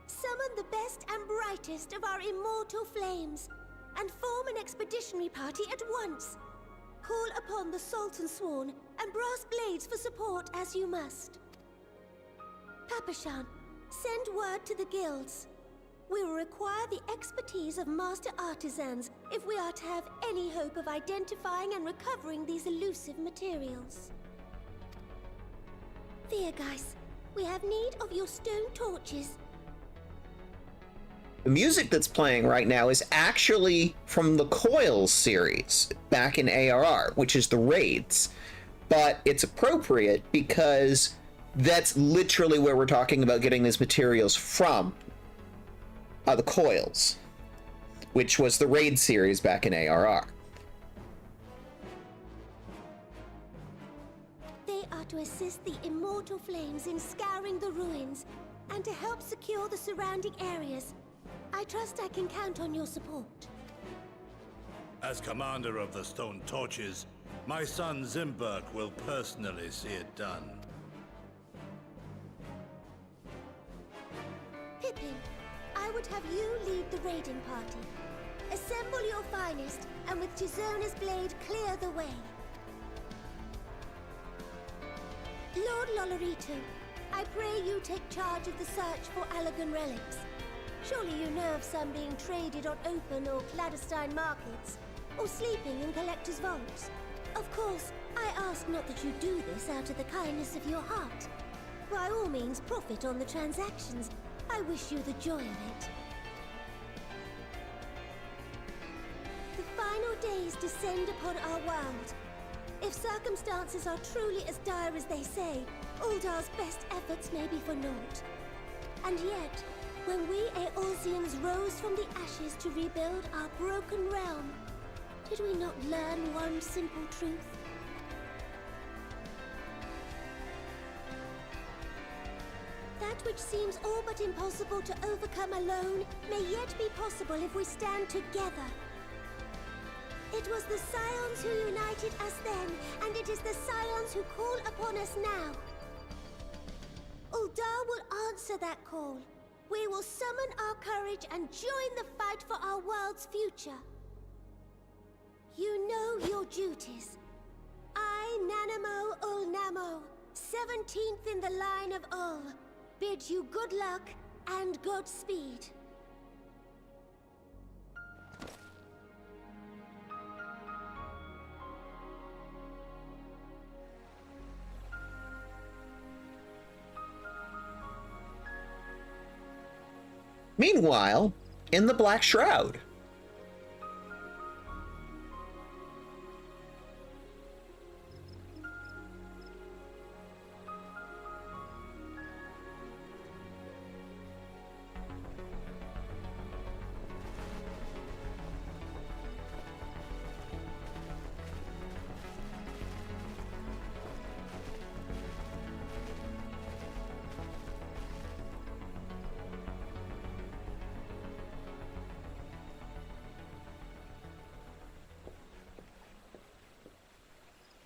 Q: Summon the best and brightest of our immortal flames and form an expeditionary party at once. Call upon the Sultan Sworn and Brass Blades for support as you must. Papashan, send word to the guilds. We will require the expertise of master artisans if we are to have any hope of identifying and recovering these elusive materials. Thiergeist, we have need of your stone torches.
E: The music that's playing right now is actually from the Coils series back in ARR, which is the raids. But it's appropriate because that's literally where we're talking about getting these materials from. The Coils, which was the raid series back in ARR.
Q: They are to assist the immortal flames in scouring the ruins and to help secure the surrounding areas. I trust I can count on your support.
G: As commander of the Stone Torches, my son Zimberk will personally see it done.
Q: Pippin, I would have you lead the raiding party. Assemble your finest, and with Tizona's blade, clear the way. Lord Lolorito, I pray you take charge of the search for Allagan relics. Surely you know of some being traded on open or clandestine markets, or sleeping in collectors' vaults. Of course, I ask not that you do this out of the kindness of your heart. By all means, profit on the transactions. I wish you the joy of it. The final days descend upon our world. If circumstances are truly as dire as they say, Ul'dah's best efforts may be for naught. And yet, when we Eorzeans rose from the ashes to rebuild our broken realm, did we not learn one simple truth? That That which seems all but impossible to overcome alone may yet be possible if we stand together. It was the Scions who united us then, and it is the Scions who call upon us now. Uldar will answer that call. We will summon our courage and join the fight for our world's future. You know your duties. I, Nanamo Ulnamo, 17th in the line of Ul, bid you good luck and Godspeed.
E: Meanwhile, in the Black Shroud.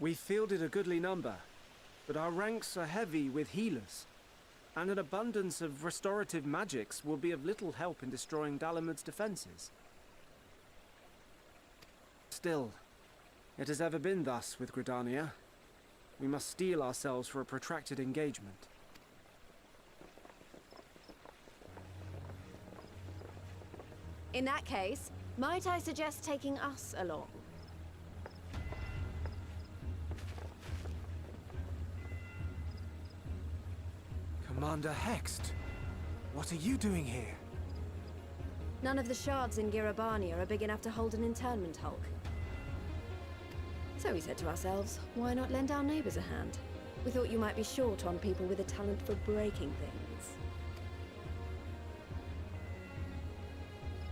F: We fielded a goodly number, but our ranks are heavy with healers, and an abundance of restorative magics will be of little help in destroying Dalamud's defenses. Still, it has ever been thus with Gridania. We must steel ourselves for a protracted engagement.
A: In that case, might I suggest taking us along?
F: Commander Hext, what are you doing here?
A: None of the shards in Girabania are big enough to hold an internment hulk. So we said to ourselves, why not lend our neighbors a hand? We thought you might be short on people with a talent for breaking things.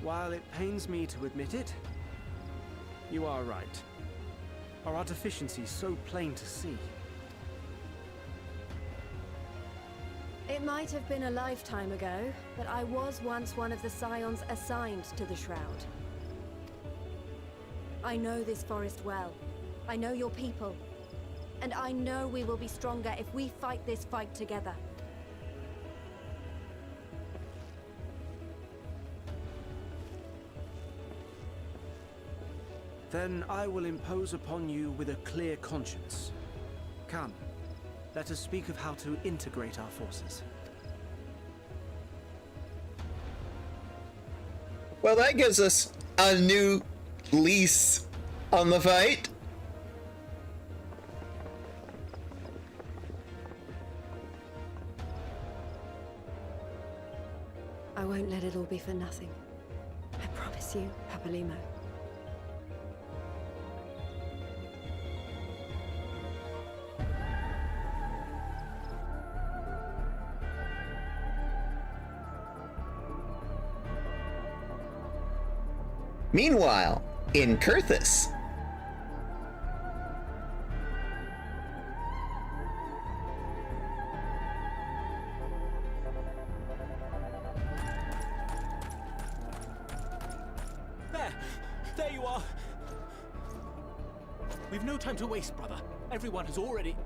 F: While it pains me to admit it, you are right. Our deficiencies so plain to see.
A: It might have been a lifetime ago, but I was once one of the Scions assigned to the Shroud. I know this forest well. I know your people. And I know we will be stronger if we fight this fight together.
F: Then I will impose upon you with a clear conscience. Come, let us speak of how to integrate our forces.
E: Well, that gives us a new lease on the fight.
A: I won't let it all be for nothing. I promise you, Papalimo.
E: Meanwhile, in Kurthus.
H: There you are! We've no time to waste, brother. Everyone has already...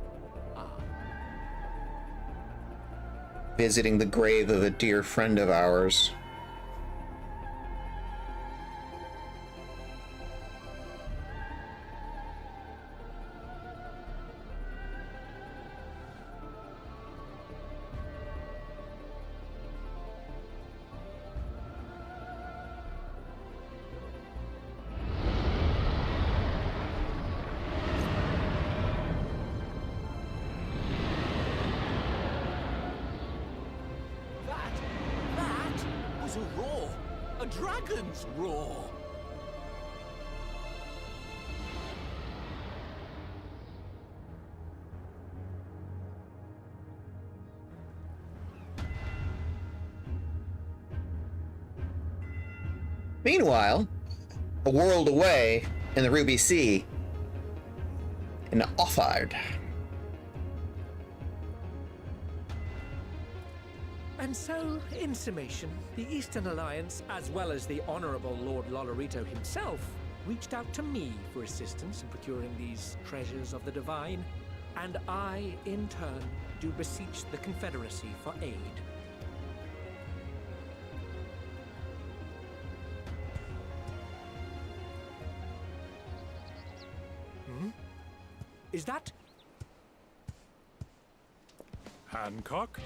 E: Visiting the grave of a dear friend of ours.
H: A roar! A dragon's roar!
E: Meanwhile, a world away in the Ruby Sea, in Offard.
N: And so, in summation, the Eastern Alliance, as well as the Honorable Lord Lolorito himself, reached out to me for assistance in procuring these treasures of the divine, and I, in turn, do beseech the Confederacy for aid. Is that...
L: Hancock?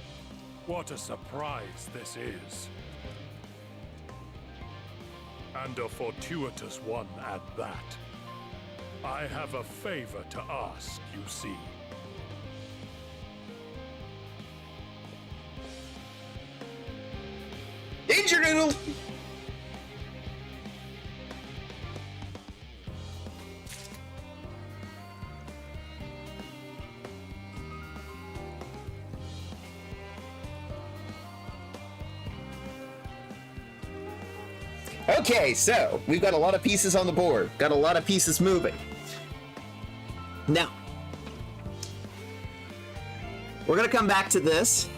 L: What a surprise this is. And a fortuitous one at that. I have a favor to ask, you see.
B: Danger Noodle! Okay, so we've got a lot of pieces on the board, got a lot of pieces moving.
E: Now, we're gonna come back to this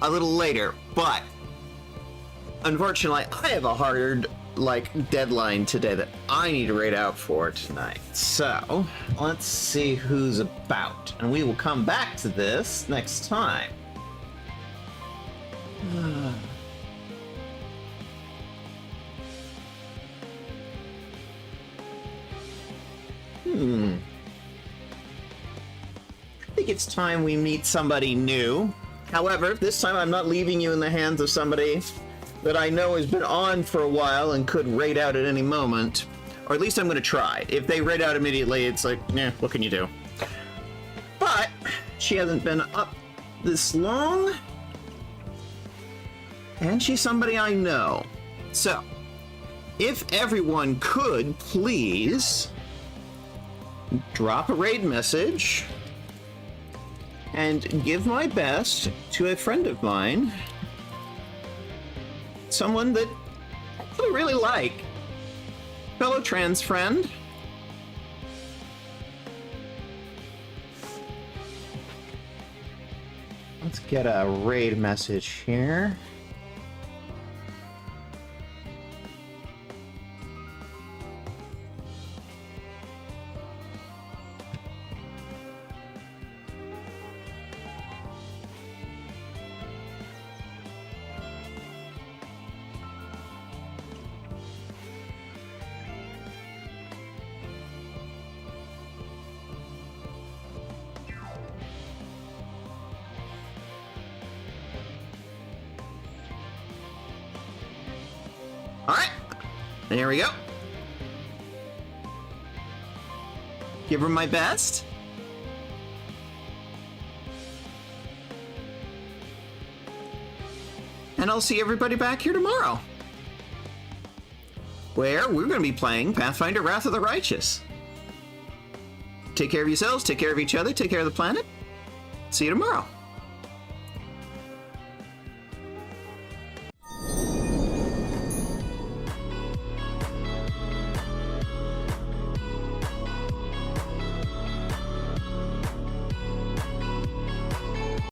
E: a little later, but unfortunately, I have a hard, deadline today that I need to raid out for tonight. So, let's see who's about, and we will come back to this next time. I think it's time we meet somebody new. However, this time I'm not leaving you in the hands of somebody that I know has been on for a while and could raid out at any moment. Or at least I'm going to try. If they raid out immediately, it's like, what can you do? But she hasn't been up this long. And she's somebody I know. So, if everyone could please drop a raid message and give my best to a friend of mine, someone that I really like, fellow trans friend. Let's get a raid message here. Alright, there we go. Give her my best. And I'll see everybody back here tomorrow, where we're going to be playing Pathfinder Wrath of the Righteous. Take care of yourselves, take care of each other, take care of the planet. See you tomorrow.